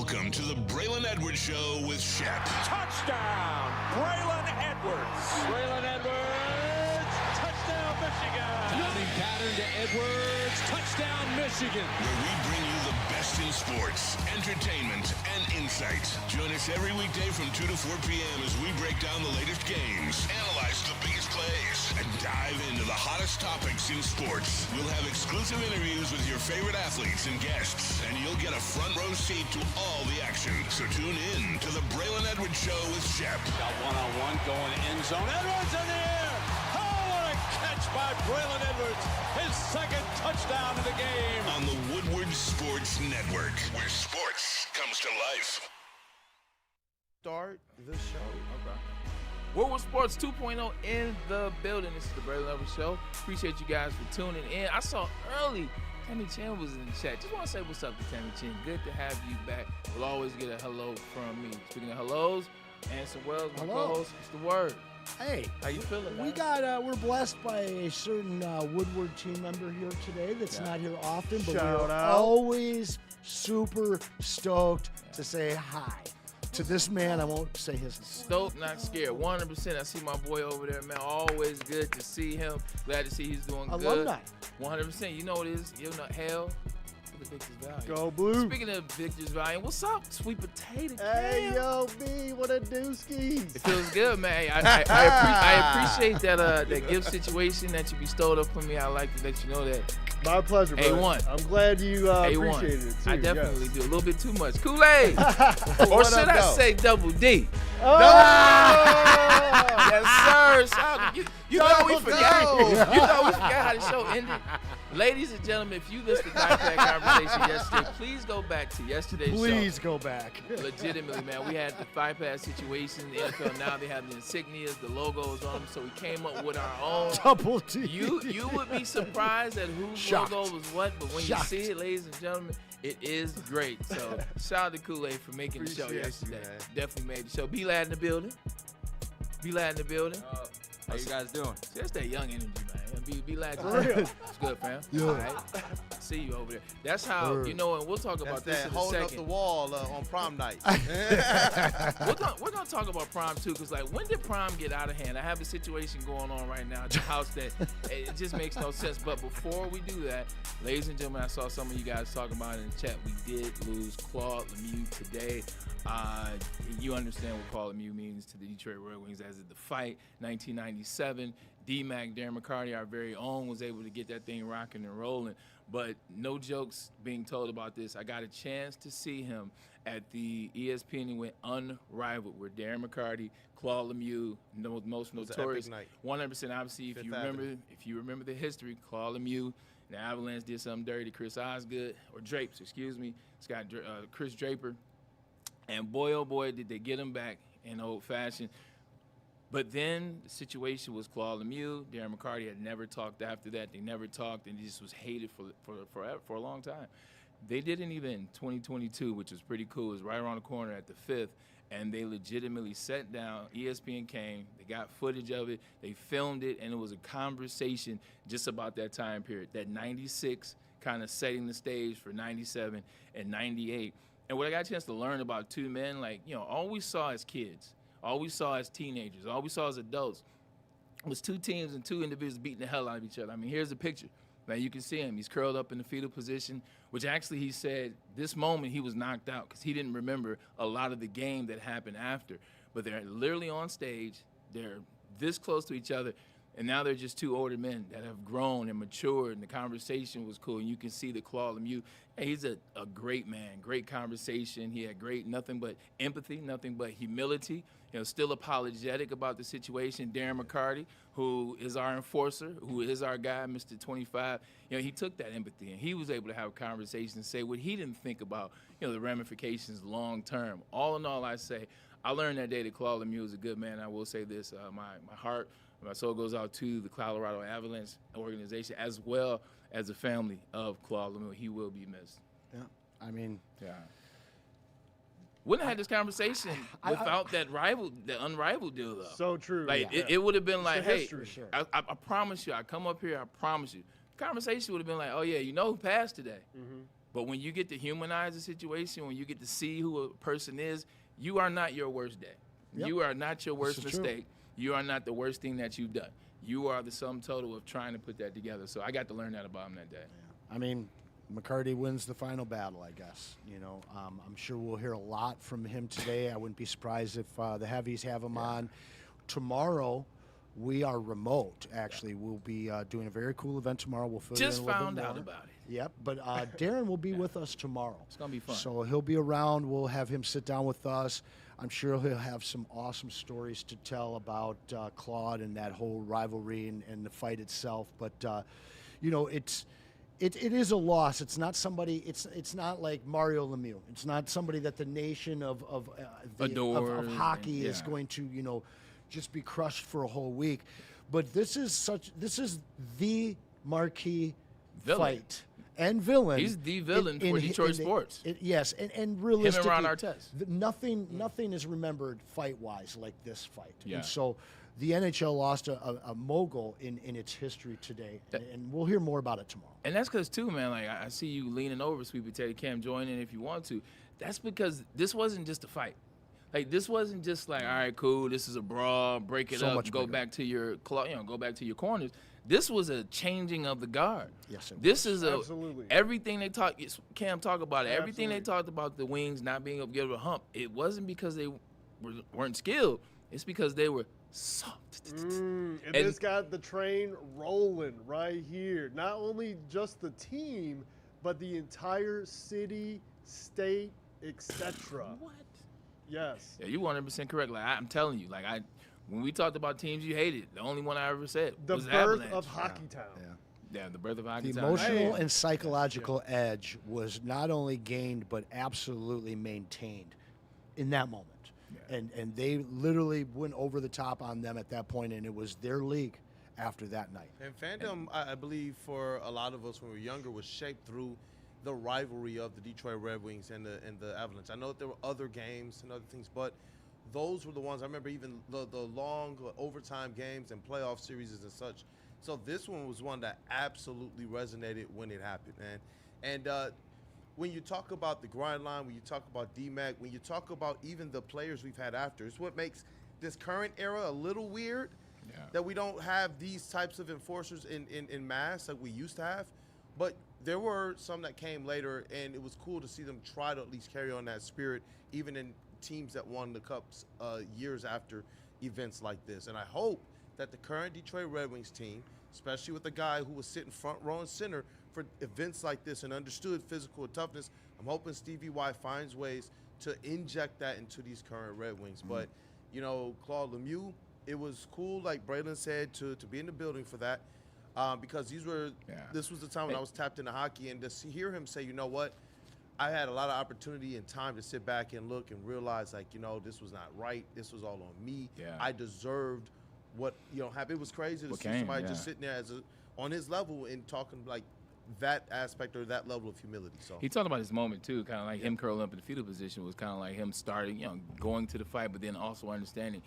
Welcome to the Braylon Edwards Show with Shep. Touchdown, Braylon Edwards. Braylon Edwards, touchdown, Michigan. Running pattern to Edwards, touchdown, Michigan. Where we bring you the best in sports, entertainment, and insight. Join us every weekday from 2 to 4 p.m. as we break down the latest games, analyze the biggest plays, and dive into the hottest topics in sports. We'll have exclusive interviews with your favorite athletes and guests, and you'll get a front row seat to all the action. So tune in to the Braylon Edwards Show with Shep. Got one-on-one going end zone. Edwards in the air. Oh, what a catch by Braylon Edwards. His second touchdown of the game. On the Woodward Sports Network, where sports comes to life. Start the show. Okay. Woodward Sports 2.0 in the building. This is the Braylon Edwards Show. Appreciate you guys for tuning in. I saw early Tammy Chin was in the chat. Just want to say what's up to Tammy Chin. Good to have you back. We'll always get a hello from me. Speaking of hellos, Anson Wells, my co-host, it's the word. Hey, How you feeling, man? we're blessed by a certain Woodward team member here today that's not here often, but Shout we're out. always super stoked to say hi to this man. I won't say his name. Stoked, not scared. 100%. I see my boy over there, man. Always good to see him. Glad to see he's doing good. Alumni. 100%. You know what it is? You know, hell, look at Victor's Valley. Go Blue. Speaking of Victor's Valley, what's up, sweet potato? Hey, Cam? yo, B, what a dooskies. It feels good, man. I appreciate that gift situation that you bestowed upon me. I like to let you know that. My pleasure, bro. A1. I'm glad you A1. appreciated it, too. I definitely yes. do. A little bit too much. Kool-Aid. Or What should up, I though? say double D? Oh! Yes, sir. Shout- You know we Double forgot. go. You know we forgot how the show ended. Ladies and gentlemen, if you listened to that conversation yesterday, please go back to yesterday's show. Please go back. Legitimately, man, we had the thigh pass situation. The NFL now they have the insignias, the logos on them. So we came up with our own. Double D. You would be surprised at whose Shocked. logo was what, but when Shocked. you see it, ladies and gentlemen, it is great. So shout out to Kool-Aid for making the show Appreciate you, yesterday. man. Definitely made the show. B-Lad in the building. B-Lad in the building. How you guys doing? Just that young energy, man. B-Lad. For real. It's good, fam. Yeah. All right. See you over there. That's how, Word. you know, and we'll talk about this in a holding up second. the wall on prom night. We're gonna talk about prom too, because like, when did prom get out of hand? I have a situation going on right now at the house that it just makes no sense. But before we do that, ladies and gentlemen, I saw some of you guys talking about it in the chat. We did lose Claude Lemieux today. You understand what Claude Lemieux means to the Detroit Red Wings as of the fight, 1997. D-Mac, Darren McCarty, our very own, was able to get that thing rocking and rolling. But no jokes being told about this. I got a chance to see him at the ESPN went Unrivaled, where Darren McCarty, Claude Lemieux, most was an notorious, epic night. 100%. Obviously, if Fifth you remember the history, Claude Lemieux, the Avalanche did something dirty. Chris Osgood, or Drapes, excuse me. It's got Chris Draper, and boy, oh boy, did they get him back in old fashion. But then the situation was Claude Lemieux, Darren McCarty had never talked after that. They never talked, and he just was hated for a long time. They did an event in 2022, which was pretty cool. It was right around the corner at the 5th, and they legitimately sat down. ESPN came. They got footage of it. They filmed it, and it was a conversation just about that time period, that 96 kind of setting the stage for 97 and 98. And what I got a chance to learn about two men, like, you know, all we saw as kids, all we saw as teenagers, all we saw as adults was two teams and two individuals beating the hell out of each other. I mean, here's the picture. Now, you can see him. He's curled up in the fetal position, which actually he said this moment he was knocked out because he didn't remember a lot of the game that happened after. But they're literally on stage. They're this close to each other. And now they're just two older men that have grown and matured, and the conversation was cool. And you can see the Claude Lemieux. Hey, he's a great man, great conversation. He had nothing but empathy, nothing but humility. You know, still apologetic about the situation. Darren McCarty, who is our enforcer, who is our guy, Mr. 25, you know, he took that empathy and he was able to have a conversation and say what he didn't think about, you know, the ramifications long term. All in all, I say, I learned that day that Claude Lemieux is a good man. I will say this, my heart, my soul goes out to the Colorado Avalanche organization as well as the family of Claude Lemieux. He will be missed. Yeah, I mean, Yeah. Wouldn't have had this conversation without that unrivaled deal, though. So true. Like, Yeah. it would have been like, the hey, history, sure. I promise you, I come up here, I promise you. The conversation would have been like, oh, yeah, you know who passed today? But when you get to humanize the situation, when you get to see who a person is, you are not your worst day. Yep. You are not your worst This is true. mistake. You are not the worst thing that you've done. You are the sum total of trying to put that together. So I got to learn that about him that day. I mean, McCarty wins the final battle, I guess. I'm sure we'll hear a lot from him today. I wouldn't be surprised if the Heavies have him on. Tomorrow, we are remote, actually. We'll be doing a very cool event tomorrow. We'll fill you in Just a little found bit out more. about it. Yep, but Darren will be with us tomorrow. It's going to be fun. So he'll be around. We'll have him sit down with us. I'm sure he'll have some awesome stories to tell about Claude and that whole rivalry and the fight itself. But, it is a loss. It's not somebody. It's not like Mario Lemieux. It's not somebody that the nation of Adores hockey and- is yeah. going to just be crushed for a whole week. But this is the marquee Villain. fight and villain. He's the villain for Detroit sports. Yes, and realistically, Ron Artest. Nothing is remembered fight-wise like this fight. Yeah. And so the NHL lost a mogul in its history today, and we'll hear more about it tomorrow. And that's because, too, man, like, I see you leaning over, Sweet Potato Cam, join in if you want to. That's because this wasn't just a fight. Like, this wasn't just like, all right, cool, this is a brawl, break it So up, much go bigger. back to your go back to your corners. This was a changing of the guard. Yes, it This is Absolutely. everything they talked. Cam talked about it. Everything they Absolutely. talked about the wings not being able to get over the hump. It wasn't because they weren't skilled. It's because they were soft. And And- this got the train rolling right here. Not only just the team, but the entire city, state, etc. What? Yes. Yeah, you 100% correct. Like I'm telling you, when we talked about teams you hated, the only one I ever said The was birth Avalanche. of Hockey Town. Yeah, the birth of The hockey. Town. emotional Man. and psychological edge was not only gained but absolutely maintained in that moment. And they literally went over the top on them at that point, and it was their league after that night. And fandom, I believe, for a lot of us when we were younger, was shaped through the rivalry of the Detroit Red Wings and the Avalanche. I know that there were other games and other things, but those were the ones I remember. Even the long overtime games and playoff series and such. So this one was one that absolutely resonated when it happened, man. And when you talk about the grind line, when you talk about D-Mac, when you talk about even the players we've had after, it's what makes this current era a little weird. That we don't have these types of enforcers in mass like we used to have. But there were some that came later, and it was cool to see them try to at least carry on that spirit, even in teams that won the Cups years after events like this. And I hope that the current Detroit Red Wings team, especially with the guy who was sitting front row and center for events like this and understood physical toughness, I'm hoping Stevie Y finds ways to inject that into these current Red Wings. But, Claude Lemieux, it was cool, like Braylon said, to be in the building for that. Because this was the time when I was tapped into hockey, and to hear him say, you know what, I had a lot of opportunity and time to sit back and look and realize, this was not right. This was all on me. Yeah. I deserved what happened. It was crazy to see somebody just sitting there on his level and talking like that aspect or that level of humility. So He talked about his moment too, kind of like him curling up in the fetal position was kind of like him starting, going to the fight, but then also understanding,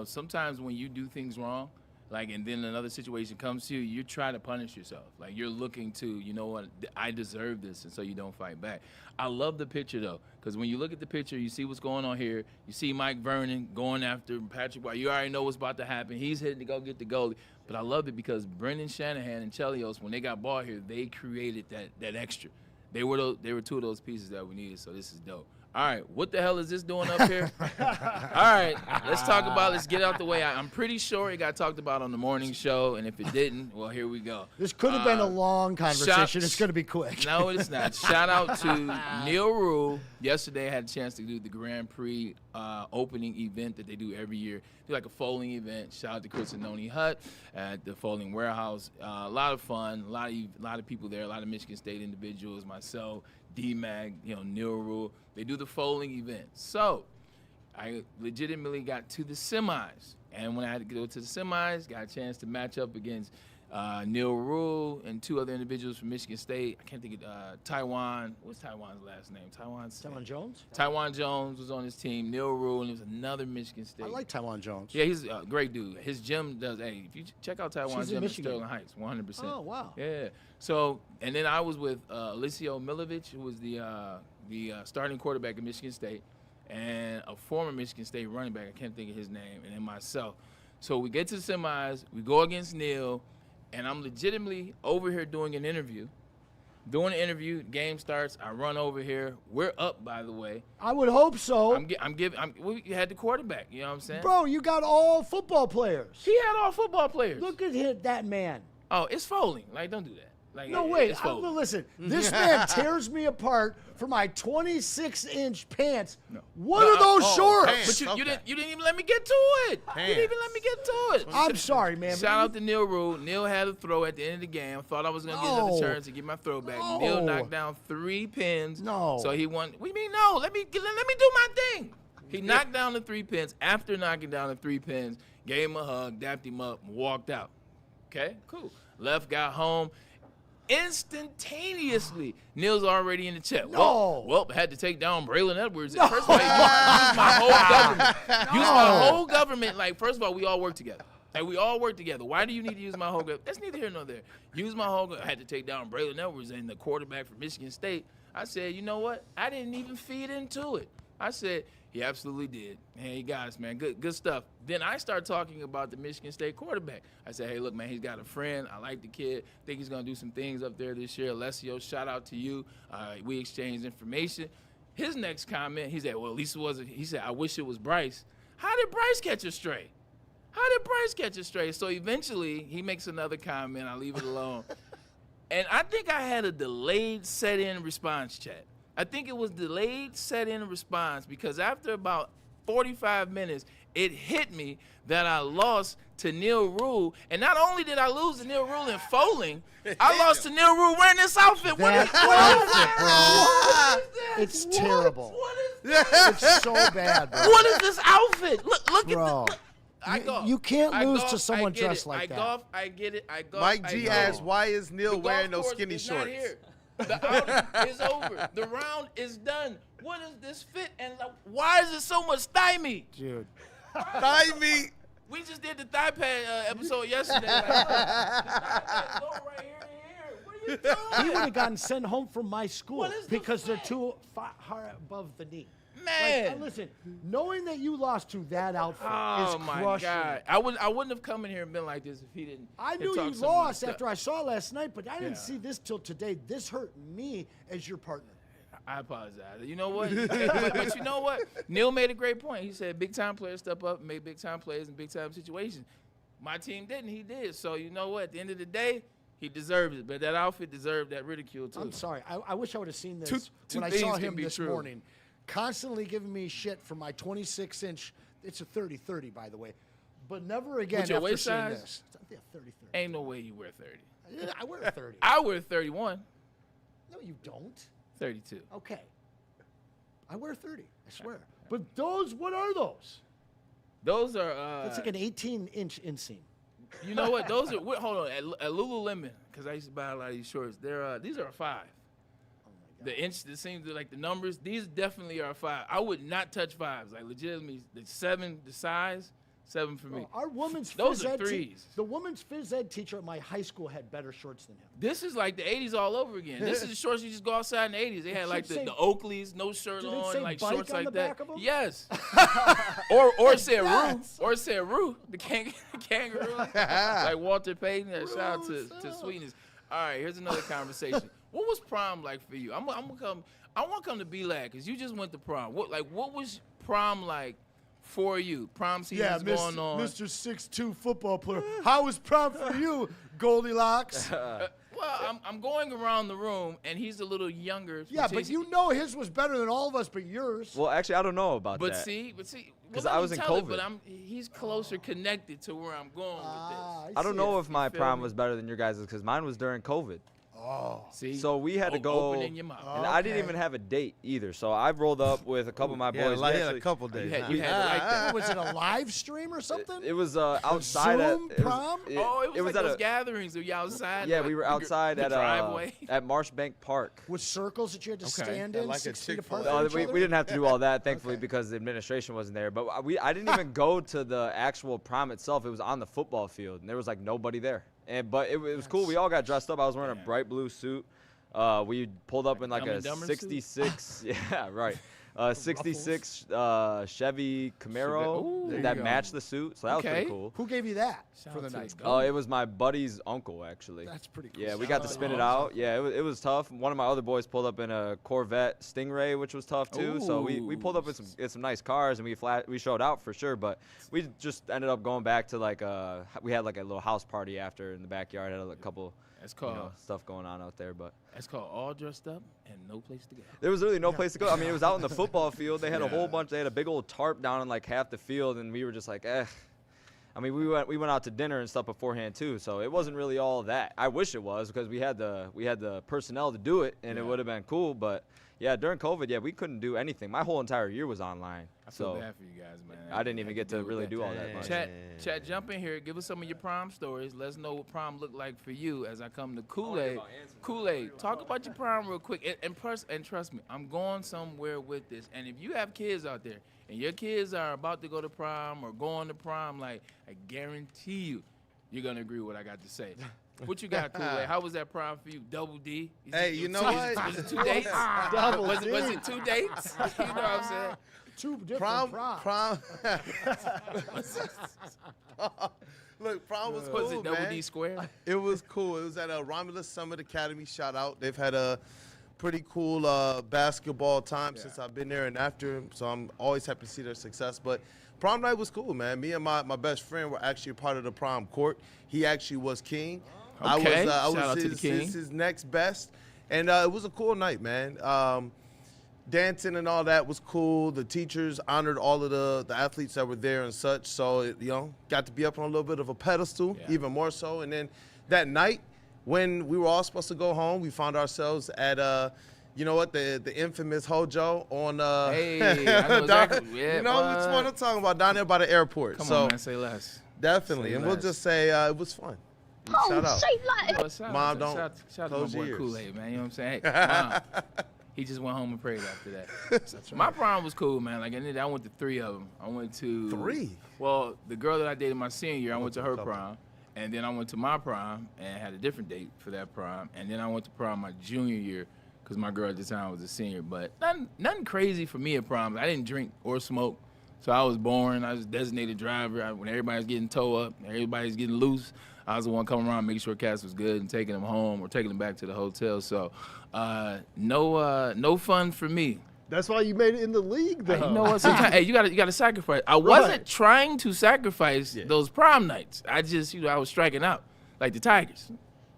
sometimes when you do things wrong, and then another situation comes to you, you try to punish yourself. Like you're looking to, you know what, I deserve this, and so you don't fight back. I love the picture though, because when you look at the picture, you see what's going on here. You see Mike Vernon going after Patrick White. You already know what's about to happen. He's hitting to go get the goalie. But I love it because Brendan Shanahan and Chelios, when they got ball here, they created that extra. They were two of those pieces that we needed. So this is dope. All right, what the hell is this doing up here? All right, let's get out the way. I'm pretty sure it got talked about on the morning show, and if it didn't, well, here we go. This could have been a long conversation. It's going to be quick. No, it's not. Shout out to Neil Rule. Yesterday, I had a chance to do the Grand Prix opening event that they do every year. Do like a foaling event. Shout out to Chris and Noni Hutt at the Foaling Warehouse. A lot of fun. A lot of people there. A lot of Michigan State individuals. Myself, D-Mag, Neil Rule. They do the foaling event. So I legitimately got to the semis. And when I had to go to the semis, got a chance to match up against Neil Rule and 2 other individuals from Michigan State. I can't think of Taiwan. What's Taiwan's last name? Taiwan Jones? Taiwan Jones was on his team. Neil Rule, and there was another Michigan State. I like Taiwan Jones. Yeah, he's a great dude. His gym does. Hey, if you check out Taiwan's gym in Sterling Heights, 100%. Oh, wow. Yeah. So, and then I was with Alicio Milovich, who was the starting quarterback at Michigan State, and a former Michigan State running back. I can't think of his name, and then myself. So we get to the semis. We go against Neil. And I'm legitimately over here doing an interview. Doing an interview, game starts. I run over here. We're up, by the way. I would hope so. We had the quarterback. You know what I'm saying? Bro, you got all football players. He had all football players. Look at that man. Oh, it's Foley. Like, don't do that. Like, no, wait. Listen, this man tears me apart for my 26-inch pants. No. What are those shorts? But you didn't even let me get to it. Pants. You didn't even let me get to it. I'm sorry, man. Shout out to Neil Rule. Neil had a throw at the end of the game. I thought I was going to get another chance to get my throw back. No. Neil knocked down 3 pins. No. So he won. What do you mean no? Let me do my thing. He knocked down the 3 pins. After knocking down the 3 pins, gave him a hug, dapped him up, and walked out. Okay, cool. Left, got home. Instantaneously, Neil's already in the chat. No. Well, had to take down Braylon Edwards. No. First of all, use my whole government. Use my whole government. Like, first of all, we all work together. Like, we all work together. Why do you need to use my whole government? That's neither here nor there. Use my whole government. I had to take down Braylon Edwards and the quarterback from Michigan State. I said, you know what? I didn't even feed into it. I said, he absolutely did. Hey, guys, man, good stuff. Then I start talking about the Michigan State quarterback. I said, hey, look, man, he's got a friend. I like the kid. Think he's going to do some things up there this year. Alessio, shout out to you. We exchanged information. His next comment, he said, well, at least it wasn't. He said, I wish it was Bryce. How did Bryce catch a stray? So eventually, he makes another comment. I leave it alone. And I think I had a delayed set-in response chat. I think it was delayed set-in response because after about 45 minutes, it hit me that I lost to Neil Rule. And not only did I lose to Neil Rule in Foaling, I lost to Neil Rule wearing this outfit. What is that? It's terrible. What is that? It's so bad, bro. What is this outfit? Look Bro. at this. You can't lose to someone dressed like that. I get it. Mike G asked, why is Neil wearing those skinny shorts? The outing is over. The round is done. What is this fit? And why is it so much thigh meat? Dude. Thigh meat. We just did the thigh pad episode yesterday. Like, this thigh pad go right here to here. What are you doing? He would have gotten sent home from my school What is the because they're fit? too far above the knee. Man. Like, listen, knowing that you lost to that outfit Oh, is my crushing. God. I wouldn't have come in here and been like this if he didn't. I knew talk you some lost stuff. after I saw last night, but I didn't Yeah. see this till today. This hurt me as your partner. I apologize. You know what? but you know what? Neil made a great point. He said big-time players step up and make big-time plays in big-time situations. My team didn't. He did. So you know what? At the end of the day, he deserved it. But that outfit deserved that ridicule, too. I'm sorry. I wish I would have seen this Two when I things saw can him be this true. morning. Constantly giving me shit for my 26-inch. It's a 30-30, by the way. But never again With your after waist seeing size? this. Yeah, 30-30. Ain't no way you wear 30. Yeah, I wear a 30. I wear 31. No, you don't. 32. Okay. I wear 30, I swear. But those, what are those? Those are. That's like an 18-inch inseam. You know what? Those are. Hold on. At Lululemon, because I used to buy a lot of these shorts. These are a 5. The inch, it seems like the numbers. These definitely are a 5. I would not touch 5s. Like legitimately, the 7, the size, 7 for me. Our woman's Those phys are ed 3s. The woman's phys ed teacher at my high school had better shorts than him. This is like the 80s all over again. This is the shorts you just go outside in the 80s. They had like say- the Oakleys, no shirt Did it on, say like bike shorts on like the that. back of 'em? Yes. or it said Yes. Roo. Or it said Roo. The kangaroo. Like Walter Payton. Shout out to Sweetness. All right, here's another conversation. What was prom like for you? I want to come to B-Lad because you just went to prom. What was prom like for you? Prom season's going on. Mr. 6'2" football player. How was prom for you, Goldilocks? Well, I'm going around the room, and he's a little younger. Yeah, but you know his was better than all of us, but yours. Well, actually, I don't know about But that. see, 'Cause well, I let was me in tell it, COVID. but he's closer connected to where I'm going with this. I don't know if my feel prom me? was better than your guys' because mine was during COVID. See, So we had to go, opening your mouth. and I didn't even have a date either. So I rolled up with a couple of my boys. We Like actually- a couple days. You had to like that. Was it a live stream or something? It was outside Zoom at prom? It was like at those a, gatherings. Were you outside? yeah, like, we were outside the at driveway. at Marshbank Park. With circles that you had to Okay. stand Yeah, in like a 6 feet Chick-fil-A. apart? from each We other? didn't have to do all that, thankfully, because the administration wasn't there. But I didn't even go to the actual prom itself. It was on the football field, and there was like nobody there. But it was cool. We all got dressed up. I was wearing a bright blue suit. We pulled up in like Dumb a and Dumber 66. Yeah, right. 66 Chevy Camaro Ooh, there that you go. matched the suit. So that was Okay. pretty cool. Who gave you that Shout for the out to night? the goat. It was my buddy's uncle, actually. That's pretty cool. Yeah, we got to spin it out. Yeah, it was tough. One of my other boys pulled up in a Corvette Stingray, which was tough too. So we pulled up in some nice cars, and we showed out for sure. But we just ended up going back to we had like a little house party after in the backyard. Had a couple That's called stuff going on out there, but that's called all dressed up and no place to go. there was really no place to go. I mean, it was out in the football field. They had a whole bunch. They had a big old tarp down in like half the field, and we were just like, eh. I mean, we went out to dinner and stuff beforehand too, so it wasn't really all that. I wish it was because we had the personnel to do it, and it would have been cool. But yeah, during COVID, we couldn't do anything. My whole entire year was online. I feel So bad for you guys, man. I didn't even get to deal with really that. do all that much. Chat, jump in here. Give us some of your prom stories. Let us know what prom looked like for you as I come to Kool-Aid. Kool-Aid, talk about your prom real quick. And trust me, I'm going somewhere with this. And if you have kids out there and your kids are about to go to prom or going to prom, like, I guarantee you're going to agree with what I got to say. What you got, Kool-Aid? How was that prom for you? Double D? Hey, you know what? Was it 2 dates? Double was D. it 2 dates? You know what I'm saying? Two different proms. Prom. Look, prom was cool, Was it Double man. D square? It was cool. It was at Romulus Summit Academy. Shout out. They've had a pretty cool basketball time since I've been there and after. So I'm always happy to see their success. But prom night was cool, man. Me and my best friend were actually a part of the prom court. He actually was king. Okay. I Shout was out to the king. his next best. And it was a cool night, man. Dancing and all that was cool. The teachers honored all of the athletes that were there and such. So, it, got to be up on a little bit of a pedestal, even more so. And then that night, when we were all supposed to go home, we found ourselves at, the infamous Hojo on. Hey, I know exactly. Yeah, you know which one I'm talking about, down there by the airport. Come so on, man, say less. definitely, Say and we'll less. just say it was fun. Shout out. Mom, don't Shout out to close my boy your ears. Kool-Aid, man. You know what I'm saying? Hey, Mom, he just went home and prayed after that. My prom was cool, man. Like I went to 3 of them. I went to 3? Well, the girl that I dated my senior year, I went to her prom, and then I went to my prom and had a different date for that prom, and then I went to prom my junior year because my girl at the time was a senior. But nothing crazy for me at prom. I didn't drink or smoke, so I was boring. I was a designated driver. When everybody's getting towed up, everybody's getting loose, I was the one coming around making sure Cass was good and taking them home or taking them back to the hotel. So no fun for me. That's why you made it in the league, though. You know what? Sometimes, hey, you gotta sacrifice. I wasn't trying to sacrifice those prom nights. I just, I was striking out like the Tigers.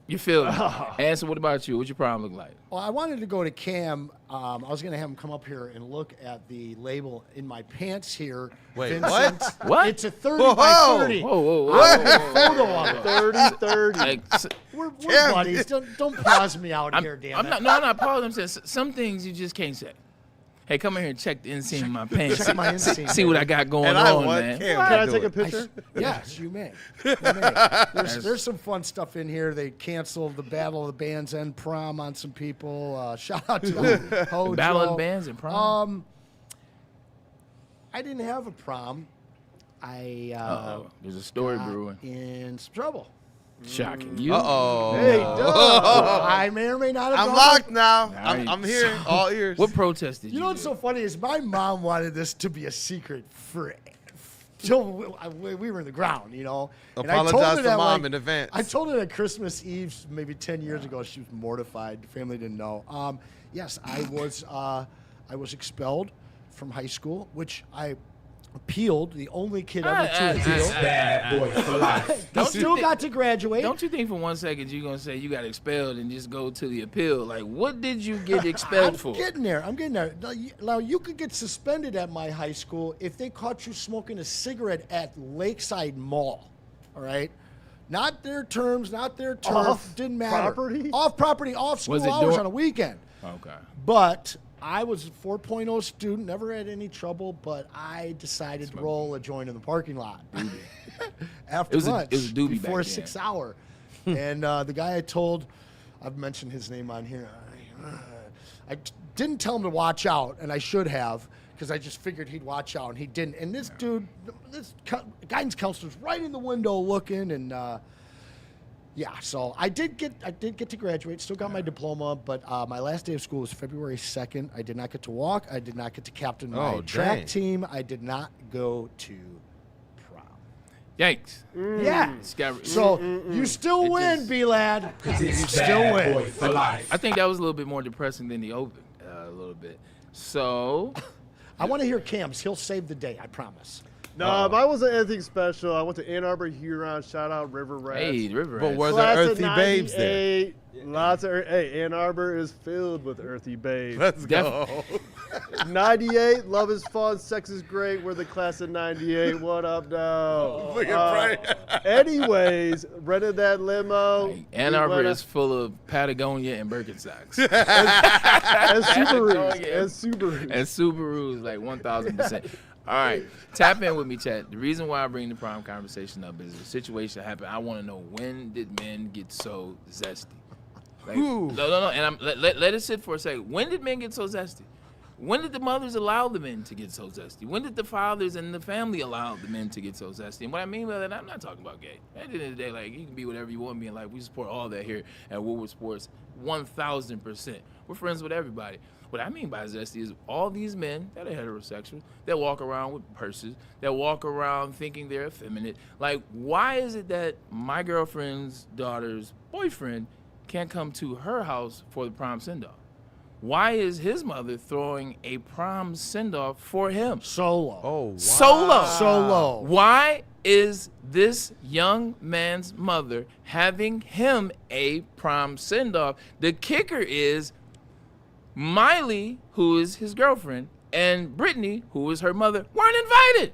You feel me? Anson, what about you? What's your prom look like? Well, I wanted to go to Cam. I was going to have him come up here and look at the label in my pants here. Wait, Vincent. What? It's a 30 by 30. Whoa. Photo of it. 30-30. Like, We're buddies. Don't pause me out here, damn it. I'm not pausing. I'm saying some things you just can't say. Hey, come in here and check the inseam of my pants. Check my inseam, See what I got going And I on, want man. Cam Can I to take do a it. picture? Yes, you may. There's some fun stuff in here. They canceled the Battle of the Bands and prom on some people. Shout out to Hojo. Battle of the Bands and prom. I didn't have a prom. There's a story got brewing. in some trouble. Shocking. You. Uh-oh. Hey, Doug. I may or may not have I'm gone. locked now. right. I'm here. All ears. What protest did you You know what's do? so funny is my mom wanted this to be a secret till we were in the ground, And I told Apologize her to that, Mom in advance. I told her that Christmas Eve, maybe 10 years ago, she was mortified. The family didn't know. Yes, I was expelled from high school, which I appealed. The only kid ever to appeal. Still got to graduate. Don't you think for 1 second you're going to say you got expelled and just go to the appeal? Like, what did you get expelled for? I'm getting there. Now, you could get suspended at my high school if they caught you smoking a cigarette at Lakeside Mall, all right? Not their terms, not their turf. Off Didn't matter. property? Off property, off school Was it hours door- on a weekend. Okay. But I was a 4.0 student, never had any trouble, but I decided to roll a joint in the parking lot after lunch it was a doobie before back a then. 6 hour. And the guy I told, I've mentioned his name on here. I didn't tell him to watch out, and I should have, because I just figured he'd watch out, and he didn't. And this dude, this guidance counselor's right in the window looking, and yeah. So I did get to graduate. Still got my diploma, but my last day of school was February 2nd. I did not get to walk. I did not get to captain my track team. I did not go to prom. Yikes. Yeah. So you still win, B-Lad. You still win. I think that was a little bit more depressing than the Open, a little bit. So I want to hear Cam's. He'll save the day, I promise. No, mine wasn't anything special. I went to Ann Arbor, Huron. Shout out River Rats. hey, the River But Rats. were Class there of earthy babes there? 98, Lots of hey, Ann Arbor is filled with earthy babes. Let's go. 98, love is fun, sex is great. We're the class of 98. What up, though? Look at Bray. Anyways, rented that limo. Ann We Arbor went is full of Patagonia and Birkenstocks. and Subarus. Patagonia. And Subarus. And Subarus, like 1,000%. All right, tap in with me, chat. The reason why I bring the prom conversation up is a situation happened. I want to know, when did men get so zesty? Like, no. And let it sit for a second. When did men get so zesty? When did the mothers allow the men to get so zesty? When did the fathers and the family allow the men to get so zesty? And what I mean by that, I'm not talking about gay. At the end of the day, like, you can be whatever you want to be in life. We support all that here at Woodward Sports, 1,000%. We're friends with everybody. What I mean by zesty is all these men that are heterosexual, that walk around with purses, that walk around thinking they're effeminate. Like, why is it that my girlfriend's daughter's boyfriend can't come to her house for the prom send-off? Why is his mother throwing a prom send-off for him? Solo. Oh, wow. Solo. Why is this young man's mother having him a prom send-off? The kicker is Miley, who is his girlfriend, and Brittany, who is her mother, weren't invited.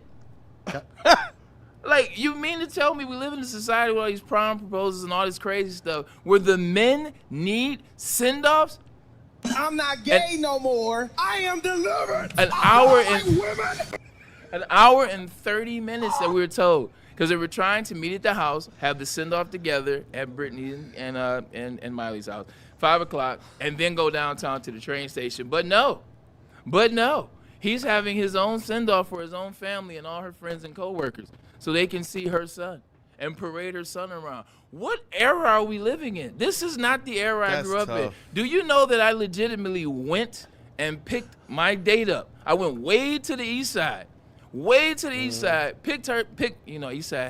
Like, you mean to tell me we live in a society with all these prom proposals and all this crazy stuff where the men need send-offs? I'm not gay no more. I am delivered. An hour and 30 minutes that we were told, because they were trying to meet at the house, have the send-off together at Brittany and Miley's house, 5 o'clock, and then go downtown to the train station. But no, he's having his own send-off for his own family and all her friends and coworkers, so they can see her son and parade her son around. What era are we living in? This is not the era I grew up in. Do you know that I legitimately went and picked my date up? I went way to the east side. Picked, east side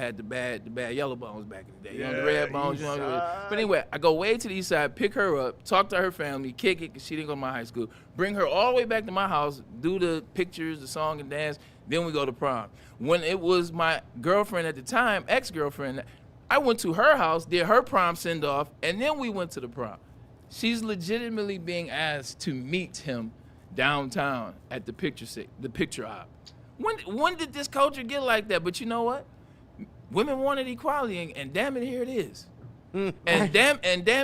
had the bad yellow bones back in the day. The red bones, But anyway, I go way to the east side, pick her up, talk to her family, kick it, because she didn't go to my high school, bring her all the way back to my house, do the pictures, the song and dance, then we go to prom. When it was my girlfriend at the time, ex-girlfriend, I went to her house, did her prom send-off, and then we went to the prom. She's legitimately being asked to meet him downtown at the picture op. When did this culture get like that? But you know what? Women wanted equality, and damn it, here it is. and damn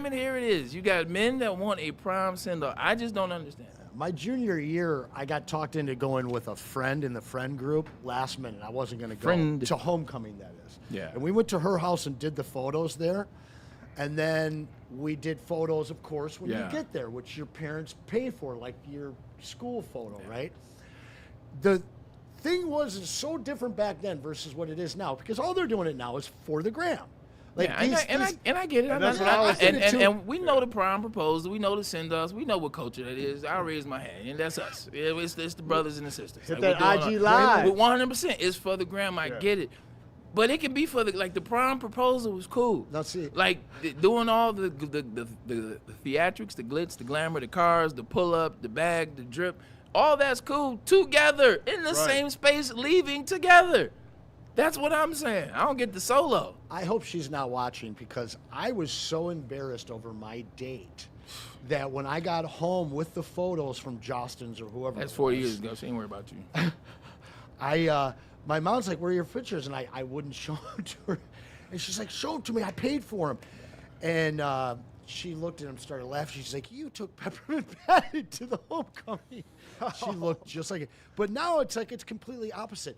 it, here it is. You got men that want a prom send-off. I just don't understand. My junior year, I got talked into going with a friend in the friend group last minute. I wasn't going to go to homecoming, that is. Yeah. And we went to her house and did the photos there. And then we did photos, of course, when you get there, which your parents pay for, like your school photo, right? The thing was, it's so different back then versus what it is now, because all they're doing it now is for the gram. Like I get it. And we know the prom proposal. We know the send-offs. We know what culture that is. I raise my hand, and that's us. It's the brothers and the sisters. Hit that IG Live. 100%. It's for the gram. I get it. But it can be for the prom proposal was cool. Let's see. Like doing all the theatrics, the glitz, the glamour, the cars, the pull-up, the bag, the drip. All that's cool together in the same space, leaving together. That's what I'm saying. I don't get the solo. I hope she's not watching, because I was so embarrassed over my date that when I got home with the photos from Justin's or whoever. That's 40 years ago. She ain't worried about you. My mom's like, "Where are your pictures?" And I wouldn't show them to her. And she's like, show them to me. I paid for them. And she looked at him, started laughing. She's like, you took Peppermint Patty to the homecoming. She looked just like it. But now it's like it's completely opposite.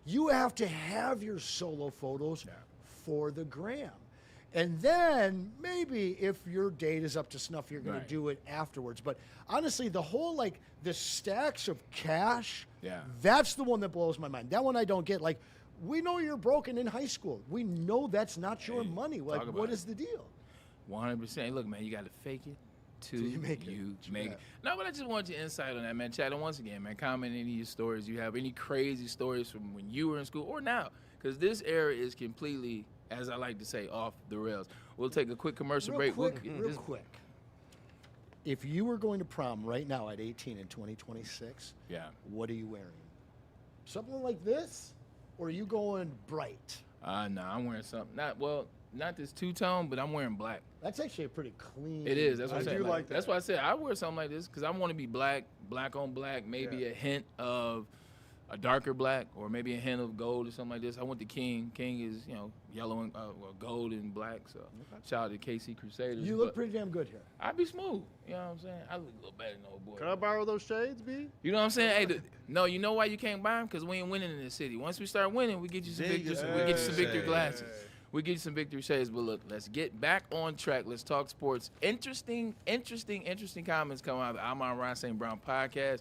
You have to have your solo photos for the gram. And then maybe if your date is up to snuff, you're going to do it afterwards. But honestly, the whole, like, the stacks of cash, that's the one that blows my mind. That one I don't get. Like, we know you're broken in high school. We know that's not your money. Like, what is the deal? 100%. Look, man, you got to fake it till you make it. No, but I just want your insight on that, man. Chat, and once again, man, comment any of your stories you have, any crazy stories from when you were in school or now, because this era is completely, as I like to say, off the rails. We'll take a quick commercial break. Real quick. If you were going to prom right now at 18 in 2026, what are you wearing? Something like this? Or are you going bright? No, I'm wearing something. Not this two-tone, but I'm wearing black. That's actually a pretty clean. It is. That's what I'm saying. I do like that. That's why I said I wear something like this because I want to be black on black, maybe a hint of a darker black, or maybe a hint of gold or something like this. I went to King. King is, yellow and gold and black. So shout out to KC Crusaders. You look pretty damn good here. I'd be smooth. You know what I'm saying? I look a little better than old boy. Can I borrow those shades, B? You know what I'm saying? Hey, no, you know why you can't buy them? Because we ain't winning in this city. Once we start winning, we get you some victory. We get you some victory glasses. We get you some victory shades. But look, let's get back on track. Let's talk sports. Interesting comments come out of the Amon-Ra St. Brown podcast.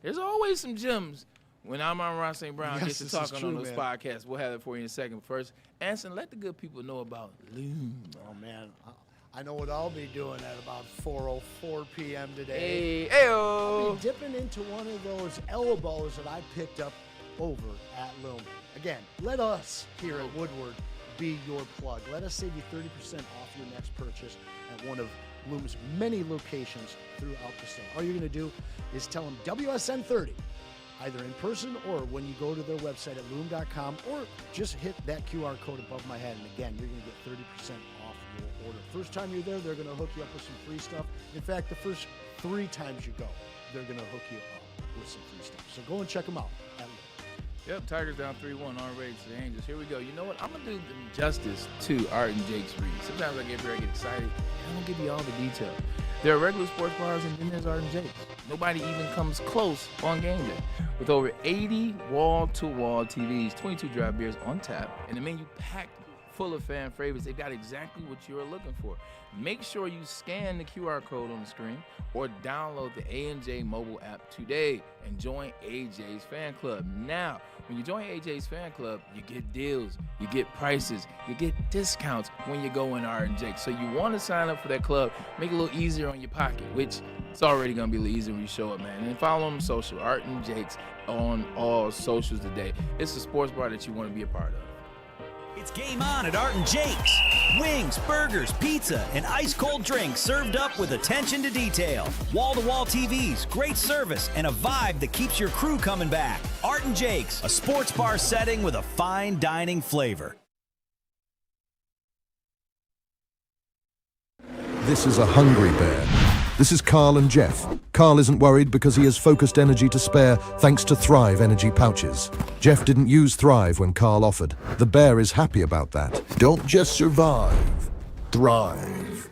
There's always some gems when Amon-Ra St. Brown gets to talking on those podcasts. We'll have it for you in a second. First, Anson, let the good people know about Loom. Oh, man. I know what I'll be doing at about 4:04 p.m. today. Hey, I'll be dipping into one of those elbows that I picked up over at Loom. Again, let us here at Woodward be your plug. Let us save you 30% off your next purchase at one of Loom's many locations throughout the state. All you're going to do is tell them WSN30, either in person or when you go to their website at loom.com, or just hit that QR code above my head. And again, you're going to get 30% off your order. First time you're there, they're going to hook you up with some free stuff. In fact, the first 3 times you go, they're going to hook you up with some free stuff. So go and check them out at Loom. Yep, Tigers down 3-1 already to the Angels. Here we go. You know what? I'm going to do justice to Art and Jake's read. Sometimes I get excited, and I'm going to give you all the details. There are regular sports bars, and then there's Art and Jake's. Nobody even comes close on game day. With over 80 wall-to-wall TVs, 22 dry beers on tap, and the menu packed full of fan favorites, they've got exactly what you're looking for. Make sure you scan the QR code on the screen or download the A&J mobile app today and join AJ's Fan Club. Now, when you join AJ's Fan Club, you get deals, you get prices, you get discounts when you go in Art and Jake. So you want to sign up for that club, make it a little easier on your pocket, which it's already going to be a little easier when you show up, man. And then follow them on social, Art and Jake's on all socials today. It's a sports bar that you want to be a part of. It's game on at Art and Jake's. Wings, burgers, pizza, and ice-cold drinks served up with attention to detail. Wall-to-wall TVs, great service, and a vibe that keeps your crew coming back. Art and Jake's, a sports bar setting with a fine dining flavor. This is a hungry bear. This is Carl and Jeff. Carl isn't worried because he has focused energy to spare thanks to Thrive energy pouches. Jeff didn't use Thrive when Carl offered. The bear is happy about that. Don't just survive. Thrive.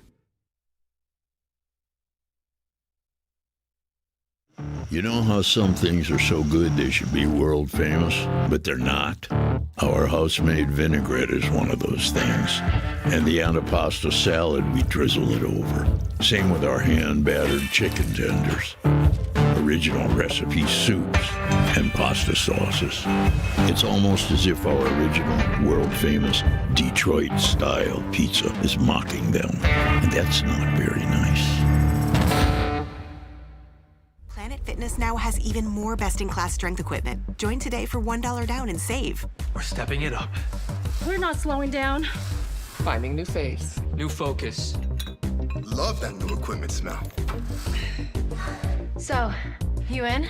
You know how some things are so good they should be world famous, but they're not? Our house-made vinaigrette is one of those things. And the antipasto salad, we drizzle it over. Same with our hand-battered chicken tenders. Original recipe soups and pasta sauces. It's almost as if our original, world-famous Detroit-style pizza is mocking them. And that's not very nice. Planet Fitness now has even more best-in-class strength equipment. Join today for $1 down and save. We're stepping it up. We're not slowing down. Finding new face. New focus. Love that new equipment smell. So, you in?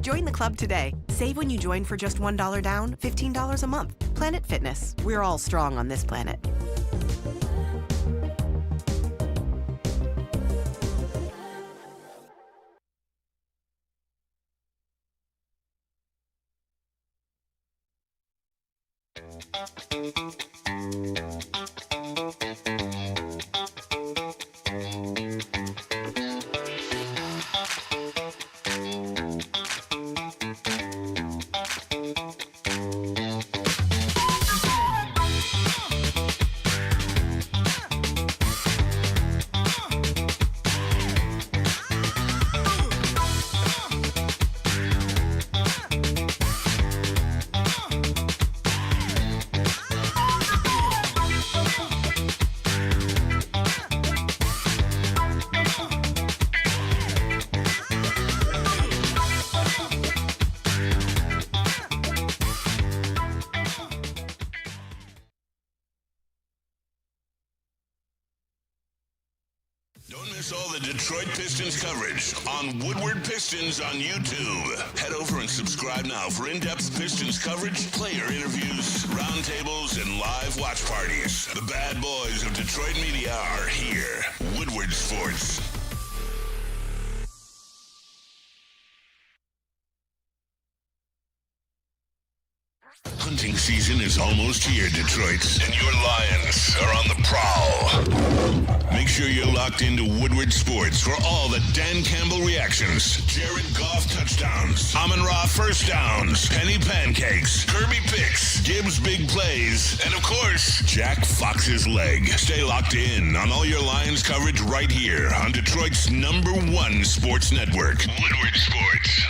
Join the club today. Save when you join for just $1 down, $15 a month. Planet Fitness. We're all strong on this planet. Don't miss all the Detroit Pistons coverage on Woodward Pistons on YouTube. Head over and subscribe now for in-depth Pistons coverage, player interviews, roundtables, and live watch parties. The bad boys of Detroit media are here. Woodward Sports. Hunting season is almost here, Detroit, and your Lions are on the prowl. Make sure you're locked into Woodward Sports for all the Dan Campbell reactions, Jared Goff touchdowns, Amon-Ra first downs, Penny pancakes, Kirby picks, Gibbs big plays, and of course, Jack Fox's leg. Stay locked in on all your Lions coverage right here on Detroit's #1 sports network, Woodward Sports.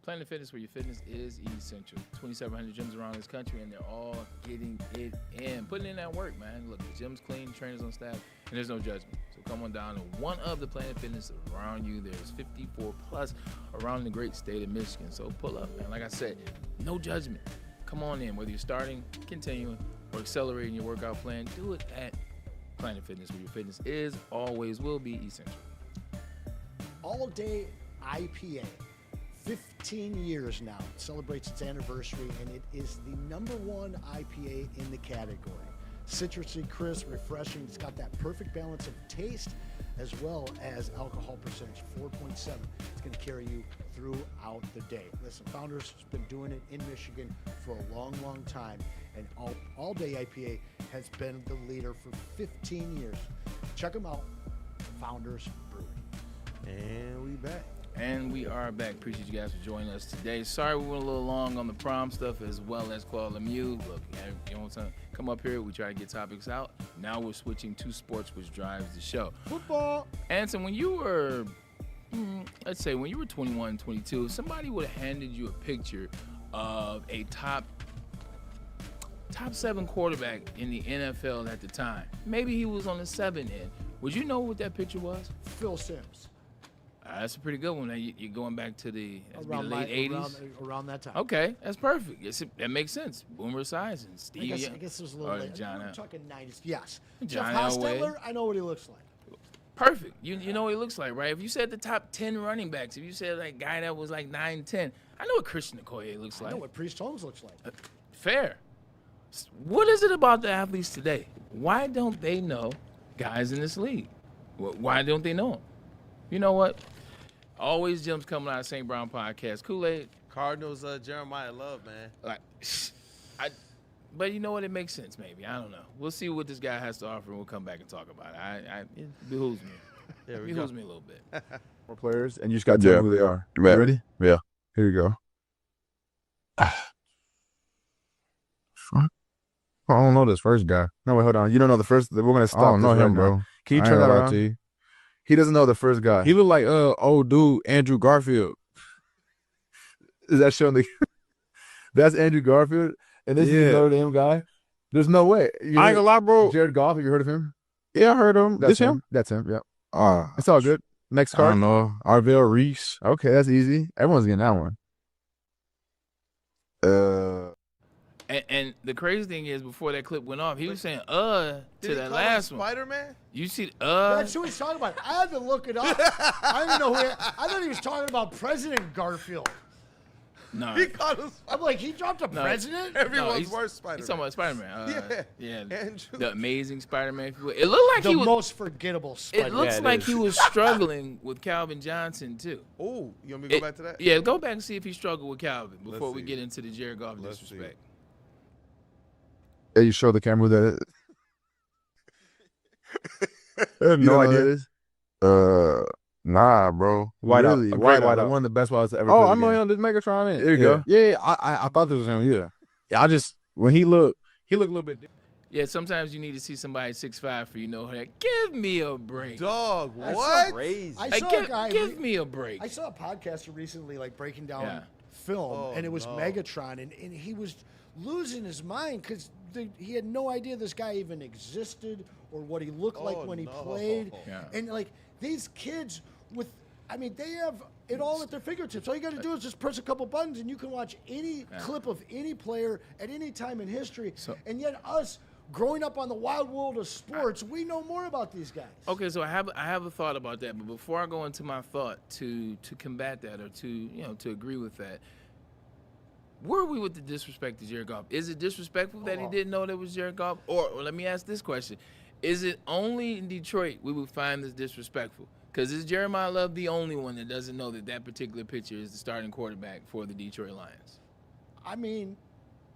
Planet Fitness, where your fitness is essential. 2,700 gyms around this country, and they're all getting it in. Putting in that work, man. Look, the gym's clean, trainers on staff, and there's no judgment. So come on down to one of the Planet Fitness around you. There's 54 plus around the great state of Michigan. So pull up, man. Like I said, no judgment. Come on in. Whether you're starting, continuing, or accelerating your workout plan, do it at Planet Fitness, where your fitness is, always will be essential. All Day IPA. 15 years now. It celebrates its anniversary, and it is the #1 IPA in the category. Citrusy, crisp, refreshing. It's got that perfect balance of taste as well as alcohol percentage, 4.7. It's going to carry you throughout the day. Listen, Founders has been doing it in Michigan for a long, long time, and All Day IPA has been the leader for 15 years. Check them out, Founders Brewing. And we back. And we are back. Appreciate you guys for joining us today. Sorry we went a little long on the prom stuff as well as Claude Lemieux. Look, you know what I'm saying? Come up here. We try to get topics out. Now we're switching to sports, which drives the show. Football. Anson, when you were, let's say, when you were 21, 22, if somebody would have handed you a picture of a top 7 quarterback in the NFL at the time, maybe he was on the 7 end, would you know what that picture was? Phil Simms. That's a pretty good one. You're going back to the late 80s? Around that time. Okay, that's perfect. That makes sense. Boomer Esiason, Steve. I guess it was a little late. John I'm talking 90s. Yes. John Jeff Elway. Hostetler, I know what he looks like. Perfect. You know what he looks like, right? If you said the top 10 running backs, if you said like guy that was like 9-10, I know what Christian Okoye looks like. I know what Priest Holmes looks like. Fair. What is it about the athletes today? Why don't they know guys in this league? Why don't they know them? You know what? Always gems coming out of St. Brown Podcast. Kool-Aid. Cardinals, Jeremiah Love, man. But you know what? It makes sense, maybe. I don't know. We'll see what this guy has to offer, and we'll come back and talk about it. It behooves me. There we behooves me a little bit. More players, and you just got to tell me who they are. You ready? Yeah. Here you go. I don't know this first guy. No, wait, hold on. You don't know the first. We're going to stop. I don't know this him, right now. bro. Can you I turn ain't that gonna lie around? to you. He doesn't know the first guy. He look like old dude Andrew Garfield. Is that showing the? That's Andrew Garfield, and this is the Notre Dame guy. There's no way. I ain't gonna lie, bro. Jared Goff. Have you heard of him? Yeah, I heard of him. That's This him? That's him. Yep. It's all good. Next I card. don't know. Arvell Reese. Okay, that's easy. Everyone's getting that one. And the crazy thing is, before that clip went off, he was saying to that last one. Spider-Man? You see That's who he's talking about. I had to look it up. I didn't know I thought he was talking about President Garfield. No. He called him. I'm like, he dropped a president? Everyone's worst Spider-Man. He's talking about Spider-Man. Yeah. The Amazing Spider-Man. It looked like the he was most forgettable Spider-Man. It looks like he was struggling with Calvin Johnson too. Oh, you want me to go back to that? Yeah, go back and see if he struggled with Calvin before we get into the Jared Goff disrespect. Yeah, you show the camera that. I have no idea. Nah, bro. White out. Really, A great white white out. out. One of the best whites ever. Oh, played I'm the game. on this Megatron in. There you go. Yeah, I thought this was him. Yeah. I just when he looked a little bit different. Yeah, sometimes you need to see somebody 6'5" for that. Give me a break. Dog, That's what? Crazy. I saw a guy. Give me a break. I saw a podcaster recently, like breaking down film, and it was Megatron, and he was losing his mind because he had no idea this guy even existed or what he looked like when he played. Yeah. And like these kids they have it all at their fingertips. All you got to do is just press a couple buttons, and you can watch any clip of any player at any time in history. And yet us, growing up on the wild world of sports, we know more about these guys. Okay, so I have a thought about that, but before I go into my thought to combat that or to agree with that, where are we with the disrespect to Jared Goff? Is it disrespectful that he didn't know that was Jared Goff? Or let me ask this question. Is it only in Detroit we would find this disrespectful? Because is Jeremiah Love the only one that doesn't know that particular pitcher is the starting quarterback for the Detroit Lions? I mean,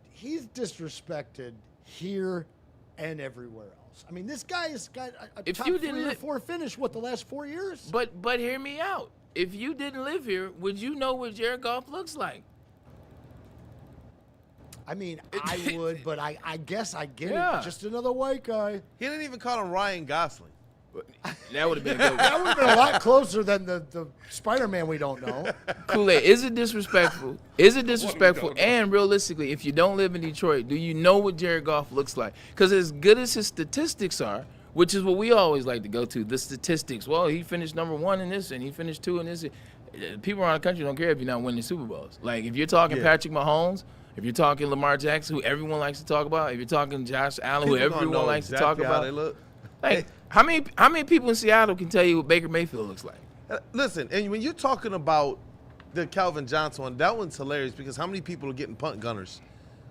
he's disrespected here and everywhere else. I mean, this guy has got a top 3 or 4 finish, the last 4 years? But hear me out. If you didn't live here, would you know what Jared Goff looks like? I mean, I would, but I guess I get it. Just another white guy. He didn't even call him Ryan Gosling. That would have been a good one. That would have been a lot closer than the Spider-Man we don't know. Kool-Aid, is it disrespectful? Is it disrespectful? And realistically, if you don't live in Detroit, do you know what Jared Goff looks like? Because as good as his statistics are, which is what we always like to go to, the statistics. Well, he finished number 1 in this, and he finished 2 in this. People around the country don't care if you're not winning Super Bowls. Like, if you're talking Patrick Mahomes, if you're talking Lamar Jackson, who everyone likes to talk about, if you're talking Josh Allen, who everyone likes to talk about. They look. Like, how many people in Seattle can tell you what Baker Mayfield looks like? Listen, and when you're talking about the Calvin Johnson one, that one's hilarious because how many people are getting punt gunners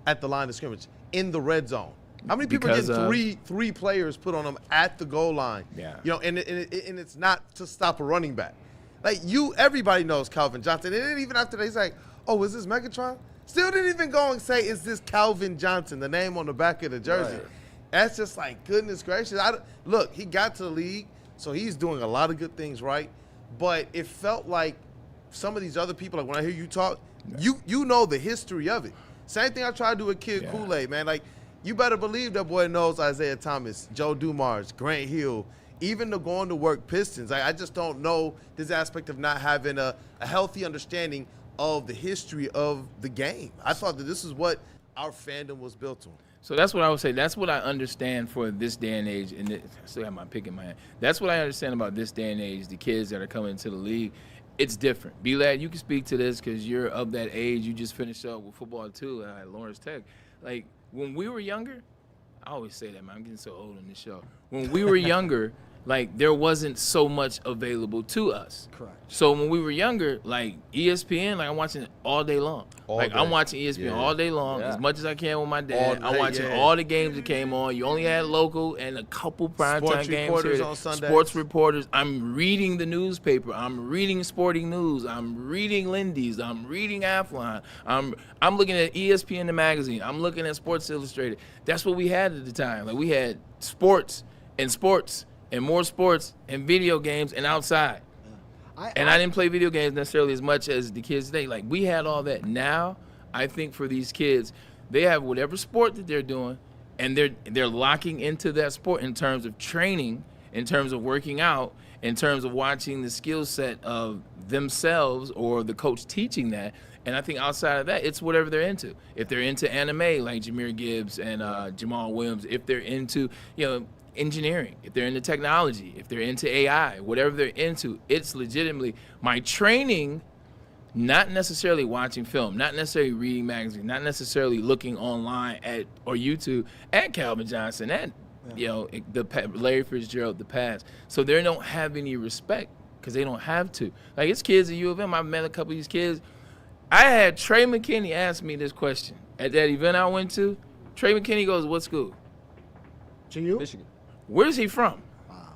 at the line of scrimmage in the red zone? How many people are getting three players put on them at the goal line? Yeah. And it's not to stop a running back. Like everybody knows Calvin Johnson. And then even after that, he's like, oh, is this Megatron? Still didn't even go and say, is this Calvin Johnson, the name on the back of the jersey. Right. That's just like, goodness gracious. Look, he got to the league, so he's doing a lot of good things right. But it felt like some of these other people, like when I hear you talk, you know the history of it. Same thing I try to do with Kid Kool-Aid, man. Like, you better believe that boy knows Isaiah Thomas, Joe Dumars, Grant Hill, even the going to work Pistons. I just don't know this aspect of not having a healthy understanding of the history of the game. I thought that this is what our fandom was built on. So that's what I would say. That's what I understand for this day and age. And I still have my pick in my hand. That's what I understand about this day and age, the kids that are coming into the league. It's different. B-Lad, you can speak to this because you're of that age. You just finished up with football, too, at Lawrence Tech. Like, when we were younger, I always say that, man. I'm getting so old on this show. When we were younger, like, there wasn't so much available to us. Correct. So when we were younger, like, ESPN, like, I'm watching it all day long. I'm watching ESPN all day long, as much as I can with my dad. I'm watching all the games that came on. You only had local and a couple primetime games reporters on Sundays. Sports reporters. I'm reading the newspaper. I'm reading Sporting News. I'm reading Lindy's. I'm reading Athlon. I'm looking at ESPN the magazine. I'm looking at Sports Illustrated. That's what we had at the time. Like, we had sports and more sports and video games and outside. I didn't play video games necessarily as much as the kids today. Like, we had all that. Now, I think for these kids, they have whatever sport that they're doing, and they're locking into that sport in terms of training, in terms of working out, in terms of watching the skill set of themselves or the coach teaching that. And I think outside of that, it's whatever they're into. If they're into anime, like Jahmyr Gibbs and Jamal Williams, if they're into, engineering, if they're into technology, if they're into AI, whatever they're into, it's legitimately my training, not necessarily watching film, not necessarily reading magazines, not necessarily looking online or YouTube at Calvin Johnson, at Larry Fitzgerald, the past. So they don't have any respect because they don't have to. Like, it's kids at U of M. I've met a couple of these kids. I had Trey McKinney ask me this question at that event I went to. Trey McKinney goes, "What school?" To you? Michigan. Where's he from?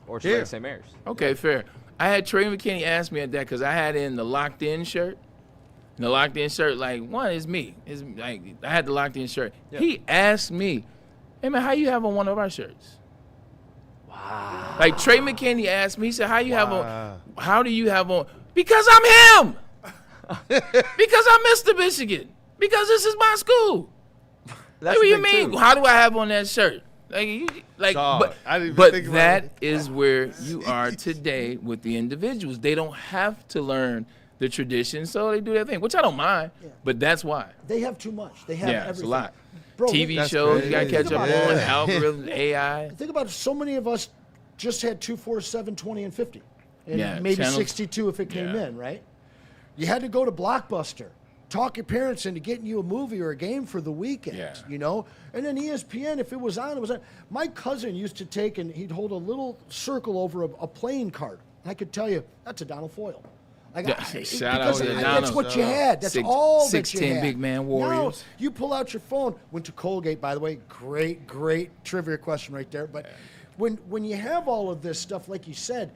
Or Tulane St. Mary's. Okay, fair. I had Trey McKinney ask me at that because I had in the locked in shirt. And the locked in shirt, like, one is me. It's like I had the locked in shirt. Yeah. He asked me, "Hey man, how you have on one of our shirts?" Wow. Like Trey McKinney asked me, he said, "How you have on? How do you have on?" Because I'm him. Because I'm Mr. Michigan. Because this is my school. That's what do the you thing, mean? too. How do I have on that shirt? Dog, I didn't even but think about that it. is where you are today with the individuals. They don't have to learn the tradition, so they do their thing, which I don't mind. But that's why. They have too much. They have everything. It's a lot. Bro, TV that's shows, you got to crazy. catch up Think on about it. algorithms, AI. Think about it. So many of us just had 2, 4, 7, 20, and 50. And Yeah, maybe channels. 62 if it came in, right? You had to go to Blockbuster, talk your parents into getting you a movie or a game for the weekend, you know? And then ESPN, if it was on, it was on. My cousin used to take and he'd hold a little circle over a playing card. And I could tell you, that's a Donald Foyle. Like, Shout out to that's Donald. what you had. That's all that you 6'10" had. big man warriors. Now, you pull out your phone. Went to Colgate, by the way. Great trivia question right there. But when you have all of this stuff, like you said,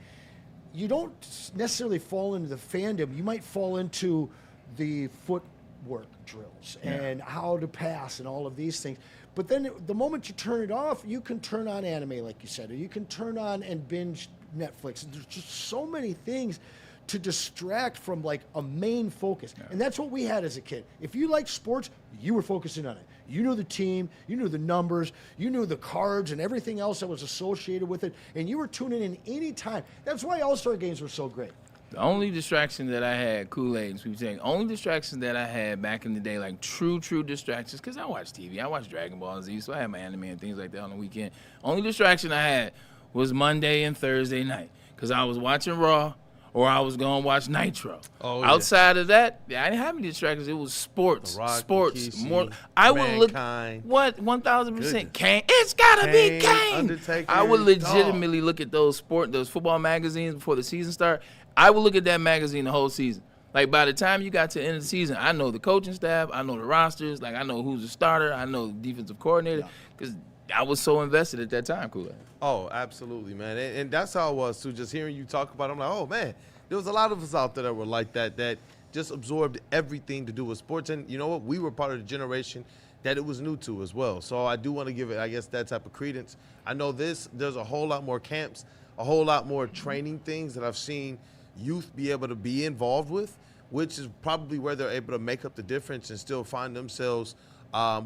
you don't necessarily fall into the fandom. You might fall into the footwork drills and how to pass and all of these things. But then the moment you turn it off, you can turn on anime, like you said, or you can turn on and binge Netflix. There's just so many things to distract from like a main focus. And that's what we had as a kid. If you liked sports, you were focusing on it. You knew the team, you knew the numbers, you knew the cards and everything else that was associated with it, and you were tuning in any time. That's why All-Star games were so great. The only distraction that I had, Kool-Aid, and Sweet Potato, only distraction that I had back in the day, like true distractions, because I watch TV. I watch Dragon Ball Z, so I had my anime and things like that on the weekend. Only distraction I had was Monday and Thursday night, because I was watching Raw or I was going to watch Nitro. Outside of that, I didn't have any distractions. It was sports. Sports. More. I would look, 1,000% Kane. It's got to be Kane. Undertaker, I would legitimately look at those football magazines before the season started. I would look at that magazine the whole season. Like, by the time you got to the end of the season, I know the coaching staff, I know the rosters, like, I know who's the starter, I know the defensive coordinator, because I was so invested at that time, Kool-Aid. Oh, absolutely, man. And that's how it was, too. Just hearing you talk about it, I'm like, oh, man, there was a lot of us out there that were like that just absorbed everything to do with sports. And you know what? We were part of the generation that it was new to as well. So I do want to give it, I guess, that type of credence. I know there's a whole lot more camps, a whole lot more training things that I've seen youth be able to be involved with, which is probably where they're able to make up the difference and still find themselves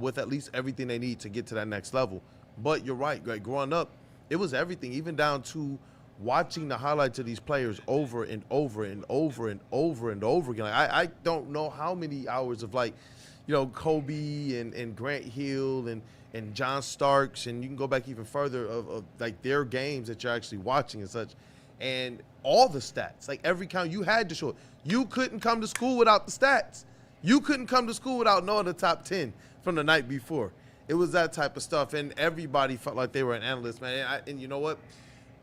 with at least everything they need to get to that next level. But you're right, like growing up, it was everything, even down to watching the highlights of these players over and over and over and over and over again. Like, I don't know how many hours of, like, you know, Kobe and Grant Hill and John Starks, and you can go back even further of like their games that you're actually watching and such. And all the stats, like every count, you had to show it. You couldn't come to school without the stats. You couldn't come to school without knowing the top 10 from the night before. It was that type of stuff, and everybody felt like they were an analyst, man. And you know what?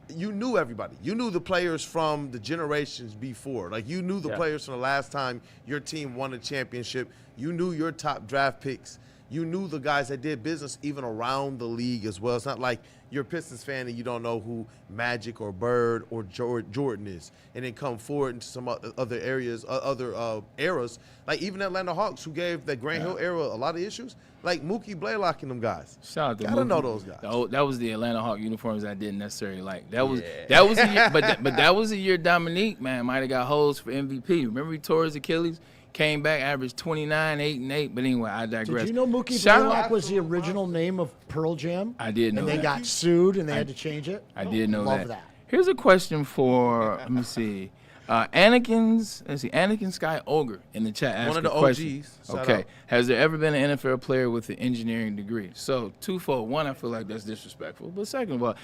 You knew everybody. You knew the players from the generations before. Like, you knew the players from the last time your team won a championship. You knew your top draft picks. You knew the guys that did business even around the league as well. It's not like you're a Pistons fan and you don't know who Magic or Bird or Jordan is, and then come forward into some other areas, other eras. Like even Atlanta Hawks, who gave the Grant Hill era a lot of issues, like Mookie Blaylock and them guys. Shout out to Gotta Mookie. know those guys. That was the Atlanta Hawk uniforms I didn't necessarily like. That was a year, but that was a year Dominique, man, might have got hoes for MVP. Remember he tore his Achilles? Came back, averaged 29, 8 and 8. But anyway, I digress. Did you know Mookie Blaylock was the original name of Pearl Jam? I did know that. And they got sued and they had to change it? I did know Love that. Here's a question for, let me see. Anakin Sky Ogre in the chat asked One of the a question. OGs. Shout Okay. out. Has there ever been an NFL player with an engineering degree? So, twofold. One, I feel like that's disrespectful. But second of all,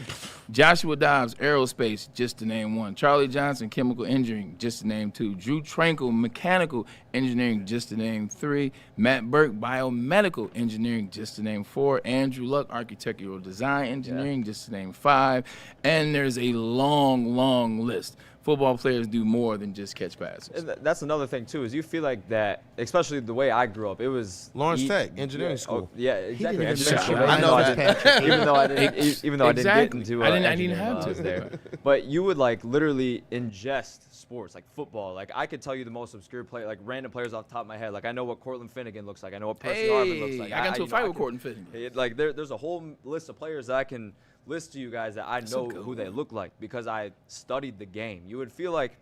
Joshua Dobbs, aerospace, just to name one. Charlie Johnson, chemical engineering, just to name two. Drew Tranquil, mechanical engineering, just to name three. Matt Burke, biomedical engineering, just to name four. Andrew Luck, architectural design engineering, just to name five. And there's a long, long list. football players do more than just catch passes. And that's another thing too, is you feel like that, especially the way I grew up. It was Lawrence Tech, engineering school. Yeah, exactly. Engineering school. I know that. Even though I didn't get into I didn't have to. There. But you would like literally ingest sports like football. Like I could tell you the most obscure player, like random players off the top of my head. Like I know what Cortland Finnegan looks like. I know what Percy Harvin looks like. I got into a fight with Cortland Finnegan. Like there's a whole list of players that I can list to you guys that I know who they look like because I studied the game. You would feel like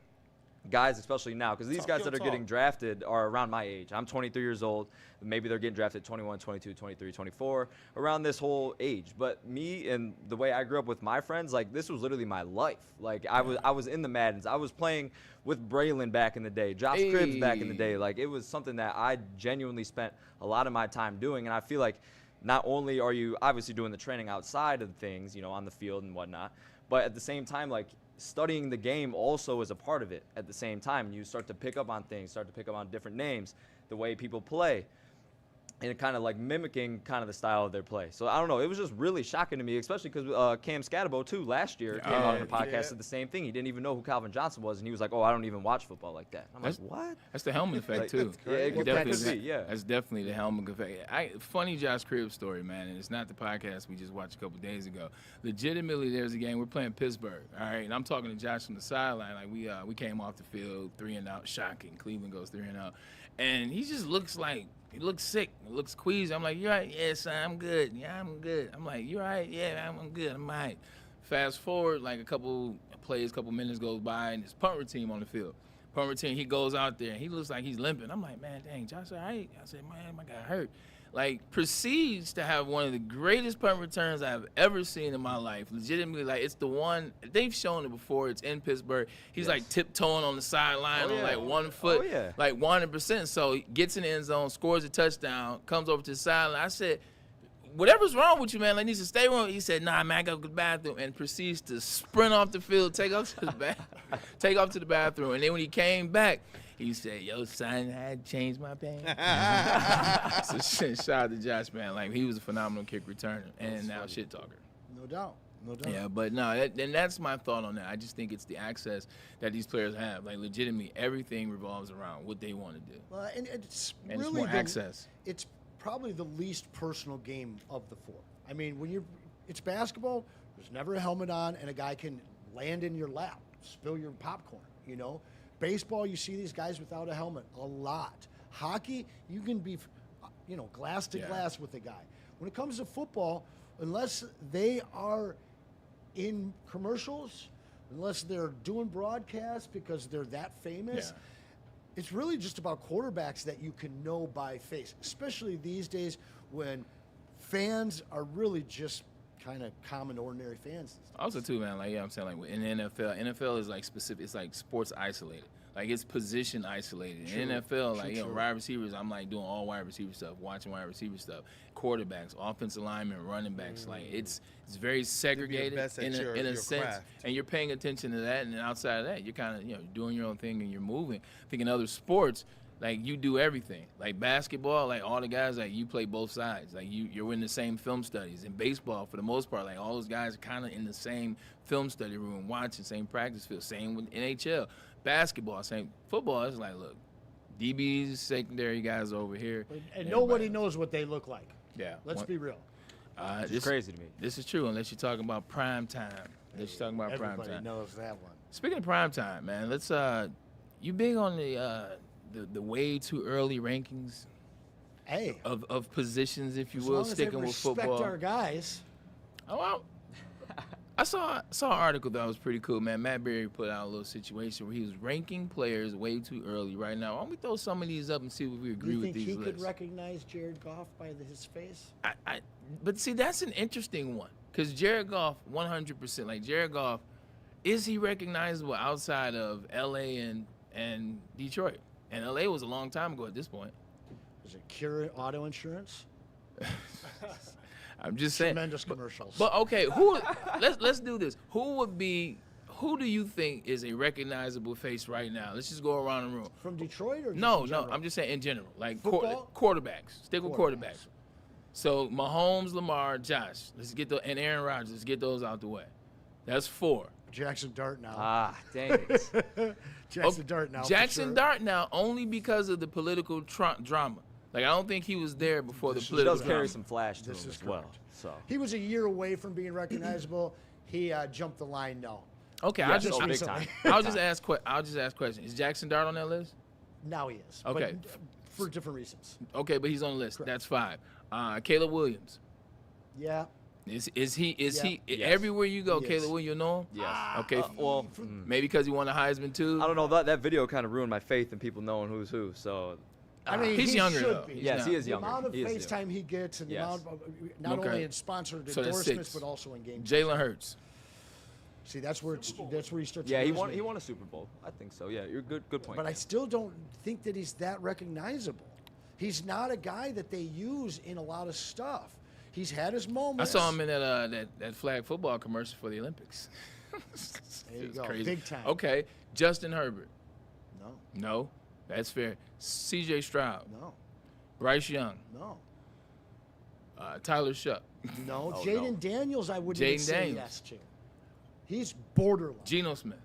guys, especially now, because these guys that are getting drafted are around my age. I'm 23 years old. Maybe they're getting drafted 21, 22, 23, 24, around this whole age. But me and the way I grew up with my friends, like this was literally my life. Like I was in the Maddens. I was playing with Braylon back in the day, Josh Cribbs back in the day. Like it was something that I genuinely spent a lot of my time doing. And I feel like not only are you obviously doing the training outside of things, on the field and whatnot, but at the same time, like studying the game also is a part of it at the same time. You start to pick up on things, start to pick up on different names, the way people play, and kind of like mimicking kind of the style of their play. So I don't know. It was just really shocking to me, especially because Cam Scatabo, too, last year came out on the podcast said the same thing. He didn't even know who Calvin Johnson was, and he was like, I don't even watch football like that. I'm like, what? That's the helmet effect, too. Yeah, it definitely be, yeah. That's definitely the helmet effect. Funny Josh Cribbs story, man, and it's not the podcast we just watched a couple days ago. Legitimately, there's a game. We're playing Pittsburgh, all right? And I'm talking to Josh from the sideline. Like, we came off the field 3-and-out, shocking. Cleveland goes 3-and-out. And he just looks like, he looks sick. He looks queasy. I'm like, you all right? Yeah, son, I'm good. Yeah, I'm good. I'm like, you all right? Yeah, I'm good. I'm all right. Fast forward, like a couple minutes goes by, and his punt team on the field. Punt team, he goes out there, and he looks like he's limping. I'm like, man, dang, Josh, all right? I said, man, my guy hurt. Like, proceeds to have one of the greatest punt returns I've ever seen in my life. Legitimately, like, it's the one, they've shown it before. It's in Pittsburgh. He's, like, tiptoeing on the sideline on, like, 1 foot, like, 100%. So he gets in the end zone, scores a touchdown, comes over to the sideline. I said, whatever's wrong with you, man, like, needs to stay wrong. He said, nah, man, I got to go to the bathroom, and proceeds to sprint off the field, take off to the bathroom. And then when he came back, he said, yo, son, I had to change my pants. So shout out to Josh, man. Like, he was a phenomenal kick returner and now shit talker. No doubt. No doubt. Yeah, but no, and that's my thought on that. I just think it's the access that these players have. Like, legitimately, everything revolves around what they want to do. Well, and it's and really it's more access. It's probably the least personal game of the four. I mean, it's basketball, there's never a helmet on, and a guy can land in your lap, spill your popcorn, Baseball, you see these guys without a helmet a lot. Hockey, you can be, glass to glass with a guy. When it comes to football, unless they are in commercials, unless they're doing broadcasts because they're that famous, it's really just about quarterbacks that you can know by face, especially these days when fans are really just kind of common, ordinary fans. Also, too, man, like, I'm saying, like, in the NFL is, like, specific. It's, like, sports isolated. Like, it's position isolated. In NFL, like, wide receivers, I'm, like, doing all wide receiver stuff, watching wide receiver stuff. Quarterbacks, offensive linemen, running backs. Like, it's very segregated in a sense. Craft. And you're paying attention to that. And then outside of that, you're kind of, doing your own thing and you're moving. I think in other sports, like, you do everything. Like, basketball, like, all the guys, like, you play both sides. Like, you're in the same film studies. In baseball, for the most part, like, all those guys are kind of in the same film study room, watching, same practice field. Same with NHL. Basketball, same. Football, it's like, look, DBs, secondary guys over here. And nobody knows what they look like. Yeah. Let's be real. It's crazy to me. This is true, unless you're talking about prime time. Everybody knows that one. Speaking of prime time, man, let's, you big on the way too early rankings of positions, if you will, sticking with football. Respect our guys. Oh, well, I saw an article that was pretty cool, man. Matt Berry put out a little situation where he was ranking players way too early right now. Why don't we throw some of these up and see if we agree with these lists? Do you think he could recognize Jared Goff by his face? But see, that's an interesting one because Jared Goff, 100%. Like, Jared Goff, is he recognizable outside of L.A. and Detroit? And L.A. was a long time ago at this point. Is it Cure Auto Insurance? I'm just saying. Tremendous commercials. But okay, let's do this. Who do you think is a recognizable face right now? Let's just go around the room. From Detroit or no, I'm just saying in general. Like quarterbacks. Stick with quarterbacks. So Mahomes, Lamar, Josh. And Aaron Rodgers. Let's get those out the way. That's 4. Jackson Dart now. Ah, dang it. Jackson Dart now. Jackson Dart now only because of the political drama. Like, I don't think he was there before the political drama. He does carry some flash to him as well. So He was a year away from being recognizable. He jumped the line now. Okay, Yeah, I'll just ask questions. Is Jackson Dart on that list? Now he is. Okay. But for different reasons. Okay, but he's on the list. Correct. That's 5. Caleb Williams. Yeah. Is he everywhere you go, Caleb Williams, you know him? Yes. Okay. Well, maybe because he won the Heisman too. I don't know. That video kind of ruined my faith in people knowing who's who. So I mean, he's he younger should though. be. Yes, he is younger. The amount of He is face time he gets and the Yes. amount of, not only in sponsored So that's endorsements 6. but also in game. Jalen Hurts. See, that's where he starts. Yeah, he losing it. won a Super Bowl. I think so. Yeah, you're good point. But I still don't think that he's that recognizable. He's not a guy that they use in a lot of stuff. He's had his I moments. saw him in that flag football commercial for the Olympics. There you go. Crazy. Big time. Okay, Justin Herbert. No. No, that's fair. C.J. Stroud. No. Bryce Young. No. Tyler Shuck. No. Jaden Daniels, I wouldn't even Jaden say Daniels. yes to. He's borderline. Geno Smith.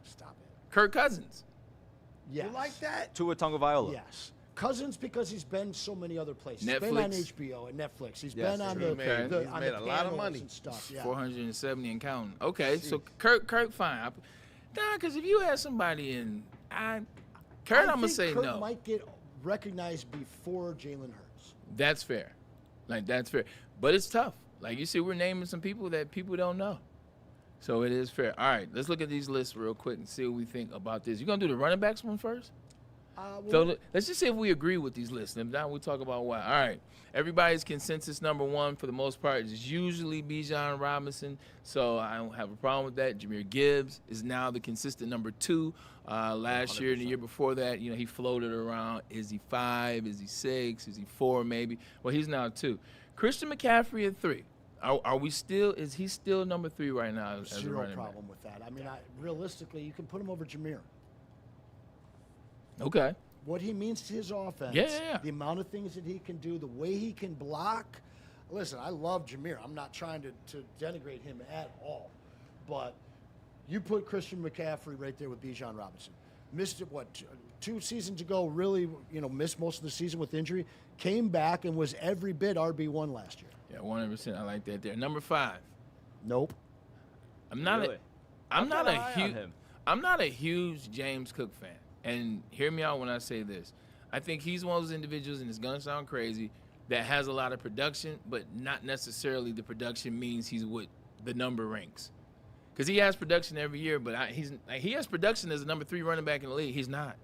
Stop it. Kirk Cousins. Yes. You like that? Tua Tagovailoa. Yes. Cousins because he's been so many other places. Netflix. He's been on HBO and Netflix. He's Yes, been on true. the He's on made the a lot of panels money. and stuff. Yeah. 470 and counting. Okay, so Kirk fine. Because if you had somebody in, Kurt, I'm gonna say Kurt no. might get recognized before Jalen Hurts. That's fair. Like, that's fair. But it's tough. Like, you see, we're naming some people that people don't know. So it is fair. All right, let's look at these lists real quick and see what we think about this. You going to do the running backs one first? So let's just see if we agree with these lists. And now we'll talk about why. All right. Everybody's consensus number 1 for the most part is usually Bijan Robinson. So I don't have a problem with that. Jahmyr Gibbs is now the consistent number 2. Last year and the year before that, he floated around. Is he 5? Is he 6? Is he 4 maybe? Well, he's now 2. Christian McCaffrey at 3. Are we still? Is he still number 3 right now? As Zero a running problem with that. I mean, realistically, you can put him over Jahmyr. Okay. What he means to his offense. Yeah. The amount of things that he can do, the way he can block. Listen, I love Jahmyr. I'm not trying to denigrate him at all. But you put Christian McCaffrey right there with Bijan Robinson. Missed it, 2 seasons ago, really, missed most of the season with injury. Came back and was every bit RB1 last year. Yeah, 100%. I like that there. Number 5. Nope. I'm not Really? I'm not a huge James Cook fan. And hear me out when I say this. I think he's one of those individuals, and it's going to sound crazy, that has a lot of production, but not necessarily the production means he's what the number ranks. Because he has production every year, but he has production as a number 3 running back in the league. He's not.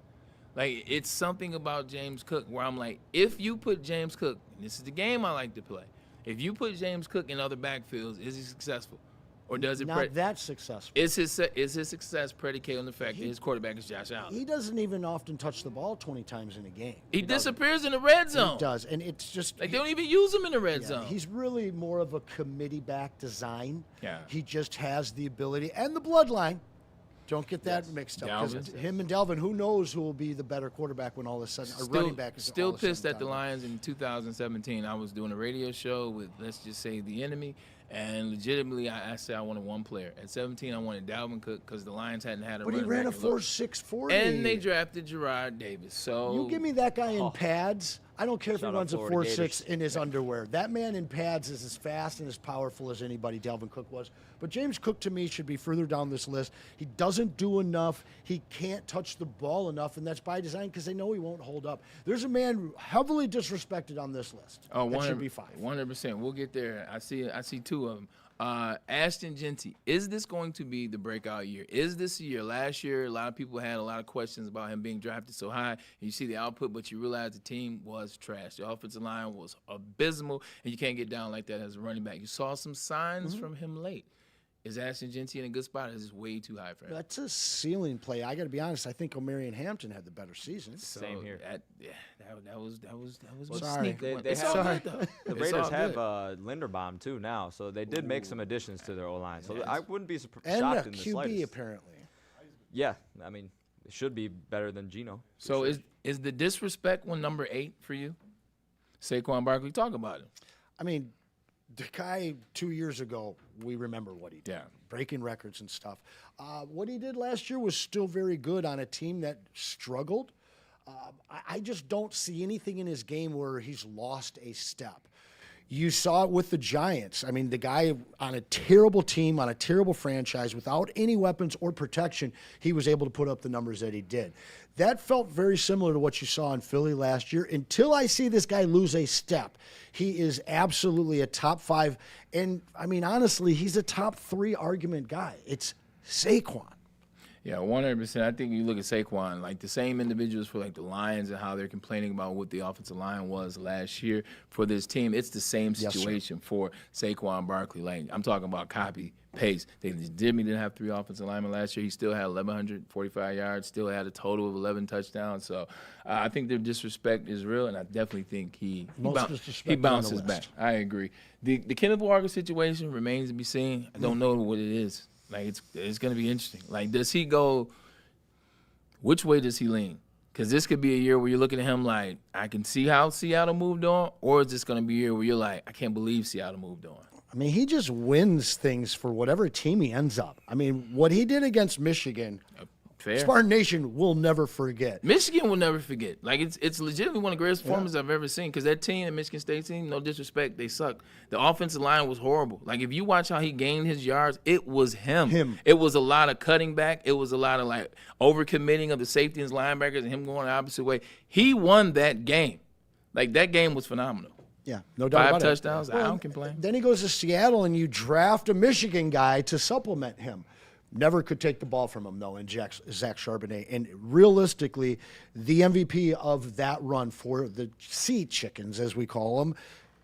Like, it's something about James Cook where I'm like, if you put James Cook, and this is the game I like to play, if you put James Cook in other backfields, is he successful? Or does it not that successful? Is his success predicated on the fact that his quarterback is Josh Allen? He doesn't even often touch the ball 20 times in a game. He disappears in the red zone. He does, and it's just like they don't even use him in the red zone. He's really more of a committee back design. Yeah. He just has the ability and the bloodline. Don't get that mixed up. Because him and Dalvin, who knows who will be the better quarterback when all of a sudden a running back is still all of a pissed sudden at the Lions in 2017. I was doing a radio show with, let's just say, the enemy. And legitimately, I said I wanted one player. At 17, I wanted Dalvin Cook because the Lions hadn't had a But he running ran a back. 4.6 40. And they drafted Gerard Davis. So You give me that guy in pads. I don't care if he Shout out runs a Florida 4.6 Gators. in his underwear. That man in pads is as fast and as powerful as anybody Dalvin Cook was. But James Cook, to me, should be further down this list. He doesn't do enough. He can't touch the ball enough, and that's by design because they know he won't hold up. There's a man heavily disrespected on this list. Oh, that should be 5. 100%. We'll get there. I see 2 of them. Ashton Genty, is this going to be the breakout year? Is this the year? Last year, a lot of people had a lot of questions about him being drafted so high. And you see the output, but you realize the team was trash. The offensive line was abysmal, and you can't get down like that as a running back. You saw some signs from him late. Is Ashton Genty in a good spot? Or is this way too high for him? That's a ceiling play. I got to be honest. I think O'Marion Hampton had the better season. Same here. That was Sorry. sneak one. They It's have, all good, though. The It's Raiders all have good. Linderbaum too now, so they did make some additions to their O-line. So I wouldn't be And shocked a in the QB, slightest. apparently. Yeah, I mean, it should be better than Geno. So is the disrespect one number 8 for you? Saquon Barkley, talk about it. I mean, the guy 2 years ago, we remember what he did. Yeah. Breaking records and stuff. What he did last year was still very good on a team that struggled. I just don't see anything in his game where he's lost a step. You saw it with the Giants. I mean, the guy on a terrible team, on a terrible franchise, without any weapons or protection, he was able to put up the numbers that he did. That felt very similar to what you saw in Philly last year. Until I see this guy lose a step, he is absolutely a top 5. And, I mean, honestly, he's a top 3 argument guy. It's Saquon. Yeah, 100%. I think you look at Saquon, like the same individuals for like the Lions and how they're complaining about what the offensive line was last year for this team. It's the same situation for Saquon Barkley. Like I'm talking about copy paste. Jimmy didn't have 3 offensive linemen last year. He still had 1,145 yards. Still had a total of 11 touchdowns. So I think their disrespect is real, and I definitely think he bounces back. I agree. The Kenneth Walker situation remains to be seen. I don't know what it is. Like, it's going to be interesting. Like, does he go – which way does he lean? Because this could be a year where you're looking at him like, I can see how Seattle moved on, or is this going to be a year where you're like, I can't believe Seattle moved on? I mean, he just wins things for whatever team he ends up. I mean, what he did against Michigan – Fair. Spartan Nation will never forget. Michigan will never forget. Like, it's legitimately one of the greatest performances I've ever seen because that team, the Michigan State team, no disrespect, they suck. The offensive line was horrible. Like, if you watch how he gained his yards, it was him. It was a lot of cutting back. It was a lot of, like, overcommitting of the safety and linebackers and him going the opposite way. He won that game. Like, that game was phenomenal. Yeah, no doubt about it. 5 touchdowns, I don't complain. Then he goes to Seattle, and you draft a Michigan guy to supplement him. Never could take the ball from him, though, in Zach Charbonnet. And realistically, the MVP of that run for the Sea Chickens, as we call them,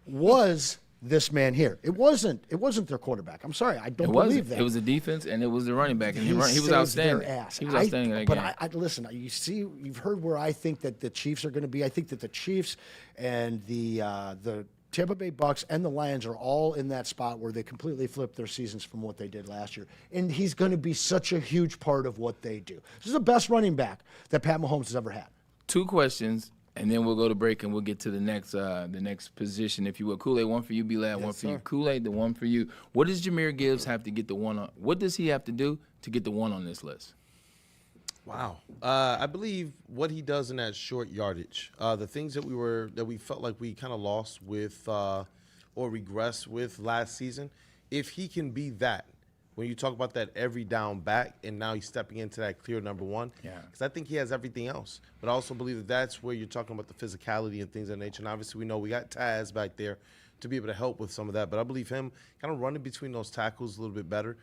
was this man here. It wasn't their quarterback. I'm sorry, I don't believe that. It was the defense, and it was the running back, and he was outstanding. Their ass. He was outstanding in that game. But listen, you've heard where I think that the Chiefs are going to be. I think that the Chiefs and the Tampa Bay Bucks and the Lions are all in that spot where they completely flipped their seasons from what they did last year. And he's going to be such a huge part of what they do. This is the best running back that Pat Mahomes has ever had. 2 questions, and then we'll go to break and we'll get to the next position, if you will. Kool-Aid, one for you, B-Lad, one for you. Kool-Aid, the one for you. What does Jahmyr Gibbs have to get the one on? What does he have to do to get the one on this list? Wow. I believe what he does in that short yardage, the things that we felt like we kind of lost with or regressed with last season, if he can be that, when you talk about that every down back and now he's stepping into that clear number 1, because I think he has everything else. But I also believe that that's where you're talking about the physicality and things of that nature. And obviously we know we got Taz back there to be able to help with some of that. But I believe him kind of running between those tackles a little bit better.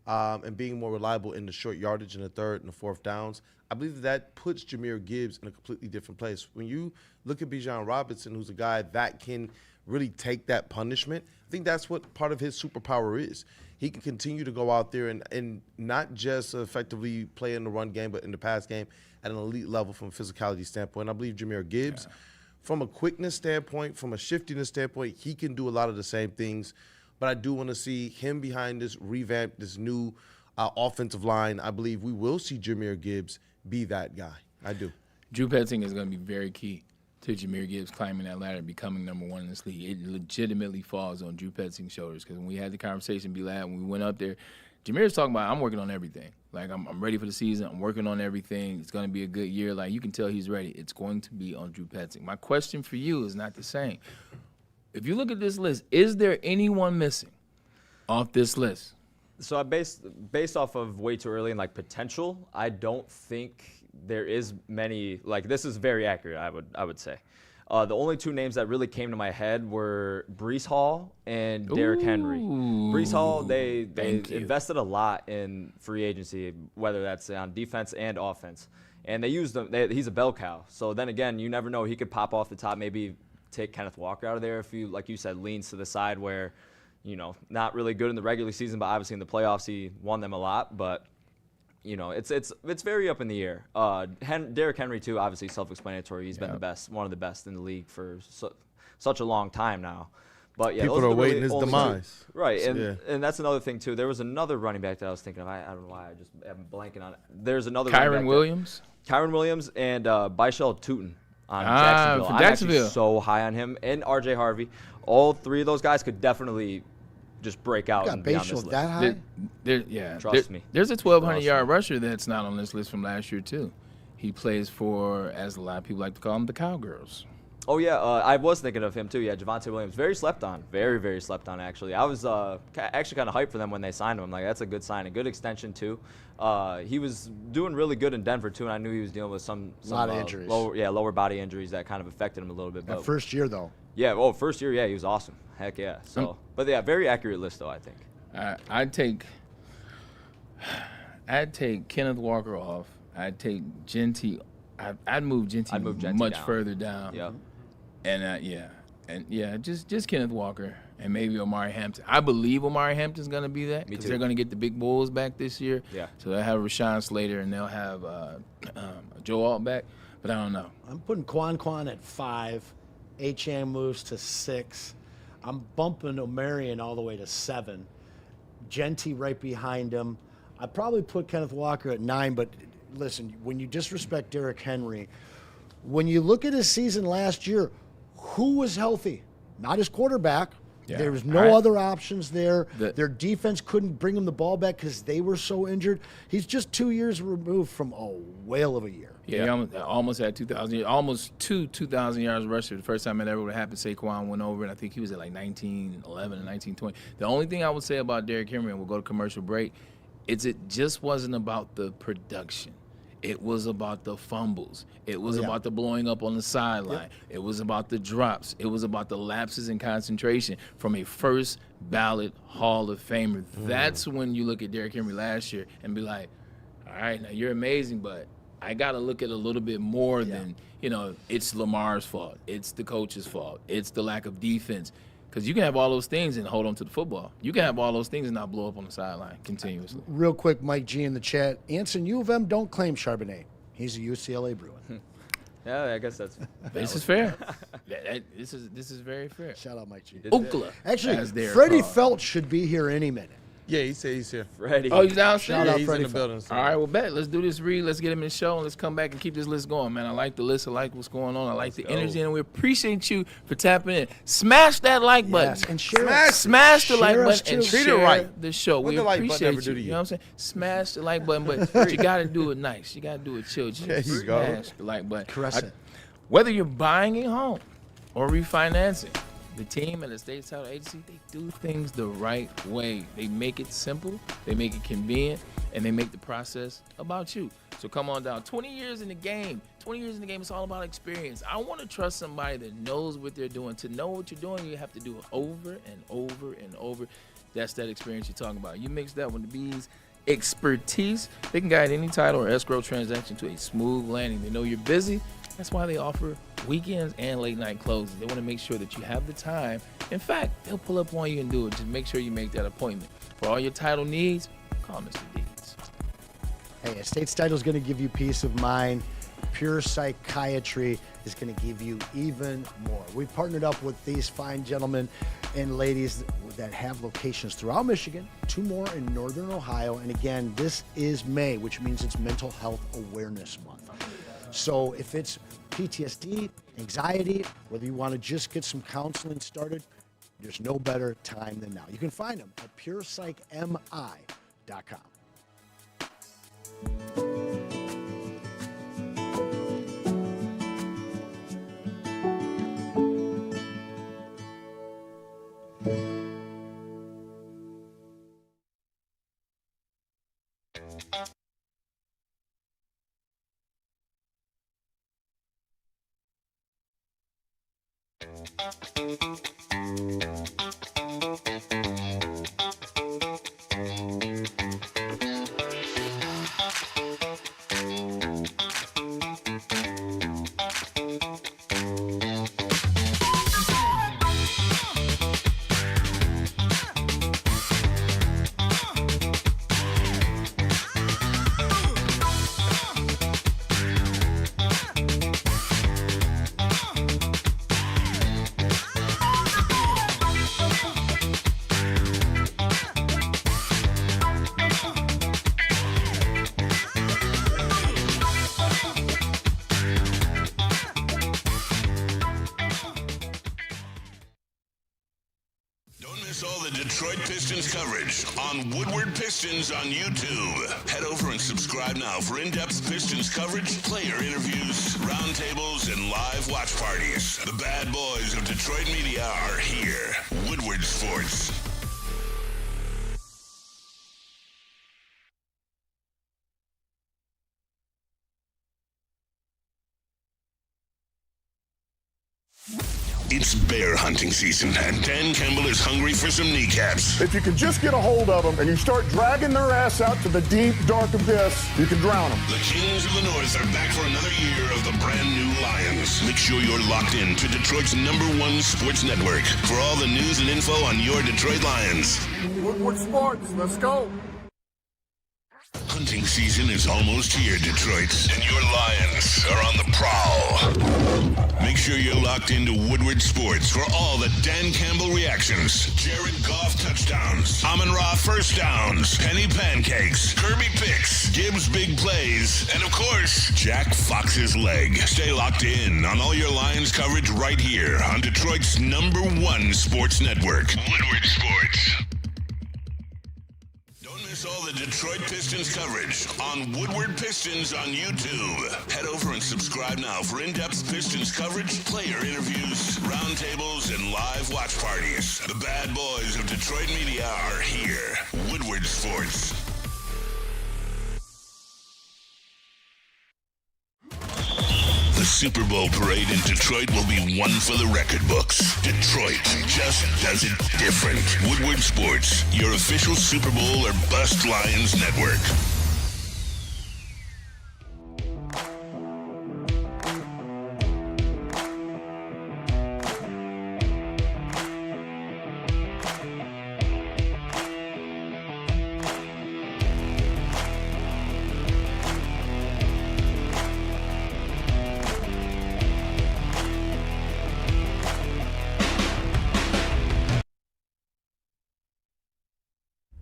And being more reliable in the short yardage in the 3rd and the 4th downs, I believe that puts Jahmyr Gibbs in a completely different place. When you look at Bijan Robinson, who's a guy that can really take that punishment, I think that's what part of his superpower is. He can continue to go out there and not just effectively play in the run game, but in the pass game at an elite level from a physicality standpoint. I believe Jahmyr Gibbs, from a quickness standpoint, from a shiftiness standpoint, he can do a lot of the same things. But I do want to see him behind this this new offensive line. I believe we will see Jahmyr Gibbs be that guy. I do. Drew Petzing is going to be very key to Jahmyr Gibbs climbing that ladder and becoming number 1 in this league. It legitimately falls on Drew Petzing's shoulders because when we had the conversation, when we went up there, Jahmyr's talking about, I'm working on everything. Like, I'm ready for the season. I'm working on everything. It's going to be a good year. Like, you can tell he's ready. It's going to be on Drew Petzing. My question for you is not the same. If you look at this list, is there anyone missing off this list? So I based off of way too early and like potential, I don't think there is many. Like, this is very accurate, I would say. The only 2 names that really came to my head were Breece Hall and Derrick Henry. Breece Hall, they invested a lot in free agency, whether that's on defense and offense, and they used him. He's a bell cow. So then again, you never know. He could pop off the top, maybe take Kenneth Walker out of there if you, like you said, leans to the side where, not really good in the regular season, but obviously in the playoffs he won them a lot. But, it's very up in the air. Derrick Henry, too, obviously self-explanatory. He's been the best, one of the best in the league for such a long time now. But yeah, people are waiting his demise. Right, and that's another thing, too. There was another running back that I was thinking of. I don't know why I'm blanking on it. There's another Kyron Williams? Kyron Williams and Byshell Tootin. On Jacksonville. I'm actually so high on him, and R.J. Harvey. all three of those guys could definitely just break out got and be on this Bayshore list. that high? Trust me. There's a 1,200-yard rusher that's not on this list from last year, too. He plays for, as a lot of people like to call them, the Cowgirls. Oh, yeah, I was thinking of him, too. Yeah, Javonte Williams. Very slept on. Very, very slept on, actually. I was actually kind of hyped for them when they signed him. I'm like, that's a good sign. A good extension, too. He was doing really good in Denver, too, and I knew he was dealing with some lot of injuries. Lower body injuries that kind of affected him a little bit. That But first year, though. Yeah, first year, yeah, he was awesome. Heck, yeah. So, but, yeah, very accurate list, though, I think. I'd take Kenneth Walker off. I'd take Genty. I'd move Genty much further down. Yeah. And just Kenneth Walker and maybe Omari Hampton. I believe Omari Hampton's going to be that because they're going to get the big bulls back this year. Yeah. So they'll have Rashawn Slater and they'll have Joe Alt back. But I don't know. I'm putting Quan at 5. Achane moves to 6. I'm bumping Omarion all the way to 7. Genty right behind him. I'd probably put Kenneth Walker at 9, but listen, when you disrespect Derrick Henry, when you look at his season last year, who was healthy? Not his quarterback. Yeah. There was no other options there. Their defense couldn't bring him the ball back because they were so injured. He's just 2 years removed from a whale of a year. Yeah, he almost had 2,000, almost 2,000 yards rushing. The first time it ever would happen, Saquon went over, and I think he was at like 1911 and 1920. The only thing I would say about Derrick Henry, and we'll go to commercial break, is it just wasn't about the production. It was about the fumbles. It was about the blowing up on the sideline. Yep. It was about the drops. It was about the lapses in concentration from a first ballot Hall of Famer. That's when you look at Derrick Henry last year and be like, all right, now you're amazing, but I got to look at a little bit more than, it's Lamar's fault. It's the coach's fault. It's the lack of defense. Because you can have all those things and hold on to the football. You can have all those things and not blow up on the sideline continuously. Real quick, Mike G in the chat. Anson, U of M don't claim Charbonnet. He's a UCLA Bruin. Yeah, I guess This is fair. This is very fair. Shout out Mike G. Ookla. Actually, Freddie Feltz should be here any minute. Yeah, he said he's here. Freddie. Oh, he's downstairs? Shout out he's Freddie in the building. All right, well, bet. Let's do this read. Let's get him in the show, and let's come back and keep this list going, man. I like the list. I like what's going on. I like the energy, and we appreciate you for tapping in. Smash that like button. Yes, and share Smash the like button and Treat it share right. the show. What We the like button appreciate ever do you. to You you? know what I'm saying? Smash the like button, but you got to do it nice. You got to do it chill. Just There you go. smash the like button. Caress it. Whether you're buying a home or refinancing, the team and the state title agency, they do things the right way. They make it simple, they make it convenient, and they make the process about you. So come on down. 20 years in the game. 20 years in the game, it's all about experience. I want to trust somebody that knows what they're doing. To know what you're doing, you have to do it over and over and over. That's that experience you're talking about. You mix that with the B's expertise, they can guide any title or escrow transaction to a smooth landing. They know you're busy. That's why they offer weekends and late night closes. They want to make sure that you have the time. In fact, they'll pull up on you and do it. Just make sure you make that appointment. For all your title needs, call Mr. Deeds. Hey, Estates Title is going to give you peace of mind. Pure Psychiatry is going to give you even more. We've partnered up with these fine gentlemen and ladies that have locations throughout Michigan, 2 more in Northern Ohio. And again, this is May, which means it's Mental Health Awareness Month. So if it's PTSD, anxiety, whether you want to just get some counseling started, there's no better time than now. You can find them at PurePsychMI.com. miss all the Detroit Pistons coverage on Woodward Pistons on YouTube. Head over and subscribe now for in-depth Pistons coverage, player interviews, roundtables, and live watch parties. The bad boys of Detroit media are here. Woodward Sports. It's bear hunting season, and Dan Campbell is hungry for some kneecaps. If you can just get a hold of them and you start dragging their ass out to the deep, dark abyss, you can drown them. The Kings of the North are back for another year of the brand new Lions. Make sure you're locked in to Detroit's #1 sports network for all the news and info on your Detroit Lions. Woodward Sports, let's go. Hunting season is almost here, Detroit, and your Lions are on the prowl. Make sure you're locked into Woodward Sports for all the Dan Campbell reactions, Jared Goff touchdowns, Amon-Ra first downs, Penny pancakes, Kirby picks, Gibbs big plays, and of course, Jack Fox's leg. Stay locked in on all your Lions coverage right here on Detroit's #1 sports network, Woodward Sports. Miss all the Detroit Pistons coverage on Woodward Pistons on YouTube. Head over and subscribe now for in-depth Pistons coverage, player interviews, roundtables, and live watch parties. The bad boys of Detroit media are here. Woodward Sports. The Super Bowl parade in Detroit will be one for the record books. Detroit just does it different. Woodward Sports, your official Super Bowl or bust Lions network.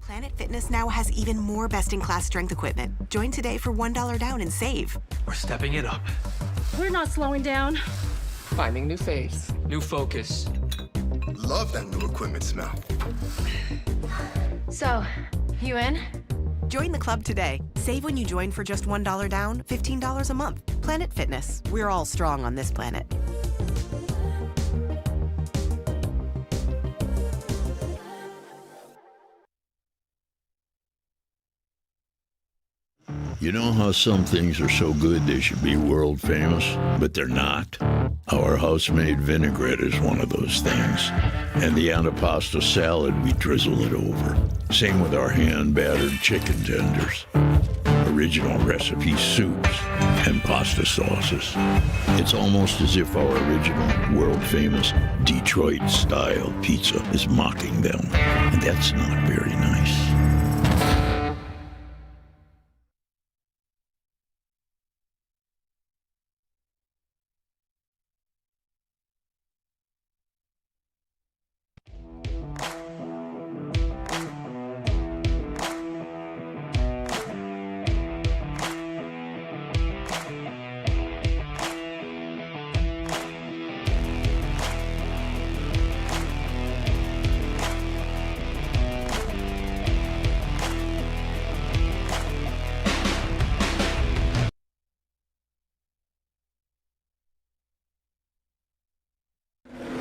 Planet Fitness now has even more best-in-class strength equipment. Join today for $1 down and save. We're stepping it up. We're not slowing down. Finding new faith, new focus. Love that new equipment smell. So, you in? Join the club today. Save when you join for just $1 down, $15 a month. Planet Fitness. We're all strong on this planet. You know how some things are so good they should be world famous, but they're not? Our house-made vinaigrette is one of those things. And the antipasto salad, we drizzle it over. Same with our hand-battered chicken tenders. Original recipe soups and pasta sauces. It's almost as if our original, world-famous Detroit-style pizza is mocking them. And that's not very nice.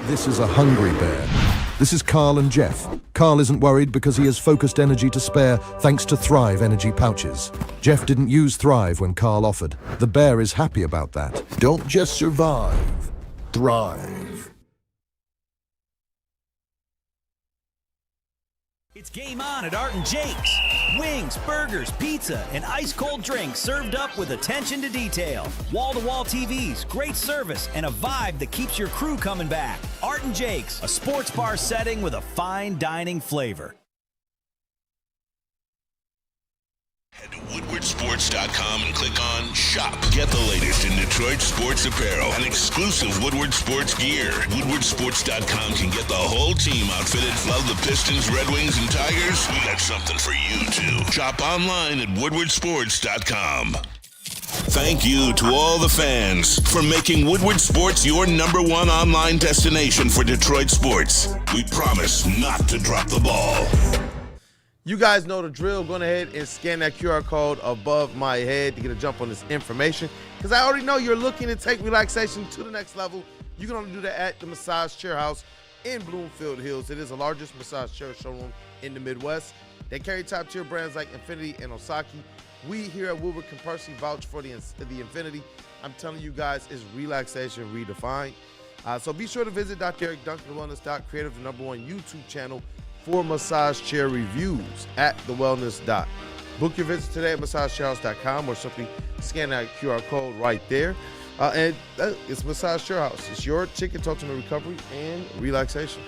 This is a hungry bear. This is Carl and Jeff. Carl isn't worried because he has focused energy to spare thanks to Thrive energy pouches. Jeff didn't use Thrive when Carl offered. The bear is happy about that. Don't just survive, thrive. It's game on at Art and Jake's. Wings, burgers, pizza, and ice-cold drinks served up with attention to detail. Wall-to-wall TVs, great service, and a vibe that keeps your crew coming back. Art and Jake's, a sports bar setting with a fine dining flavor. Head to WoodwardSports.com and click on Shop. Get the latest in Detroit sports apparel and exclusive Woodward Sports gear. WoodwardSports.com can get the whole team outfitted. Love the Pistons, Red Wings, and Tigers? We got something for you, too. Shop online at WoodwardSports.com. Thank you to all the fans for making Woodward Sports your #1 online destination for Detroit sports. We promise not to drop the ball. You guys know the drill. Go ahead and scan that QR code above my head to get a jump on this information. Because I already know you're looking to take relaxation to the next level. You can only do that at the Massage Chair House in Bloomfield Hills. It is the largest massage chair showroom in the Midwest. They carry top-tier brands like Infinity and Osaki. We here at Woodward can personally vouch for the Infinity. I'm telling you guys, it's relaxation redefined. So be sure to visit Dr. Eric Duncan Wellness Creative, the #1 YouTube channel for massage chair reviews at The Wellness Doc. Book your visit today at massagechairhouse.com or simply scan that QR code right there. It's Massage Chair House. It's your ticket to ultimate recovery and relaxation.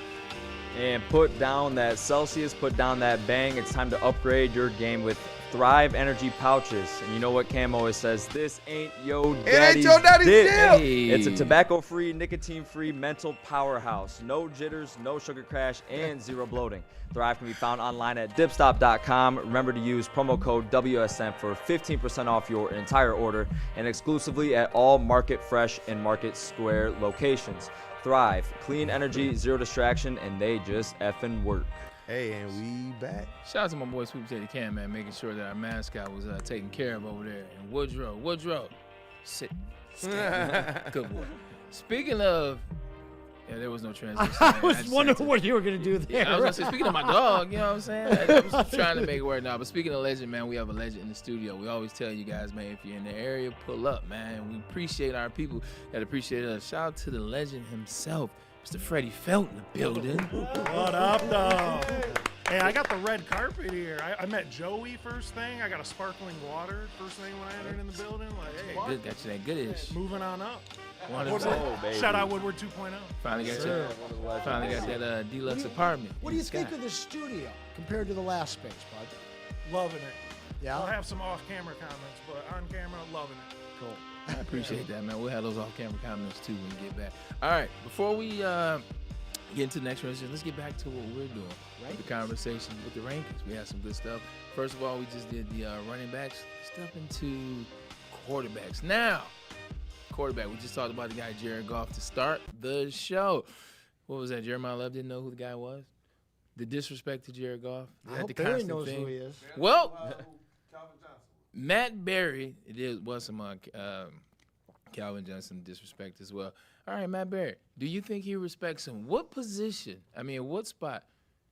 And put down that Celsius, put down that bang. It's time to upgrade your game with Thrive Energy pouches. And you know what Camo always says? This ain't yo daddy's deal. Hey. It's a tobacco-free, nicotine-free mental powerhouse. No jitters, no sugar crash, and zero bloating. Thrive can be found online at dipstop.com. Remember to use promo code WSM for 15% off your entire order and exclusively at all Market Fresh and Market Square locations. Thrive, clean energy, zero distraction, and they just effing work. Hey, and we back. Shout out to my boy Sweet Potato Cam, man, making sure that our mascot was taken care of over there. And Woodrow, sit. Good boy. Speaking of, there was no transition. I was wondering what you were going to do there. Yeah, I was going to say, speaking of my dog, you know what I'm saying? I was trying to make it work now. But speaking of legend, man, we have a legend in the studio. We always tell you guys, man, if you're in the area, pull up, man. We appreciate our people that appreciate us. Shout out to the legend himself, Mr. Freddie Felt in the building. What up, though? Hey, I got the red carpet here. I met Joey first thing. I got a sparkling water first thing when I entered in the building. Like, hey, Good, got you that goodish. Moving on up. Baby. Shout out Woodward 2.0. Finally got that deluxe apartment. What do you think of the studio compared to the last space, bud? Loving it. Yeah? I'll have some off-camera comments, but on camera, loving it. Cool. I appreciate that, man. We'll have those off-camera comments, too, when we get back. All right, before we get into the next transition, let's get back to what we're doing. Right? The conversation with the rankings. We had some good stuff. First of all, we just did the running backs. Step into quarterbacks. Now, quarterback. We just talked about the guy Jared Goff to start the show. What was that? Jeremiah Love didn't know who the guy was? The disrespect to Jared Goff? I hope Barry knows who he is. Well, Matt Berry, was some Calvin Johnson disrespect as well. All right, Matt Berry, do you think he respects him? What position, what spot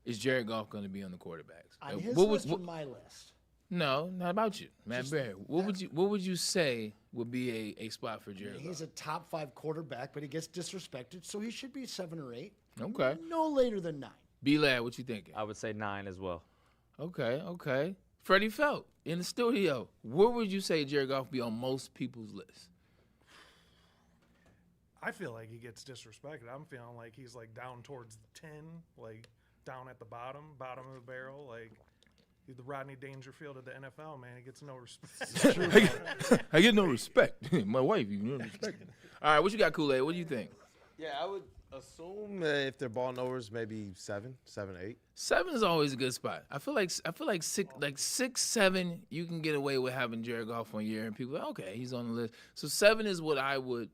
is Jared Goff going to be on the quarterbacks? On his list or my list? No, not about you. Matt Berry, what would you say would be a spot for Jared Goff? He's a top 5 quarterback, but he gets disrespected, so he should be 7 or 8. Okay. No later than 9. B-Lad, what you thinking? I would say 9 as well. Okay. Freddie Felt in the studio. Where would you say Jared Goff be on most people's list? I feel like he gets disrespected. I'm feeling like he's like down towards 10, like down at the bottom of the barrel. Like he's the Rodney Dangerfield of the NFL, man. He gets no respect. I get no respect. My wife, you don't respect me. All right, what you got, Kool-Aid? What do you think? Yeah, I would assume if they're ball knowers, maybe 7, 8. 7 is always a good spot. I feel like 6, 7, you can get away with having Jared Goff on year, and people are like, okay, he's on the list. So 7 is what I would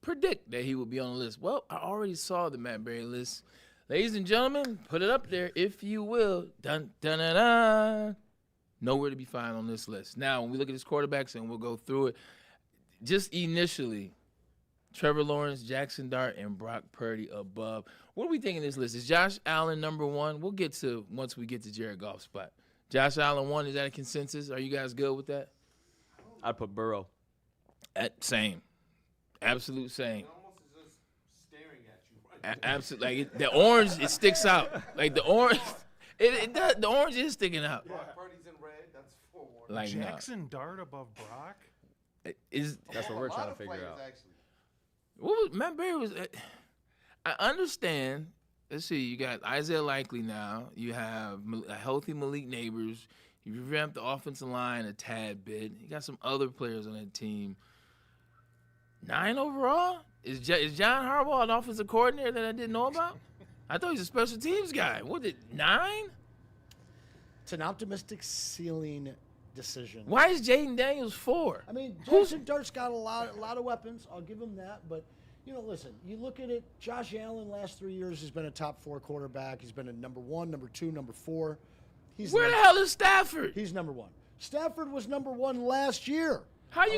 predict that he would be on the list. Well, I already saw the Matt Berry list. Ladies and gentlemen, put it up there, if you will. Dun, dun, dun, dun. Nowhere to be found on this list. Now, when we look at his quarterbacks, and we'll go through it, just initially, Trevor Lawrence, Jackson Dart, and Brock Purdy above. What are we thinking this list? Is Josh Allen number 1? We'll get to once we get to Jared Goff's spot. Josh Allen 1, is that a consensus? Are you guys good with that? I'd put Burrow. Same. Absolute same. Absolutely, like the orange, it sticks out. Like the orange, it does. The orange is sticking out. Yeah, Purdy's in red. That's forward. Like Jackson Dart above Brock. That's what we're trying to figure out. What was Matt Berry was? I understand. Let's see. You got Isaiah Likely now. You have a healthy Malik Neighbors. You revamped the offensive line a tad bit. You got some other players on that team. 9 overall? Is John Harbaugh an offensive coordinator that I didn't know about? I thought he was a special teams guy. What, 9? It's an optimistic ceiling decision. Why is Jaden Daniels 4? I mean, Jackson Dart's got a lot of weapons. I'll give him that. But, listen, you look at it, Josh Allen last 3 years has been a top 4 quarterback. He's been a number 1, number 2, number 4. Where the hell is Stafford? He's number 1. Stafford was number 1 last year. How do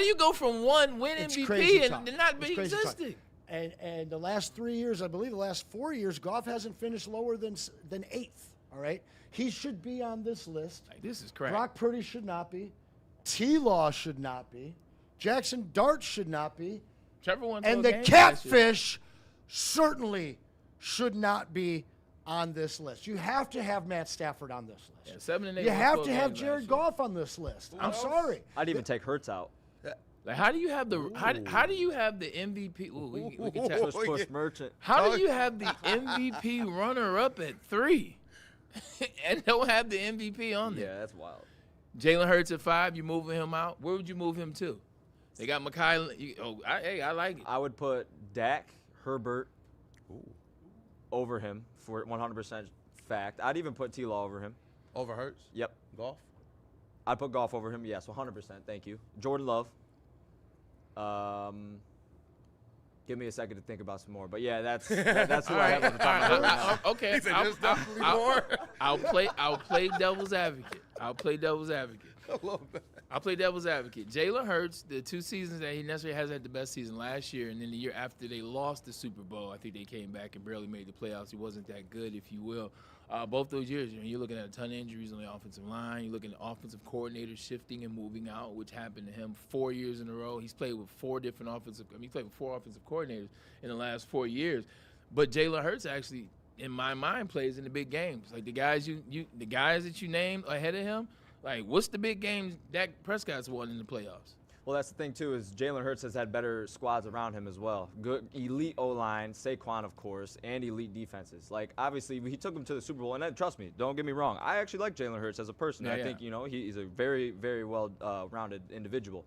you go from 1 win MVP and not be existing? And the last 3 years, I believe the last 4 years, Goff hasn't finished lower than 8th. All right, he should be on this list. This is crap. Brock Purdy should not be. T-Law should not be. Jackson Dart should not be. Trevor won and the Catfish certainly should not be on this list. You have to have Matt Stafford on this list. Yeah, 7 and 8. You have to have Jared Goff on this list. I'm sorry. I'd even take Hurts out. Like, how do you have the how do you have the MVP? Ooh, we can tell. Push merchant. How do you have the MVP runner-up at 3 and don't have the MVP on there? Yeah, that's wild. Jalen Hurts at 5. You moving him out? Where would you move him to? They got Mekhi. I like it. I would put Dak, Herbert over him for 100% fact. I'd even put T-Law over him. Over Hurts? Yep. Goff? I'd put Goff over him. Yes, 100%. Thank you. Jordan Love. Give me a second to think about some more, but yeah, that's who I have on the top of my head right now. Okay, I'll play devil's advocate. I'll play devil's advocate. Jalen Hurts, the 2 seasons that he necessarily hasn't had the best season last year, and then the year after they lost the Super Bowl, I think they came back and barely made the playoffs. He wasn't that good, if you will. Both those years, you're looking at a ton of injuries on the offensive line. You're looking at offensive coordinators shifting and moving out, which happened to him 4 years in a row. He's played with 4 offensive coordinators in the last 4 years. But Jalen Hurts actually, in my mind, plays in the big games. Like the guys that you named ahead of him. Like, what's the big games Dak Prescott's won in the playoffs? Well, that's the thing, too, is Jalen Hurts has had better squads around him as well. Good elite O-line, Saquon, of course, and elite defenses. Like, obviously, he took him to the Super Bowl, and trust me, don't get me wrong. I actually like Jalen Hurts as a person. I think, he's a very, very well-rounded individual.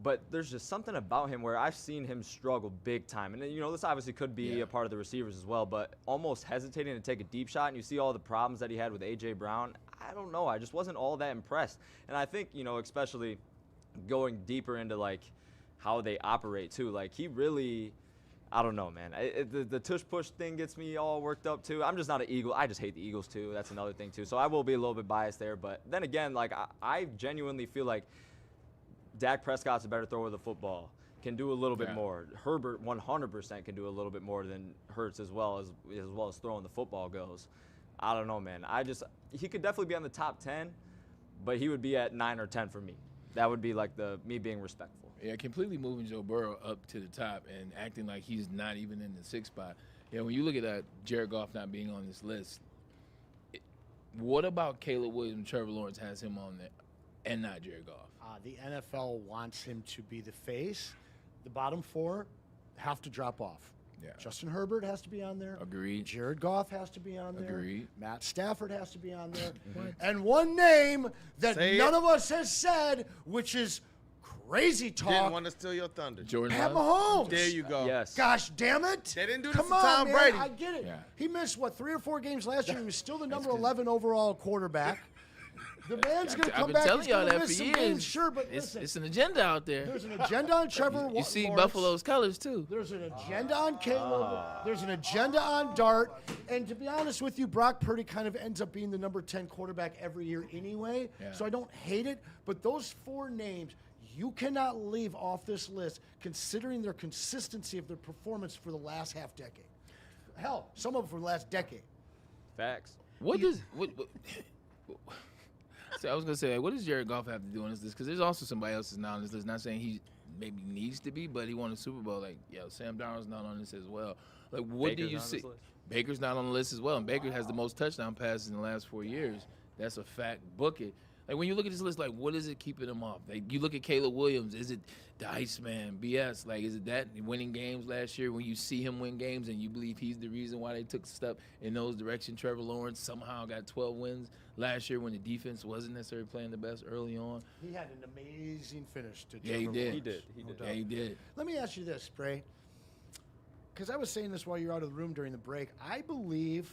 But there's just something about him where I've seen him struggle big time. And, this obviously could be a part of the receivers as well, but almost hesitating to take a deep shot, and you see all the problems that he had with A.J. Brown. I don't know. I just wasn't all that impressed. And I think, especially going deeper into, like, how they operate, too. Like, he really – I don't know, man. The tush-push thing gets me all worked up, too. I'm just not an Eagle. I just hate the Eagles, too. That's another thing, too. So I will be a little bit biased there. But then again, like, I genuinely feel like Dak Prescott's a better thrower of the football, can do a little bit more. Herbert 100% can do a little bit more than Hurts as well as throwing the football goes. I don't know, man. He could definitely be on the top 10, but he would be at 9 or 10 for me. That would be like me being respectful. Yeah, completely moving Joe Burrow up to the top and acting like he's not even in the 6th spot. Yeah, when you look at Jared Goff not being on this list, what about Caleb Williams and Trevor Lawrence has him on there and not Jared Goff? The NFL wants him to be the face. The bottom 4 have to drop off. Yeah. Justin Herbert has to be on there. Agreed. Jared Goff has to be on there. Agreed. Matt Stafford has to be on there. And one name that none of us has said, which is crazy talk. Didn't want to steal your thunder. Pat Mahomes. There you go. Yes. Gosh damn it. They didn't do this Come to on, Tom man. Brady. I get it. Yeah. He missed, 3 or 4 games last year. He was still the number 11 overall quarterback. The man's going to come back. I've been telling y'all that for years. Games, sure, but listen, it's an agenda out there. There's an agenda on Trevor You see Lawrence. Buffalo's colors, too. There's an agenda on Caleb. There's an agenda on Dart. And to be honest with you, Brock Purdy kind of ends up being the number 10 quarterback every year anyway. Yeah. So I don't hate it. But those 4 names, you cannot leave off this list considering their consistency of their performance for the last half decade. Hell, some of them for the last decade. Facts. So I was going to say, what does Jared Goff have to do on this list? Because there's also somebody else that's not on this list. Not saying he maybe needs to be, but he won a Super Bowl. Like, Sam Darnold's not on this as well. Like, what do you see? Baker's not on the list as well, and Baker has the most touchdown passes in the last 4 years. That's a fact. Book it. Like, when you look at this list, like, what is it keeping him off? Like, you look at Caleb Williams. Is it the Iceman, BS? Like, is it that winning games last year when you see him win games and you believe he's the reason why they took a step in those directions? Trevor Lawrence somehow got 12 wins last year when the defense wasn't necessarily playing the best early on. He had an amazing finish to Trevor Lawrence. He did. Yeah, he did. Let me ask you this, Bray, because I was saying this while you were out of the room during the break. I believe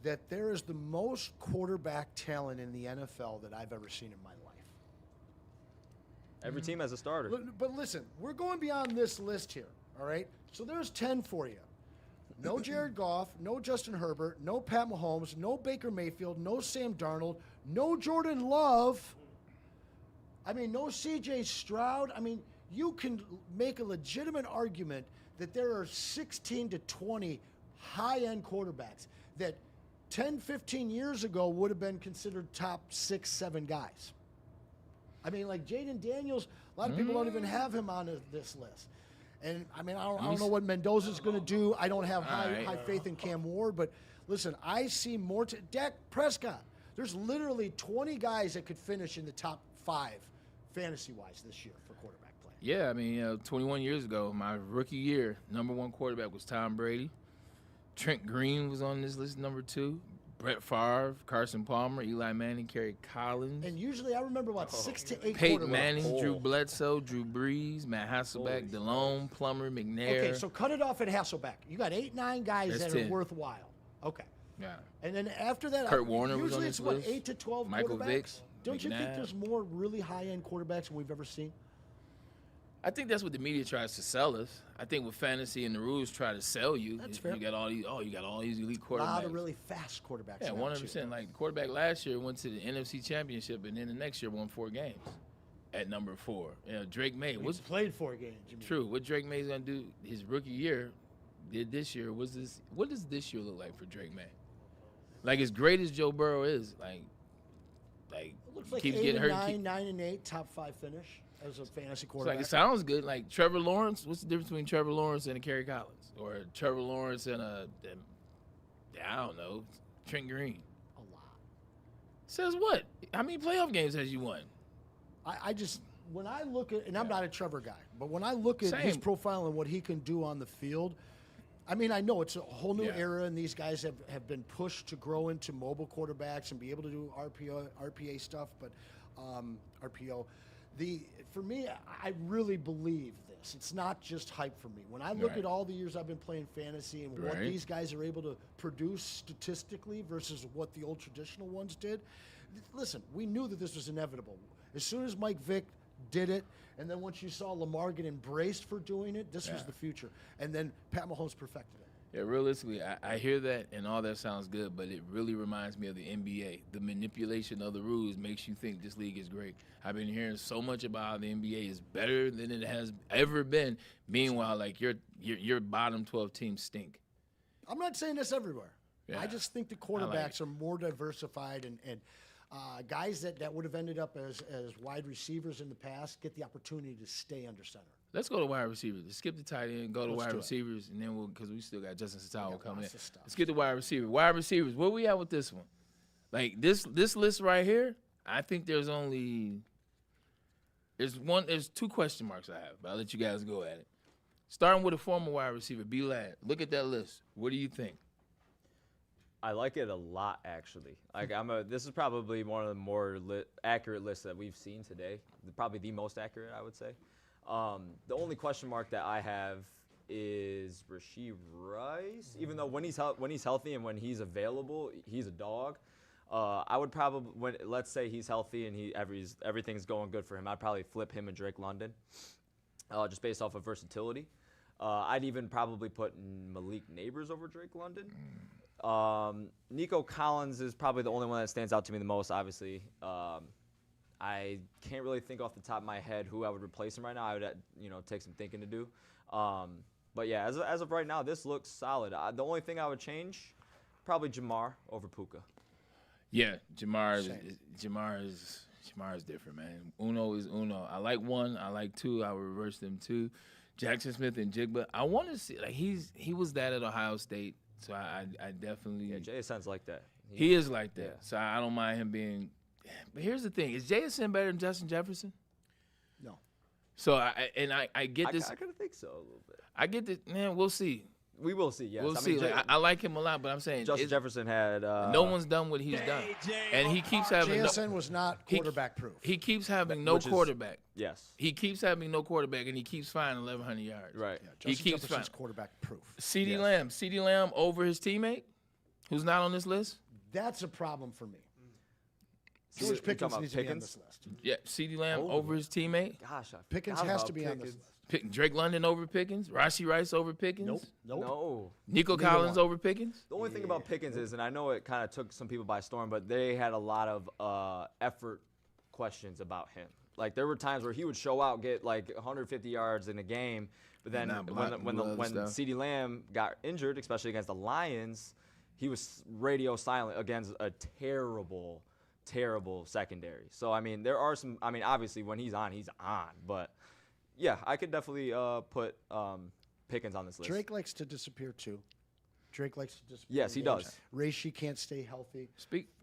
that there is the most quarterback talent in the NFL that I've ever seen in my life. Every team has a starter. But listen, we're going beyond this list here, all right? So there's 10 for you. No Jared Goff, no Justin Herbert, no Pat Mahomes, no Baker Mayfield, no Sam Darnold, no Jordan Love. I mean, no C.J. Stroud. I mean, you can make a legitimate argument that there are 16 to 20 high-end quarterbacks that 10, 15 years ago would have been considered top 6, 7 guys. I mean, like Jaden Daniels, a lot of people don't even have him on this list. And, I mean, I don't know what Mendoza's going to do. I don't have high faith in Cam Ward. But, listen, I see more to Dak Prescott. There's literally 20 guys that could finish in the top 5 fantasy-wise this year for quarterback play. Yeah, I mean, 21 years ago, my rookie year, number 1 quarterback was Tom Brady. Trent Green was on this list, number 2. Brett Favre, Carson Palmer, Eli Manning, Kerry Collins. And usually I remember about 6 to 8 Peyton quarterbacks. Manning, Drew Bledsoe, Drew Brees, Matt Hasselbeck, DeLone, Plummer, McNair. Okay, so cut it off at Hasselbeck. You got 8, 9 guys That's that 10. are worthwhile. Okay. Yeah. And then after that, Kurt Warner was usually on it's this what, list. 8 to 12 Michael quarterbacks? Vick, Don't you think McNabb. there's more really high-end quarterbacks than we've ever seen? I think that's what the media tries to sell us. I think with fantasy and the rules try to sell you. That's fair. You got all these elite A quarterbacks. lot of really fast quarterbacks. Yeah, now, 100%. too. Like the quarterback last year went to the NFC Championship, and then the next year won 4 games at number 4. You know, Drake May. He's played 4 games. You mean. True. What Drake May's gonna do his rookie year, did this year. What does this year look like for Drake May? Like as great as Joe Burrow is, like It looks like keeps 8 getting and hurt. 9, 9 and 8, top 5 finish as a fantasy It's quarterback. like it sounds good. Like Trevor Lawrence. What's the difference between Trevor Lawrence and a Kerry Collins, or Trevor Lawrence and I don't know, Trent Green? A lot. Says what? How many playoff games has you won? I just, when I look at, and I'm not a Trevor guy, but when I look at his Same. profile and what he can do on the field, I mean, I know it's a whole new Yeah. era, and these guys have been pushed to grow into mobile quarterbacks and be able to do RPA stuff, but RPO. For me, I really believe this. It's not just hype for me. When I look Right. at all the years I've been playing fantasy and what Right. these guys are able to produce statistically versus what the old traditional ones did, listen, we knew that this was inevitable. As soon as Mike Vick did it, and then once you saw Lamar get embraced for doing it, this was Yeah. the future. And then Pat Mahomes perfected it. Yeah, realistically, I hear that and all that sounds good, but it really reminds me of the NBA. The manipulation of the rules makes you think this league is great. I've been hearing so much about how the NBA is better than it has ever been. Meanwhile, like your bottom 12 teams stink. I'm not saying this everywhere. Yeah. I just think the I like quarterbacks are more diversified, and guys that would have ended up as wide receivers in the past get the opportunity to stay under center. Let's go to wide receivers. Let's skip the tight end, go to Let's wide do it. receivers, and then because we still got Justin Satawa coming in. lots of stuff. Let's get to wide receiver. Wide receivers, where we at with this one? Like this list right here, I think there's 2 question marks I have, but I'll let you guys go at it. Starting with a former wide receiver, B. Ladd. Look at that list. What do you think? I like it a lot, actually. Like this is probably one of the more accurate lists that we've seen today. Probably the most accurate, I would say. The only question mark that I have is Rashee Rice. Even though when he's healthy and when he's available, he's a dog. I would probably let's say he's healthy and everything's going good for him. I'd probably flip him and Drake London, just based off of versatility. I'd even probably put Malik Neighbors over Drake London. Nico Collins is probably the only one that stands out to me the most, obviously. I can't really think off the top of my head who I would replace him right now. I would, take some thinking to do. But yeah, as of right now, this looks solid. The only thing I would change, probably Jamar over Puka. Yeah, Jamar is different, man. Uno is Uno. I like 1. I like 2. I would reverse them 2. Jackson Smith and Jigba. I want to see he was that at Ohio State. So I definitely. Yeah, JSN's like that. He is like that. Yeah. So I don't mind him being. But here's the thing: is JSN better than Justin Jefferson? No. So I get this. I kind of think so a little bit. I get this. Man, we'll see. We will see. Yes, We'll see. I like him a lot, but I'm saying Justin Jefferson had. No one's done what he's done, and he keeps having. JSN was not quarterback proof. He keeps having no quarterback. Yes. He keeps having no quarterback, and he keeps finding 1,100 yards. Right. Yeah, He Justin keeps Jefferson's finding quarterback proof. CeeDee Lamb over his teammate. Who's not on this list? That's a problem for me. George Pickens needs to be on this list. Yeah, CeeDee Lamb over his teammate. Gosh, Pickens has to be on this list. Drake London over Pickens. Rashi Rice over Pickens. Nope. No. Nico Collins over Pickens. The only thing about Pickens is, and I know it kind of took some people by storm, but they had a lot of effort questions about him. Like there were times where he would show out, get like 150 yards in a game, but then when CeeDee Lamb got injured, especially against the Lions, he was radio silent against a terrible secondary. So I mean, there are some. I mean, obviously when he's on, but. Yeah, I could definitely put Pickens on this list. Drake likes to disappear too. Drake likes to disappear. Yes, he does. Reishi can't stay healthy.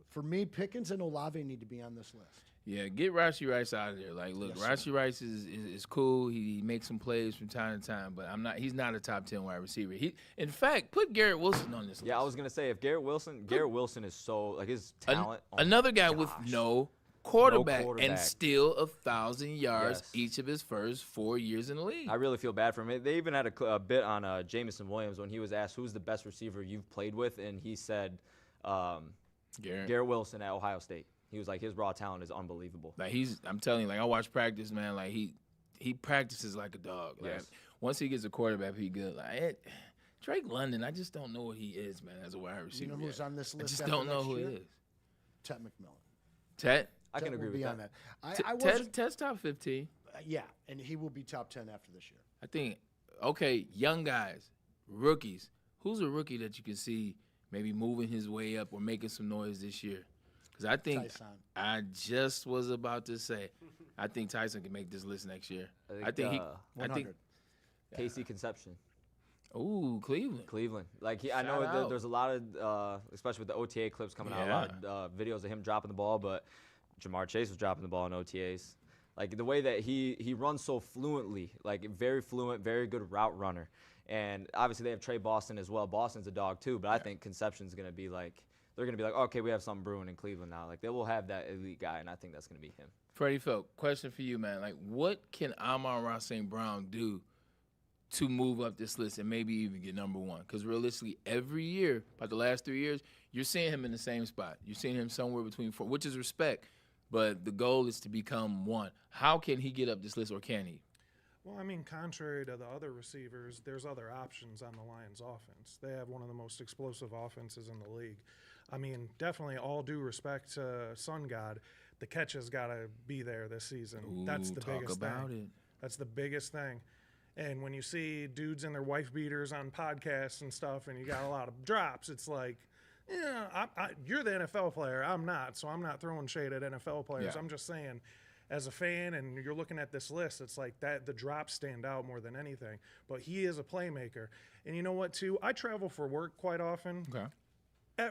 For me, Pickens and Olave need to be on this list. Yeah, get Rashi Rice out of there. Like, look, Rashi Rice is cool. He makes some plays from time to time, but he's not a top 10 wide receiver. In fact, put Garrett Wilson on this list. Yeah, I was gonna say if Garrett Wilson is so like his talent. Another guy with no quarterback and still 1,000 yards each of his first 4 years in the league. I really feel bad for him. They even had a bit on Jameson Williams when he was asked who's the best receiver you've played with, and he said Garrett Wilson at Ohio State. He was like, his raw talent is unbelievable. Like I'm telling you, like I watch practice, man. Like he practices like a dog. Like once he gets a quarterback, he good. Like Drake London, I just don't know what he is, man, as a wide receiver. You know who's on this list? I just don't know who he is. Ted McMillan. Ted? I can agree with that. Ted's top 15. Yeah, and he will be top 10 after this year. I think, okay, young guys, rookies. Who's a rookie that you can see maybe moving his way up or making some noise this year? Because I think Tyson. I just was about to say, I think Tyson can make this list next year. I think Casey Conception. Ooh, Cleveland. Like I know there's a lot of, especially with the OTA clips coming out, a lot of videos of him dropping the ball, but Jamar Chase was dropping the ball in OTAs. Like the way that he runs so fluently, like very fluent, very good route runner. And obviously they have Trey Boston as well. Boston's a dog too, but I think Conception's going to be like, they're going to be like, okay, we have something brewing in Cleveland now. Like they will have that elite guy, and I think that's going to be him. Freddie Phil, question for you, man. Like what can Amon-Ra St. Brown do to move up this list and maybe even get number one? Because realistically, every year, about the last 3 years, you're seeing him in the same spot. You're seeing him somewhere between 4, which is respect. But the goal is to become one. How can he get up this list, or can he? Well, I mean, contrary to the other receivers, there's other options on the Lions offense. They have one of the most explosive offenses in the league. I mean, definitely all due respect to Sun God, the catch has got to be there this season. Ooh, that's the biggest thing. Talk about it. That's the biggest thing. And when you see dudes in their wife beaters on podcasts and stuff and you got a lot of drops, it's like, yeah, you're the NFL player. I'm not, so I'm not throwing shade at NFL players. Yeah. I'm just saying, as a fan, and you're looking at this list, it's like that the drops stand out more than anything. But he is a playmaker. And you know what, too? I travel for work quite often. Okay.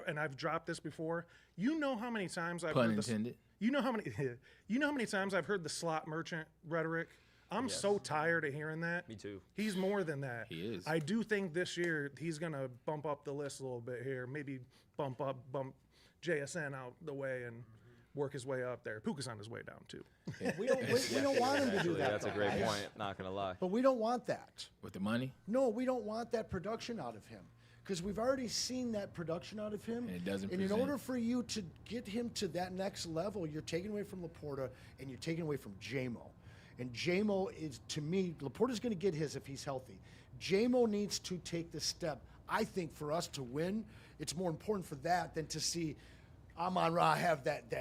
And I've dropped this before. You know how many times I've Pun heard intended. You know how many times I've heard the slot merchant rhetoric? I'm so tired of hearing that. Me too. He's more than that. He is. I do think this year he's going to bump up the list a little bit here. Maybe bump JSN out the way and work his way up there. Puka's on his way down too. Yeah. We don't want him to do that. That's a great point. Not going to lie. But we don't want that. With the money? No, we don't want that production out of him. Because we've already seen that production out of him. And it doesn't And in order for you to get him to that next level, you're taking away from Laporta and you're taking away from J-Mo. And J-Mo is, to me, Laporta's going to get his if he's healthy. J-Mo needs to take the step. I think for us to win, it's more important for that than to see Amon-Ra have that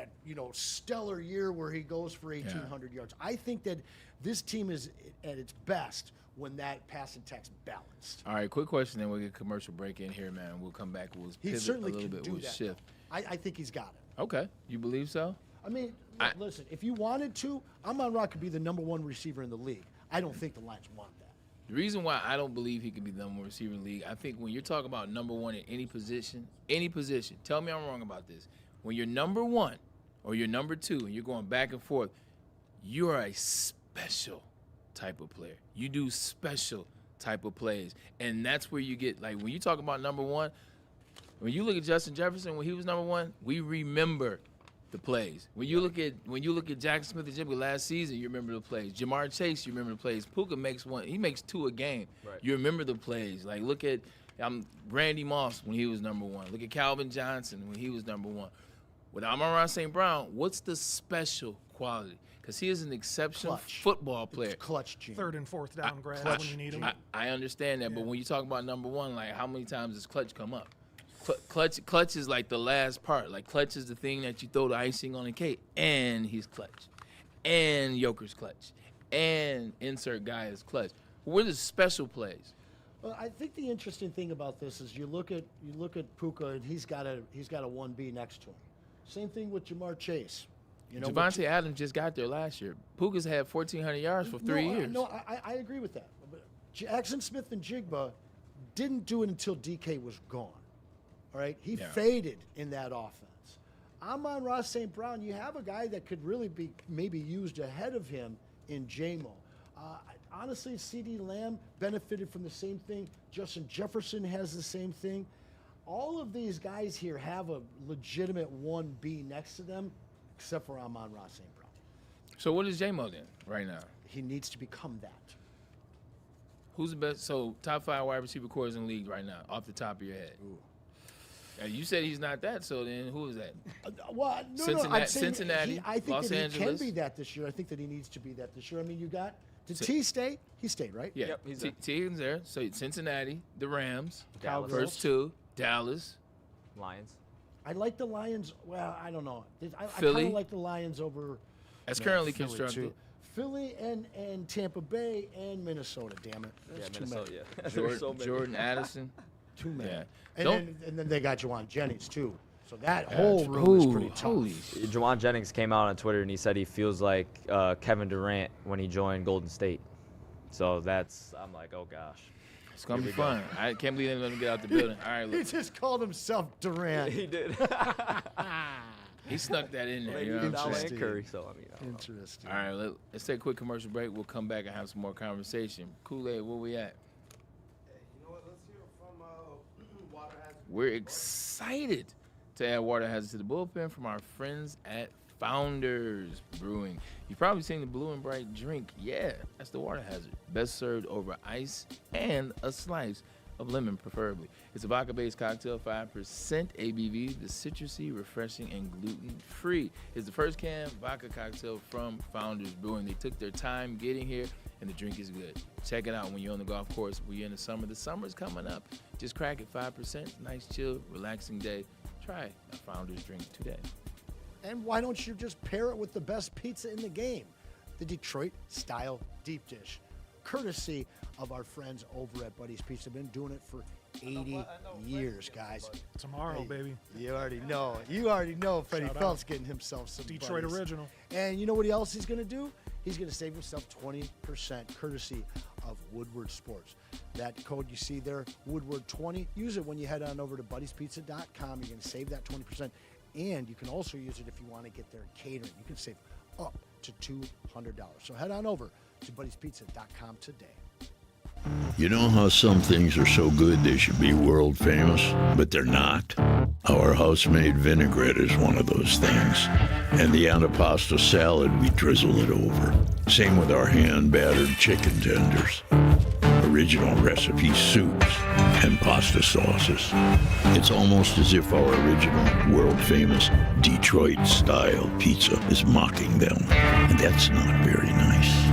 stellar year where he goes for 1,800 yards. I think that this team is at its best when that pass and text balanced. All right, quick question, then we'll get a commercial break in here, man. We'll come back. We'll He pivot certainly a little can bit. do We'll that. shift. I think he's got it. Okay. You believe so? I mean, listen, if you wanted to, Amon-Ra could be the number one receiver in the league. I don't think the Lions want that. The reason why I don't believe he could be the number one receiver in the league, I think when you're talking about number one in any position, tell me I'm wrong about this. When you're number one or you're number two and you're going back and forth, you are a special type of player. You do special type of plays. And that's where you get, like, when you talk about number one, when you look at Justin Jefferson, when he was number one, we remember the plays. When you look at Jackson Smith-Njigba last season, you remember the plays. Jamar Chase, you remember the plays. Puka makes 2 a game. Right. You remember the plays. Like, look at Randy Moss when he was number 1. Look at Calvin Johnson when he was number 1. With Amon-Ra St. Brown, what's the special quality? Because he is an exceptional football player. Clutch gene. 3rd and 4th down grabs when you need them. I understand that, but when you talk about number 1, like how many times does clutch come up? Clutch is like the last part. Like clutch is the thing that you throw the icing on the cake, and he's clutch, and Joker's clutch, and insert guy is clutch. What are the special plays? Well, I think the interesting thing about this is you look at Puka, and he's got a 1B next to him. Same thing with Jamar Chase. You know, Javonte Adams just got there last year. Puka's had 1,400 yards for 3 years. I agree with that. But Jackson Smith and Jigba didn't do it until DK was gone. All right, he faded in that offense. Amon-Ra St. Brown, you have a guy that could really be maybe used ahead of him in J-Mo. Honestly, CeeDee Lamb benefited from the same thing. Justin Jefferson has the same thing. All of these guys here have a legitimate 1B next to them, except for Amon-Ra St. Brown. So what is J-Mo then right now? He needs to become that. Who's the best? So top 5 wide receiver cores in the league right now, off the top of your head. Ooh. You said he's not that, so then who is that? Cincinnati, I think Los that Angeles. He can be that this year. I think that he needs to be that this year. I mean, did T stay? He stayed, right? Yeah, Yep, T's there. So Cincinnati, the Rams, Dallas. first 2, Dallas. Lions. I like the Lions. Well, I don't know. I Philly. kind of like the Lions over. That's currently Philly constructed. too. Philly and Tampa Bay and Minnesota. Damn it. That's too Minnesota. many. Yeah. Jordan Addison. Too many. Yeah. And then they got Juwan Jennings too. So that whole room is pretty tough. Juwan Jennings came out on Twitter and he said he feels like Kevin Durant when he joined Golden State. So I'm like, oh gosh. It's going to be fun. I can't believe they let him get out the building. All right, He look. just called himself Durant. He did. He snuck that in there. They You know needed what I'm Al saying? and Curry, so I mean, I don't know. Interesting. All right, let's take a quick commercial break. We'll come back and have some more conversation. Kool-Aid, where we at? You know what? Let's hear from Water Hazard. We're excited to add Water Hazard to the bullpen from our friends at Founders Brewing. You've probably seen the blue and bright drink. Yeah, that's the Water Hazard. Best served over ice and a slice of lemon, preferably. It's a vodka-based cocktail, 5% ABV, the citrusy, refreshing, and gluten-free. It's the first canned vodka cocktail from Founders Brewing. They took their time getting here, and the drink is good. Check it out when you're on the golf course. We're in the summer. The summer's coming up. Just crack it, 5%. Nice, chill, relaxing day. Try a Founders drink today. And why don't you just pair it with the best pizza in the game? The Detroit-style deep dish. Courtesy of our friends over at Buddy's Pizza. Been doing it for 80 years, guys. Tomorrow, baby. You already know. You already know Freddie Shout Felt's out. getting himself some Detroit Buddies. original. And you know what else he's going to do? He's going to save himself 20% courtesy of Woodward Sports. That code you see there, Woodward20, use it when you head on over to buddiespizza.com. You're going to save that 20%. And you can also use it if you want to get their catering. You can save up to $200. So head on over to buddiespizza.com today. You know how some things are so good they should be world famous, but they're not? Our house-made vinaigrette is one of those things. And the antipasta salad, we drizzle it over. Same with our hand-battered chicken tenders. Original recipe soups and pasta sauces. It's almost as if our original, world-famous Detroit-style pizza is mocking them. And that's not very nice.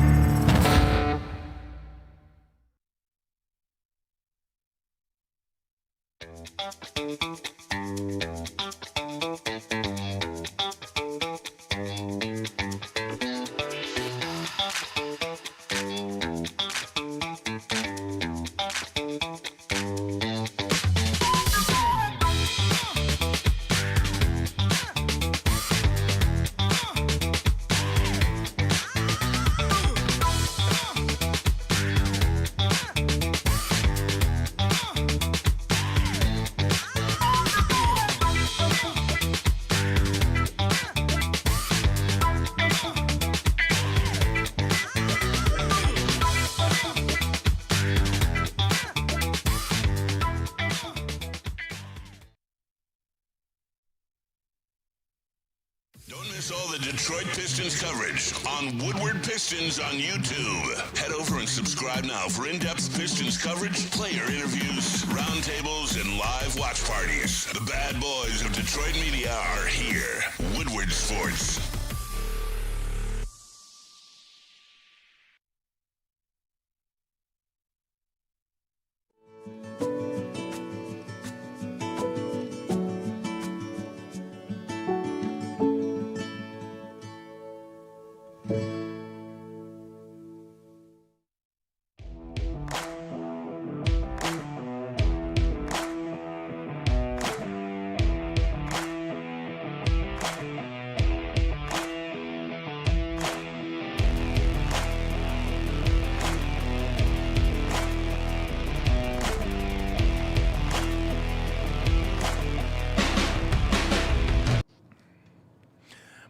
Don't miss all the Detroit Pistons coverage on Woodward Pistons on YouTube. Head over and subscribe Subscribe now for in-depth Pistons coverage, player interviews, roundtables, and live watch parties. The bad boys of Detroit media are here. Woodward Sports.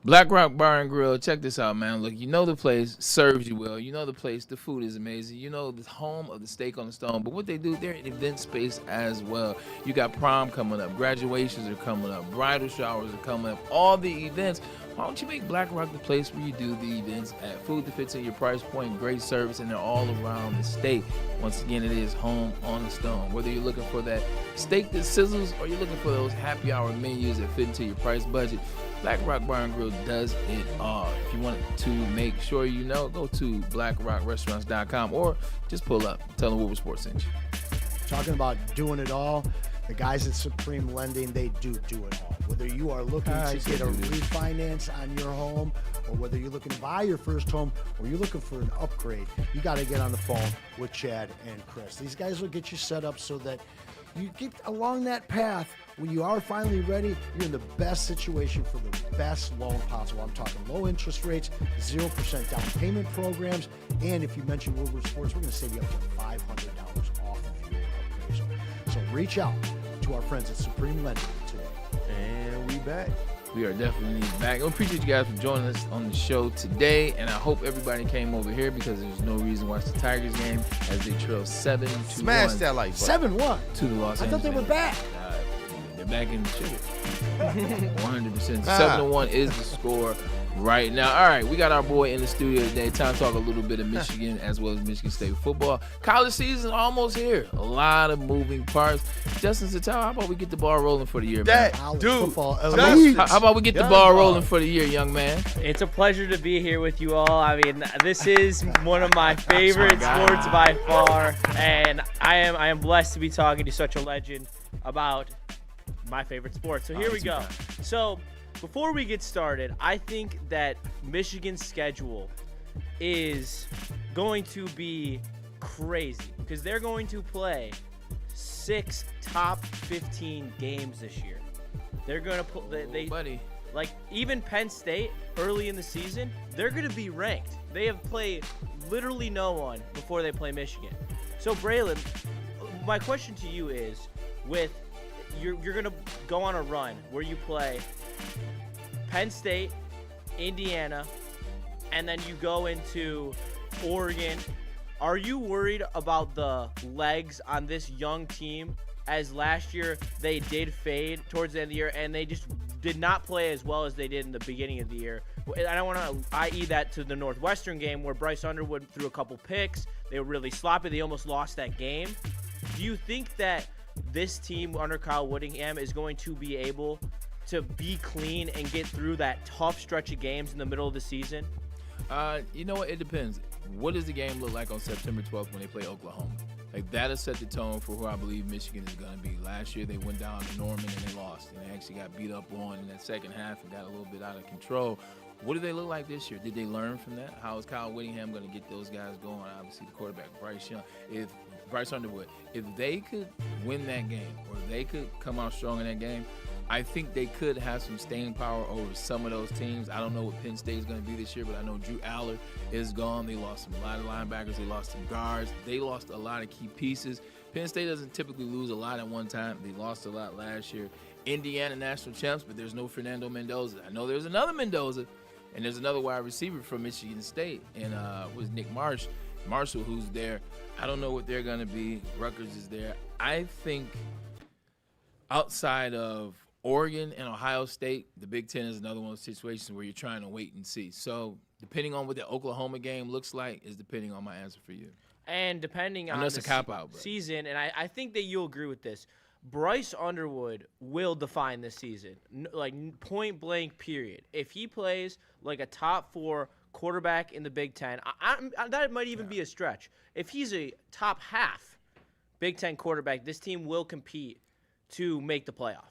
Black Rock Bar and Grill, check this out, man. Look, you know the place serves you well. You know the place, the food is amazing. You know the home of the steak on the stone. But what they do, they're an event space as well. You got prom coming up, graduations are coming up, bridal showers are coming up, all the events. Why don't you make Black Rock the place where you do the events at? Food that fits in your price point, great service, and they're all around the state. Once again, it is home on the stone. Whether you're looking for that steak that sizzles or you're looking for those happy hour menus that fit into your price budget, Black Rock Bar and Grill does it all. If you want to make sure you know, go to blackrockrestaurants.com or just pull up. Tell them Woodward Sports sent you. Talking about doing it all, the guys at Supreme Lending, they do it all. Whether you are looking to get a refinance on your home, or whether you're looking to buy your first home, or you're looking for an upgrade, you got to get on the phone with Chad and Chris. These guys will get you set up so that you get along that path. When you are finally ready, you're in the best situation for the best loan possible. I'm talking low interest rates, 0% down payment programs, and if you mention Woodward Sports, we're going to save you up to $500 off of your appraisal. So reach out to our friends at Supreme Lending today. And we back. We are definitely back. We appreciate you guys for joining us on the show today, and I hope everybody came over here because there's no reason to watch the Tigers game as they trail 7-1. Smash that like button. 7-1 to the Los Angeles. I thought they were back. They're back in the sugar. 100%. 7-1 is the score right now. All right, we got our boy in the studio today. Time to talk a little bit of Michigan as well as Michigan State football. College season almost here. A lot of moving parts. Justin Satawa, how about we get the ball rolling for the year, man? College football. How about we get the ball rolling for the year, young man? It's a pleasure to be here with you all. I mean, this is one of my favorite sports by far, and I am blessed to be talking to such a legend about my favorite sport. So here we go. So before we get started, I think that Michigan's schedule is going to be crazy because they're going to play 6 top 15 games this year. They're going to put like even Penn State early in the season, they're going to be ranked. They have played literally no one before they play Michigan. So Braylon, my question to you is, with you're going to go on a run where you play Penn State, Indiana, and then you go into Oregon. Are you worried about the legs on this young team, as last year they did fade towards the end of the year and they just did not play as well as they did in the beginning of the year? I don't want to IE that to the Northwestern game where Bryce Underwood threw a couple picks. They were really sloppy. They almost lost that game. Do you think that this team under Kyle Whittingham is going to be able to be clean and get through that tough stretch of games in the middle of the season? You know what? It depends. What does the game look like on September 12th when they play Oklahoma? Like, that'll set the tone for who I believe Michigan is going to be. Last year, they went down to Norman and they lost. And they actually got beat up on in that second half and got a little bit out of control. What do they look like this year? Did they learn from that? How is Kyle Whittingham going to get those guys going? Obviously, the quarterback, Bryce Underwood, if they could win that game or they could come out strong in that game, I think they could have some staying power over some of those teams. I don't know what Penn State is going to be this year, but I know Drew Aller is gone. They lost a lot of linebackers. They lost some guards. They lost a lot of key pieces. Penn State doesn't typically lose a lot at one time. They lost a lot last year. Indiana national champs, but there's no Fernando Mendoza. I know there's another Mendoza, and there's another wide receiver from Michigan State, and was Nick Marshall, who's there. I don't know what they're going to be. Rutgers is there. I think outside of Oregon and Ohio State, the Big Ten is another one of those situations where you're trying to wait and see. So depending on what the Oklahoma game looks like is depending on my answer for you. And depending on that's the a cop-out, but season, and I think that you'll agree with this, Bryce Underwood will define this season, like point blank, period. If he plays like a top 4 quarterback in the Big Ten, that might even be a stretch. If he's a top half Big Ten quarterback, this team will compete to make the playoff.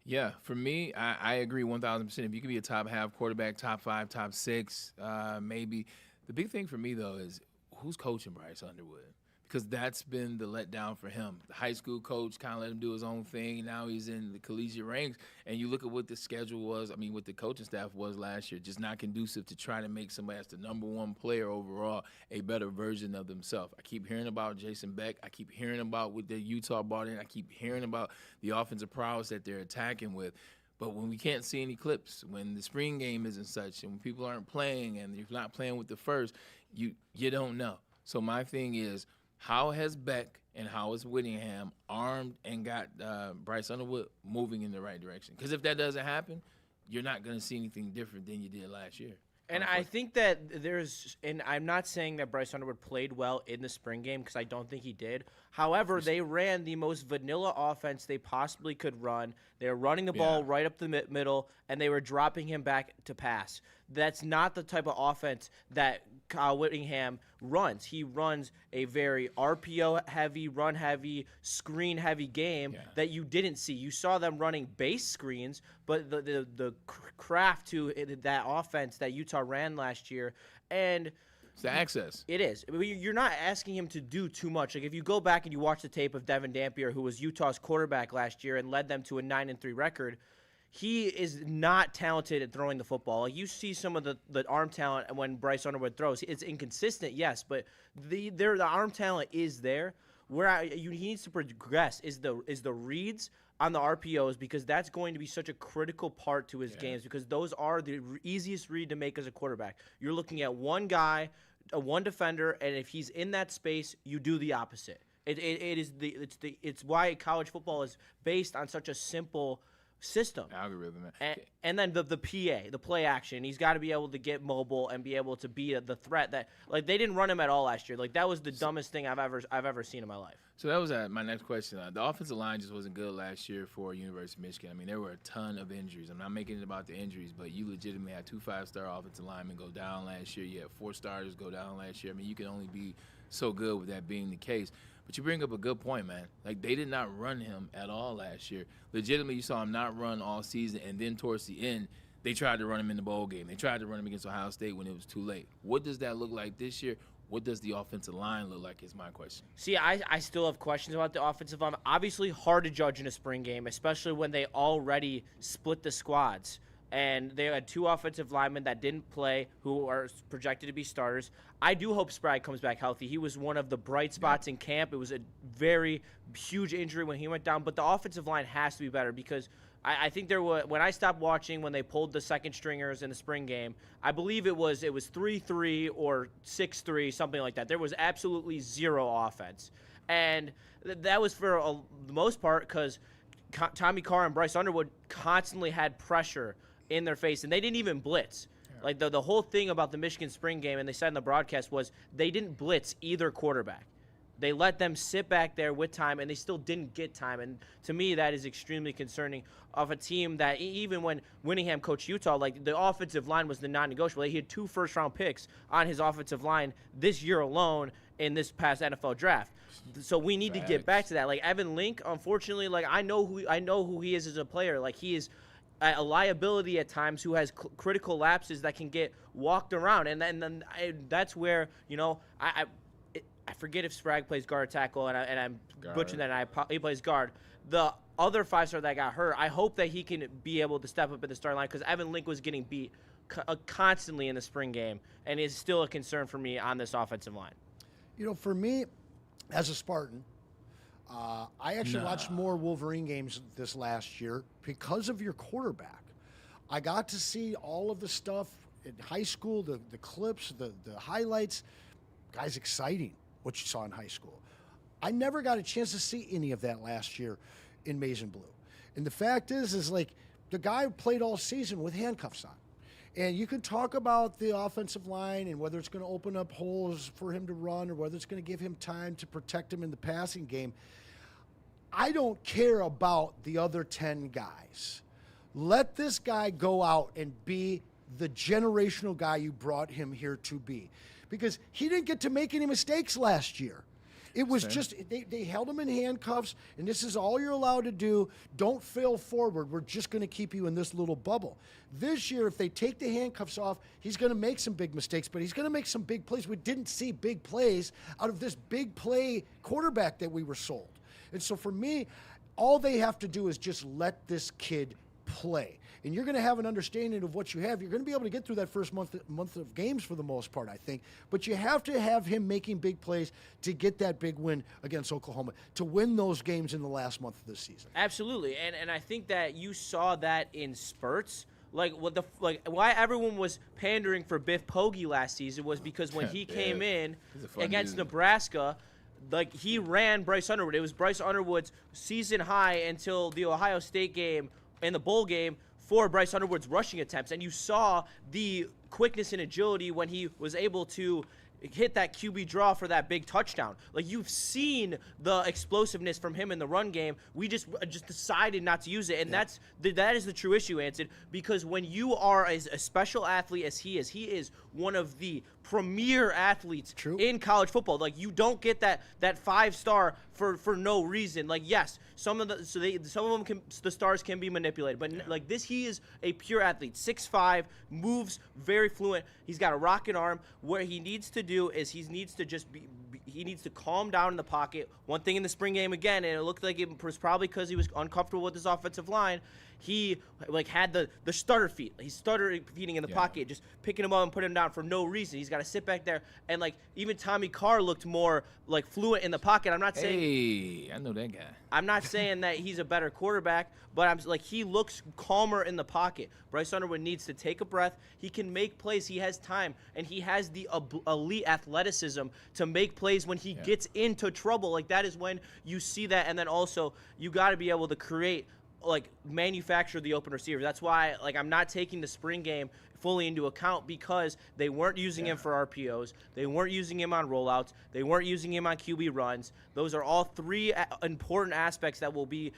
Yeah, for me, I agree 1,000%. If you can be a top half quarterback, top 5, top 6, maybe. The big thing for me, though, is who's coaching Bryce Underwood? Because that's been the letdown for him. The high school coach kind of let him do his own thing. Now he's in the collegiate ranks. And you look at what the schedule was, what the coaching staff was last year, just not conducive to trying to make somebody that's the number 1 player overall a better version of themselves. I keep hearing about Jason Beck. I keep hearing about what the Utah brought in. I keep hearing about the offensive prowess that they're attacking with. But when we can't see any clips, when the spring game isn't such, and when people aren't playing and you're not playing with the first, you don't know. So my thing is, how has Beck and how has Whittingham armed and got Bryce Underwood moving in the right direction? Because if that doesn't happen, you're not going to see anything different than you did last year. And I think that and I'm not saying that Bryce Underwood played well in the spring game because I don't think he did. However, they ran the most vanilla offense they possibly could run. They were running the ball right up the middle, and they were dropping him back to pass. That's not the type of offense that Kyle Whittingham runs. He runs a very RPO-heavy, run-heavy, screen-heavy game that you didn't see. You saw them running base screens, but the craft to that offense that Utah ran last year, and it's the access. It is. You're not asking him to do too much. Like if you go back and you watch the tape of Devin Dampier, who was Utah's quarterback last year and led them to a 9-3 record, he is not talented at throwing the football. Like you see some of the arm talent when Bryce Underwood throws. It's inconsistent, yes, but the arm talent is there. Where he needs to progress is the reads on the RPOs, because that's going to be such a critical part to his games, because those are the easiest read to make as a quarterback. You're looking at one guy, one defender, and if he's in that space, you do the opposite. It's why college football is based on such a simple system. Algorithm. And then the PA, the play action. He's got to be able to get mobile and be able to be the threat that, like, they didn't run him at all last year. Like, that was the dumbest thing I've ever seen in my life. So that was my next question. The offensive line just wasn't good last year for University of Michigan. There were a ton of injuries. I'm not making it about the injuries, but you legitimately had 2 5-star offensive linemen go down last year. You had 4 starters go down last year. You can only be so good with that being the case. But you bring up a good point, man. Like, they did not run him at all last year. Legitimately, you saw him not run all season, and then towards the end, they tried to run him in the bowl game. They tried to run him against Ohio State when it was too late. What does that look like this year? What does the offensive line look like is my question. See, I still have questions about the offensive line. Obviously, hard to judge in a spring game, especially when they already split the squads. And they had 2 offensive linemen that didn't play who are projected to be starters. I do hope Sprague comes back healthy. He was one of the bright spots in camp. It was a very huge injury when he went down. But the offensive line has to be better, because I think there was, when I stopped watching when they pulled the second stringers in the spring game, I believe it was 3-3 or 6-3, something like that. There was absolutely zero offense. And that was for the most part because Tommy Carr and Bryce Underwood constantly had pressure in their face, and they didn't even blitz. Like the whole thing about the Michigan spring game, and they said in the broadcast, was they didn't blitz either quarterback. They let them sit back there with time, and they still didn't get time. And to me, that is extremely concerning of a team that even when Whittingham coached Utah, like the offensive line was the non-negotiable. He had 2 first-round picks on his offensive line this year alone in this past NFL draft. So we need to get back to that. Like Evan Link, unfortunately, like I know who he is as a player. Like he is a liability at times who has critical lapses that can get walked around, and then that's where I forget if Sprague plays guard tackle, and I'm butchering that. He plays guard. The other 5-star that got hurt, I hope that he can be able to step up at the starting line, because Evan Link was getting beat constantly in the spring game, and is still a concern for me on this offensive line. For me, as a Spartan, I actually watched more Wolverine games this last year because of your quarterback. I got to see all of the stuff in high school, the clips, the highlights. Guys, exciting what you saw in high school. I never got a chance to see any of that last year in Maize and Blue. And the fact is like the guy played all season with handcuffs on. And you can talk about the offensive line and whether it's going to open up holes for him to run or whether it's going to give him time to protect him in the passing game. I don't care about the other 10 guys. Let this guy go out and be the generational guy you brought him here to be. Because he didn't get to make any mistakes last year. It was just, they held him in handcuffs, and this is all you're allowed to do. Don't fail forward. We're just going to keep you in this little bubble. This year, if they take the handcuffs off, he's going to make some big mistakes, but he's going to make some big plays. We didn't see big plays out of this big play quarterback that we were sold. And so for me, all they have to do is just let this kid play. And you're going to have an understanding of what you have. You're going to be able to get through that first month of games for the most part, I think. But you have to have him making big plays to get that big win against Oklahoma, to win those games in the last month of the season. Absolutely. And I think that you saw that in spurts. Why everyone was pandering for Biff Poggi last season was because when he came in against Nebraska, like he ran Bryce Underwood. It was Bryce Underwood's season high until the Ohio State game and the bowl game for Bryce Underwood's rushing attempts, and you saw the quickness and agility when he was able to hit that QB draw for that big touchdown. Like, you've seen the explosiveness from him in the run game. We just decided not to use it, and that is the true issue, Anson, because when you are as a special athlete as he is one of the premier athletes in college football. Like, you don't get that 5-star for no reason. Like, yes, some of them the stars can be manipulated, but like this, he is a pure athlete. 6'5", moves very fluent. He's got a rocket arm. What he needs to do is he needs to calm down in the pocket. One thing in the spring game again, and it looked like it was probably because he was uncomfortable with his offensive line. He had the stutter feet. He's stutter feeding in the pocket, just picking him up and putting him down for no reason. He's got to sit back there, and like even Tommy Carr looked more like fluent in the pocket. I'm not saying. Hey, I know that guy. I'm not saying that he's a better quarterback, but I'm like he looks calmer in the pocket. Bryce Underwood needs to take a breath. He can make plays. He has time, and he has the elite athleticism to make plays when he gets into trouble. Like that is when you see that, and then also you got to be able to create. Like manufacture the open receiver. That's why I'm not taking the spring game fully into account because they weren't using him for RPOs. They weren't using him on rollouts. They weren't using him on QB runs. Those are all three important aspects that will be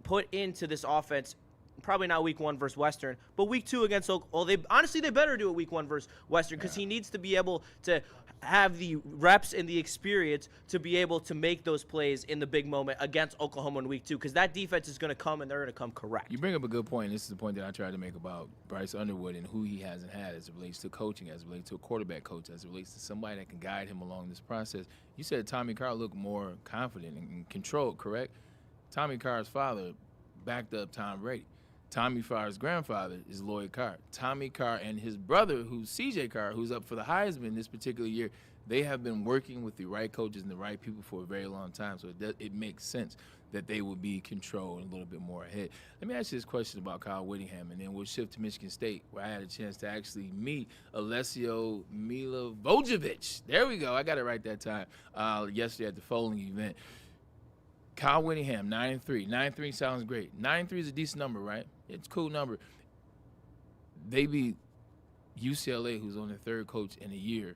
put into this offense. Probably not week 1 versus Western, but week 2 against Oklahoma. They better do it week 1 versus Western because he needs to be able to have the reps and the experience to be able to make those plays in the big moment against Oklahoma in week 2 because that defense is going to come and they're going to come correct. You bring up a good point. This is the point that I tried to make about Bryce Underwood and who he hasn't had as it relates to coaching, as it relates to a quarterback coach, as it relates to somebody that can guide him along this process. You said Tommy Carr looked more confident and controlled, correct? Tommy Carr's father backed up Tom Brady. Tommy Carr's grandfather is Lloyd Carr. Tommy Carr and his brother, who's C.J. Carr, who's up for the Heisman this particular year, they have been working with the right coaches and the right people for a very long time. So it makes sense that they would be controlled and a little bit more ahead. Let me ask you this question about Kyle Whittingham, and then we'll shift to Michigan State, where I had a chance to actually meet Alessio Milivojevic. There we go. I got it right that time. Yesterday at the Foaling event. Kyle Whittingham, 9-3. 9-3 sounds great. 9-3 is a decent number, right? It's a cool number. They beat UCLA, who's on their third coach in a year,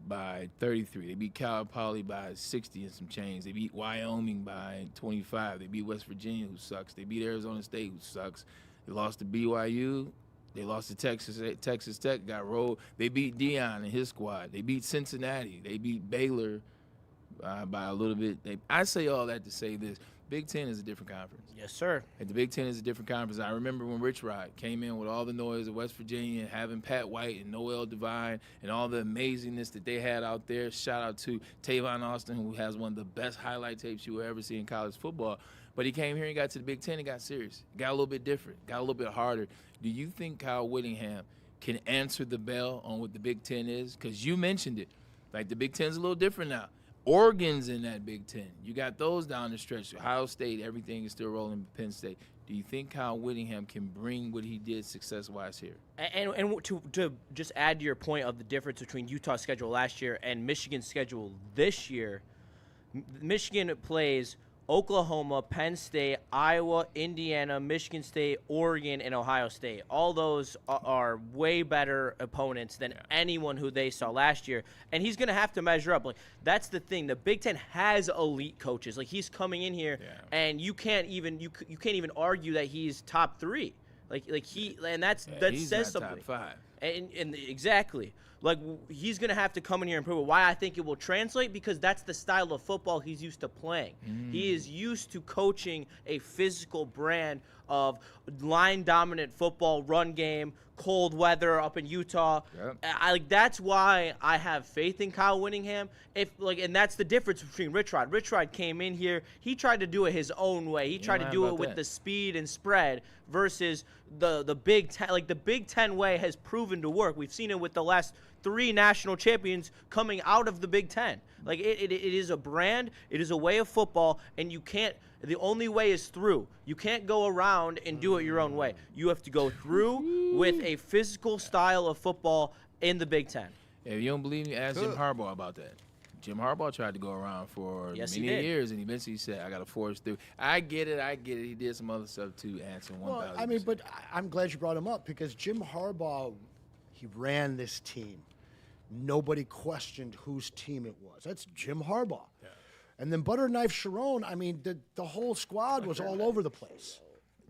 by 33. They beat Cal Poly by 60 and some change. They beat Wyoming by 25. They beat West Virginia, who sucks. They beat Arizona State, who sucks. They lost to BYU. They lost to Texas Tech, got rolled. They beat Deion and his squad. They beat Cincinnati. They beat Baylor by a little bit. I say all that to say this. Big Ten is a different conference. Yes, sir. And the Big Ten is a different conference. I remember when Rich Rod came in with all the noise of West Virginia, having Pat White and Noel Devine and all the amazingness that they had out there. Shout out to Tavon Austin, who has one of the best highlight tapes you will ever see in college football. But he came here and got to the Big Ten and got serious. Got a little bit different. Got a little bit harder. Do you think Kyle Whittingham can answer the bell on what the Big Ten is? Because you mentioned it. Like, the Big Ten's a little different now. Oregon's in that Big Ten. You got those down the stretch. Ohio State, everything is still rolling. Penn State. Do you think Kyle Whittingham can bring what he did success-wise here? And to just add to your point of the difference between Utah's schedule last year and Michigan's schedule this year, Michigan plays Oklahoma, Penn State, Iowa, Indiana, Michigan State, Oregon, and Ohio State. All those are way better opponents than anyone who they saw last year. And he's going to have to measure up. Like, that's the thing. The Big Ten has elite coaches. Like, he's coming in here, and you can't even argue that he's top 3. That he's says not something. top 5. And exactly. Like, he's going to have to come in here and prove it. Why I think it will translate? Because that's the style of football he's used to playing. He is used to coaching a physical brand of line-dominant football, run game, cold weather up in Utah. That's why I have faith in Kyle Whittingham. And that's the difference between Rich Rod. Rich Rod came in here. He tried to do it his own way. He tried to do it with the speed and spread versus the Big Ten. Like, the Big Ten way has proven to work. We've seen it with the last 3 national champions coming out of the Big Ten. Like, it is a brand. It is a way of football, and you can't. The only way is through. You can't go around and do it your own way. You have to go through with a physical style of football in the Big Ten. If you don't believe me, ask Jim Harbaugh about that. Jim Harbaugh tried to go around for many years, and eventually he said, I got to force through. I get it. He did some other stuff too, Anson. Well, I mean, but I'm glad you brought him up because Jim Harbaugh, he ran this team. Nobody questioned whose team it was. That's Jim Harbaugh. Yeah. And then Butter Knife Sharon, I mean, the whole squad was all over the place,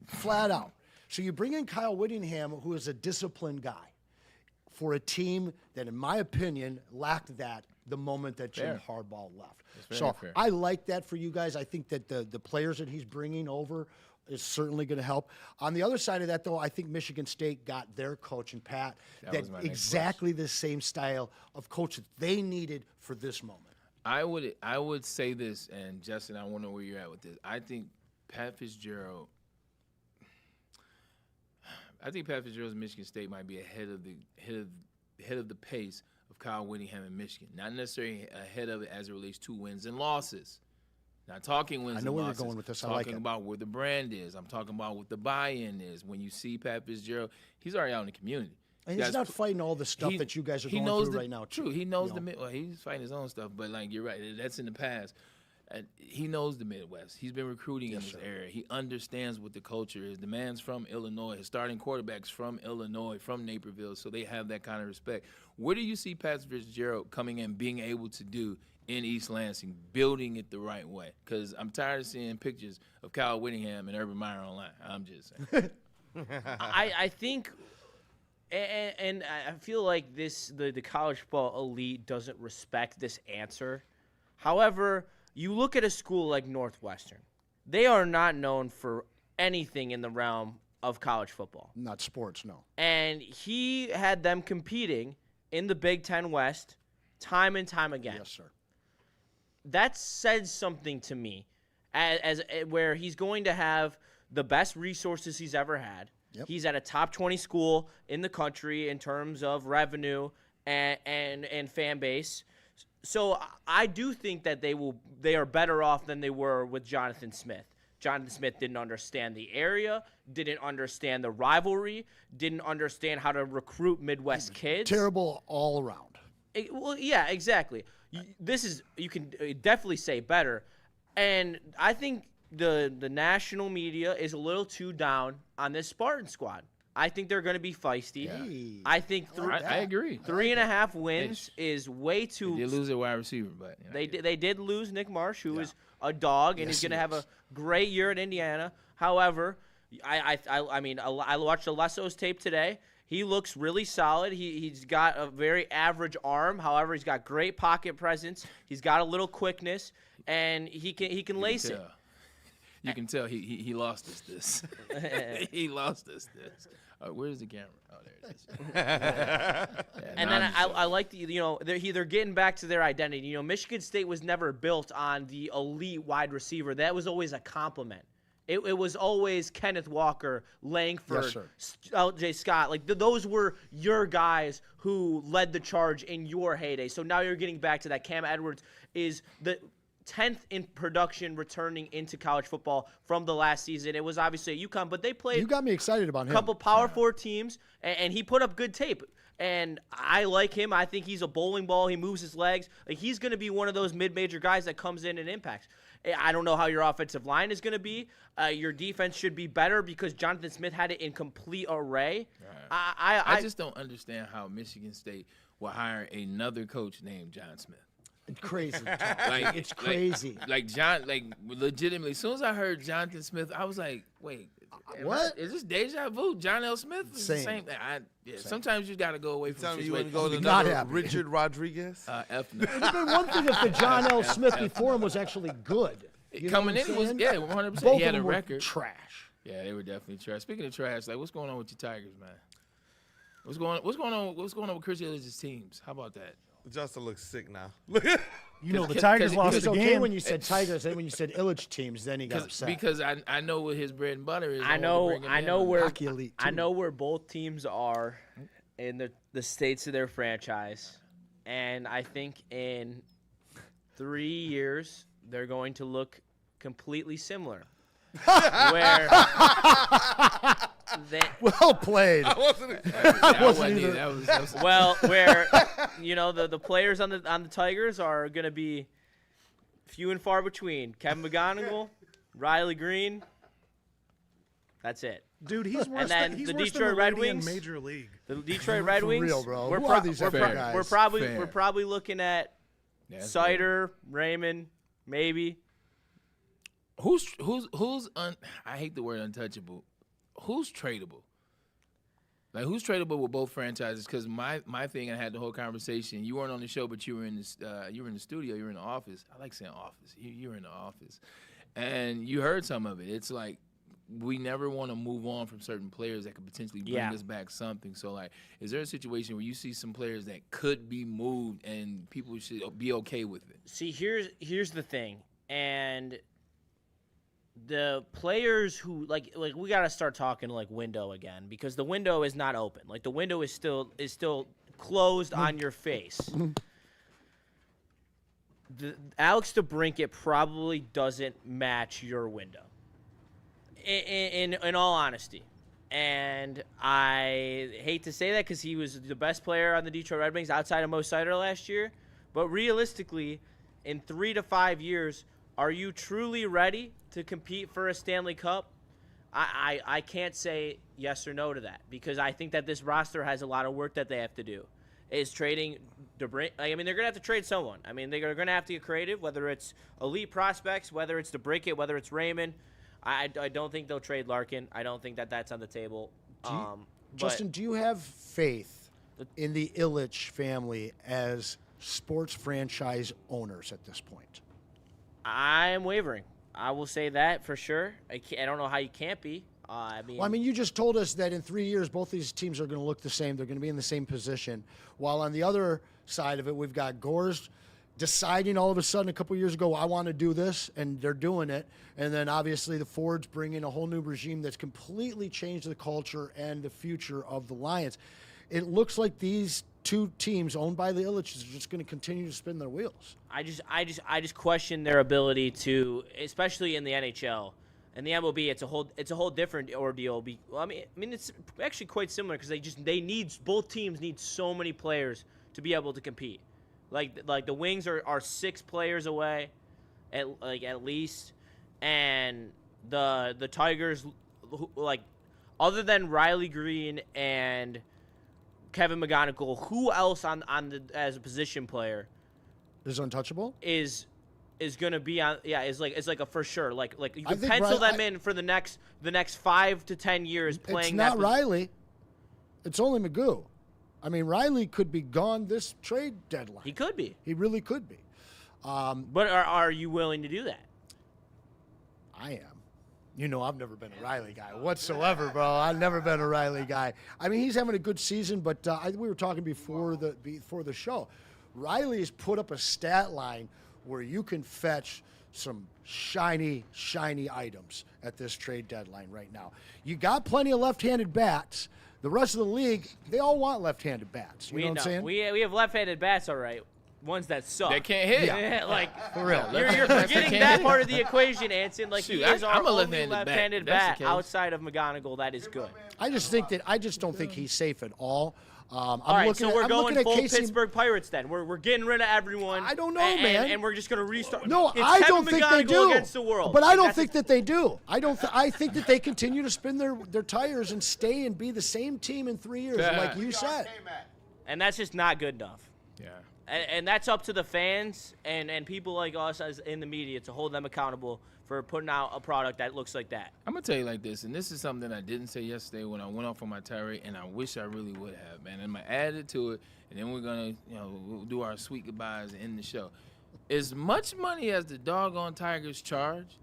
flat out. So you bring in Kyle Whittingham, who is a disciplined guy, for a team that, in my opinion, lacked that the moment that Jim Harbaugh left. So I like that for you guys. I think that the players that he's bringing over is certainly going to help. On the other side of that, though, I think Michigan State got their coach and Pat that exactly the same style of coach that they needed for this moment. I would say this, and Justin, I want to know where you're at with this. I think Pat Fitzgerald's Michigan State might be ahead of the pace of Kyle Whittingham in Michigan. Not necessarily ahead of it as it relates to wins and losses. Not talking wins and losses. I know where you're going with this. Talking about where the brand is. I'm talking about what the buy-in is. When you see Pat Fitzgerald, he's already out in the community. And he's not fighting all the stuff that you guys are going through right now. True, he knows he's fighting his own stuff, but like you're right, that's in the past. And he knows the Midwest. He's been recruiting in this area. He understands what the culture is. The man's from Illinois. His starting quarterback's from Illinois, from Naperville, so they have that kind of respect. What do you see Pat Fitzgerald coming in, being able to do in East Lansing, building it the right way? Because I'm tired of seeing pictures of Kyle Whittingham and Urban Meyer online. I'm just saying. I think – and I feel like the college football elite doesn't respect this answer. However, you look at a school like Northwestern. They are not known for anything in the realm of college football. Not sports, no. And he had them competing in the Big Ten West time and time again. Yes, sir. That says something to me as where he's going to have the best resources he's ever had. Yep. He's at a top 20 school in the country in terms of revenue and fan base. So I do think that they are better off than they were with Jonathan Smith. Jonathan Smith didn't understand the area, didn't understand the rivalry, didn't understand how to recruit Midwest kids. Terrible all around. Well, yeah, exactly. You can definitely say better. And I think the national media is a little too down on this Spartan squad. I think they're going to be feisty. Hey, I think I agree. 3.5 wins is way too. They did lose their wide receiver, but they did lose Nick Marsh, who is a dog, and he's going to have a great year at Indiana. However, I watched Alesso's tape today. He looks really solid. He's got a very average arm. However, he's got great pocket presence. He's got a little quickness, and he can lace it. You can tell he lost us this. He lost us this. Where's the camera? Oh, there it is. And then I like they're getting back to their identity. Michigan State was never built on the elite wide receiver. That was always a compliment. It was always Kenneth Walker, Langford, L.J. Scott. Like those were your guys who led the charge in your heyday. So now you're getting back to that. Cam Edwards is the 10th in production returning into college football from the last season. It was obviously at UConn, but they played. You got me excited about him. A couple Power 4 teams, and he put up good tape. And I like him. I think he's a bowling ball. He moves his legs. Like, he's going to be one of those mid-major guys that comes in and impacts. I don't know how your offensive line is going to be. Your defense should be better because Jonathan Smith had it in complete array. Right. I just don't understand how Michigan State will hire another coach named John Smith. Crazy. It's crazy. Like legitimately, as soon as I heard Jonathan Smith, I was like, wait, what? Is this deja vu? John L. Smith is the same thing. Sometimes you got to go away from Tell me you situations. want to go to another Richard Rodriguez? F no. It would have been one thing if the John L. Smith before him was actually good. You know Coming what in, I'm he was saying? 100%. Both He had of a them were record. Trash. Yeah, they were definitely trash. Speaking of trash, like what's going on with your Tigers, man? What's going on with Chris Ilitch's teams? How about that? Justin looks sick now. You know, the Tigers lost It's the okay game. when you said Tigers, then when you said Illich teams, then he got upset. Because I know what his bread and butter is. I know where Hockey Elite I too. know where both teams are in the states of their franchise, and I think in 3 years they're going to look completely similar. Where well played. I wasn't well, where the players on the Tigers are going to be few and far between. Kevin McGonigal, Riley Green. That's it. Dude, he's worse and then than, he's the worse Detroit than Red Lady in Wings. Major League. The Detroit Red Wings. real, bro. We're, Who are these other guys? we're probably looking at Sider, Raymond, maybe. I hate the word untouchable. Who's tradable? Like, who's tradable with both franchises? Because my thing, I had the whole conversation. You weren't on the show, but you were in the studio. You were in the office. I like saying office. You were in the office, and you heard some of it. It's like we never want to move on from certain players that could potentially bring us back something. So, like, is there a situation where you see some players that could be moved and people should be okay with it? See, here's the thing, and the players who like we got to start talking like window again, because the window is not open. Like, the window is still closed on your face. Alex DeBrincat probably doesn't match your window. In all honesty, and I hate to say that because he was the best player on the Detroit Red Wings outside of Mo Sider last year, but realistically, in 3 to 5 years, are you truly ready to compete for a Stanley Cup? I can't say yes or no to that, because I think that this roster has a lot of work that they have to do. Is trading DeBrincat? I mean, they're going to have to trade someone. I mean, they're going to have to get creative, whether it's elite prospects, whether it's DeBrincat, whether it's Raymond. I don't think they'll trade Larkin. I don't think that that's on the table. Justin, do you have faith in the Illich family as sports franchise owners at this point? I am wavering. I will say that for sure. I don't know how you can't be. I mean, you just told us that in 3 years, both these teams are going to look the same. They're going to be in the same position. While on the other side of it, we've got Gores deciding all of a sudden a couple years ago, I want to do this, and they're doing it. And then obviously the Fords bring in a whole new regime that's completely changed the culture and the future of the Lions. It looks like these two teams owned by the Illiches are just going to continue to spin their wheels. I just question their ability to, especially in the NHL. And the MLB, it's a whole different ordeal. I mean, it's actually quite similar because both teams need so many players to be able to compete. Like the Wings are 6 players away, at least, and the Tigers, like, other than Riley Green and Kevin McGonigal, who else as a position player is untouchable? Is going to be on? Yeah, is like a for sure. Like you can pencil them in for the next 5 to 10 years playing. It's not Riley. It's only Magoo. I mean, Riley could be gone this trade deadline. He could be. He really could be. But are you willing to do that? I am. You know, I've never been a Riley guy whatsoever, bro. I've never been a Riley guy. I mean, he's having a good season, but we were talking before the show. Riley's put up a stat line where you can fetch some shiny items at this trade deadline right now. You got plenty of left-handed bats. The rest of the league, they all want left-handed bats. You know what I'm saying? We have left-handed bats, all right. Ones that suck. They can't hit. Yeah, like, for real. You're forgetting that part of the equation, Anson. Like, he is our only left-handed bat outside of McGonigal that is good. I just don't think he's safe at all. All right, so we're going full Pittsburgh Pirates then. We're getting rid of everyone. I don't know, man. And we're just going to restart. No, it's I don't Kevin think they McGonigal do. Against the world. But I don't think that they do. I think that they continue to spin their tires and stay and be the same team in 3 years, like you said. And that's just not good enough. Yeah. And that's up to the fans and people like us as in the media to hold them accountable for putting out a product that looks like that. I'm going to tell you like this, and this is something I didn't say yesterday when I went off on my tirade, and I wish I really would have, man. I'm going to add it to it, and then we're going to, we'll do our sweet goodbyes and end the show. As much money as the doggone Tigers charge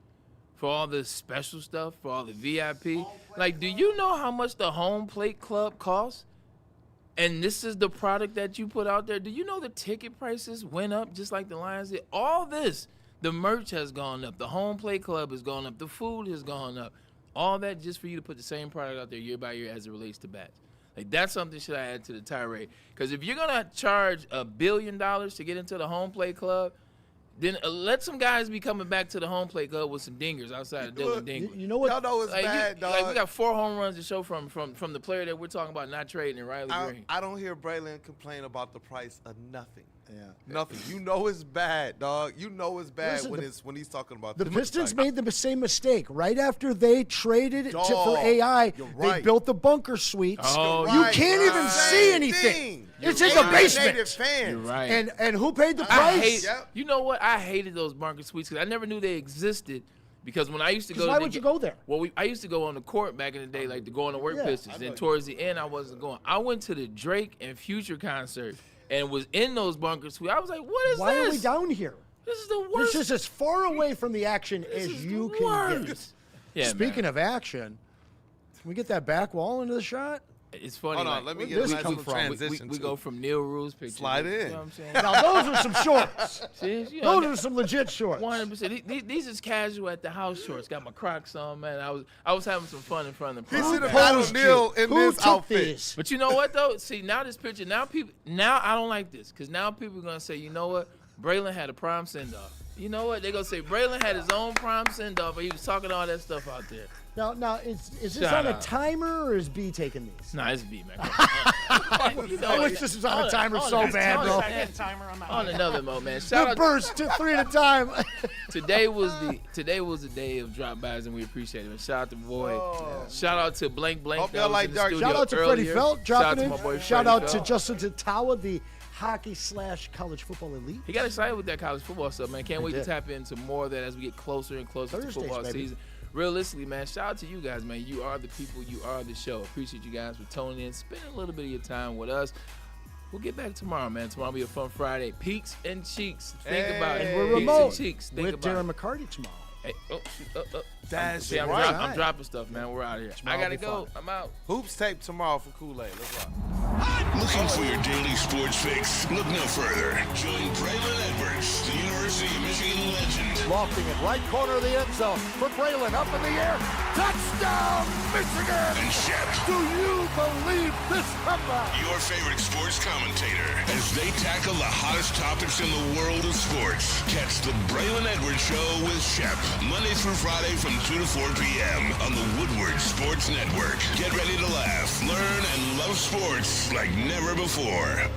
for all the special stuff, for all the VIP, like, do you know how much the home plate club costs? And this is the product that you put out there. Do you know the ticket prices went up just like the Lions did? All this. The merch has gone up. The home play club has gone up. The food has gone up. All that just for you to put the same product out there year by year as it relates to bats. Like, that's something should I add to the tirade. Because if you're going to charge $1 billion to get into the home play club, then let some guys be coming back to the home play club with some dingers outside of Dylan Dingley. You know what? Y'all know it's bad, dog. Like, we got 4 home runs to show from the player that we're talking about not trading, Riley Green. I don't hear Braylon complain about the price of nothing. Yeah. Nothing. You know it's bad, dog. You know it's bad. Listen, when he's talking about the this. Pistons made the same mistake. Right after they traded it for Dog, AI, you're they right. built the bunker suites. Oh, you you're can't even right. see anything. Thing. It's You're in the right. basement. Native fans. You're right. And who paid the price? You know what? I hated those bunker suites because I never knew they existed. Because when I used to go, why would you go there? Well, I used to go on the court back in the day, like to go on the work Pistons. And towards the end, I wasn't going. I went to the Drake and Future concert and was in those bunker suites. I was like, "What is Why this? are we down here? This is the worst. This is as far away from the action as you can get. Yeah, Speaking of action, can we get that back wall into the shot? It's funny. Hold on, like, let me where get did a this nice come little from? transition. we go from Neil Rule's picture. Slide in. You know what I'm saying? Now, those are some shorts. See, you know, Those are some legit shorts. 100%. These is casual at the house shorts. Got my Crocs on, man. I was having some fun in front of the He crowd. should have got O'Neal in Who this took outfit. these? But you know what though? See, now this picture, now I don't like this because now people are gonna say, you know what? Braylon had a prime send off. You know what? They're gonna say Braylon had his own prime send off, but he was talking all that stuff out there. Now is this Shut on a up. timer or is B taking these? Nah, it's B, man. I wish this was on a timer so bad, bro. On another note, man. Shout The out. burst to 3 at a time. Today was the day of drop bys and we appreciate it. Shout out to Boy. Shout out to Blank Blank. Hope that y'all was like in the dark. studio Shout out to Freddie earlier. Felt dropping in. Shout out to my boy Shout Freddie out to Felt. Justin Satawa, the hockey/college football elite. He got excited with that college football stuff, man. Can't wait to did. tap into more of that as we get closer and closer Thursdays, to football baby. season. Realistically, man, shout out to you guys, man. You are the people. You are the show. Appreciate you guys for tuning in, spending a little bit of your time with us. We'll get back tomorrow, man. Tomorrow will be a fun Friday. Peaks and cheeks. Think about it. And we're Peaks remote and cheeks. Think with about Darren it. McCarty tomorrow. Hey, That's I'm right. dropping stuff, man. We're out of here. Tomorrow I gotta will be go. fun. I'm out. Hoops tape tomorrow for Kool-Aid. Let's rock. Looking for your daily sports fix? Look no further. Join Braylon Edwards, the University of Michigan legend. Lofting it right corner of the end zone for Braylon, up in the air. Touchdown, Michigan! And Shep, Do you believe this comeback? your favorite sports commentator, as they tackle the hottest topics in the world of sports. Catch the Braylon Edwards Show with Shep, Monday through Friday from 2 to 4 p.m. on the Woodward Sports Network. Get ready to laugh, learn, and love sports like never before.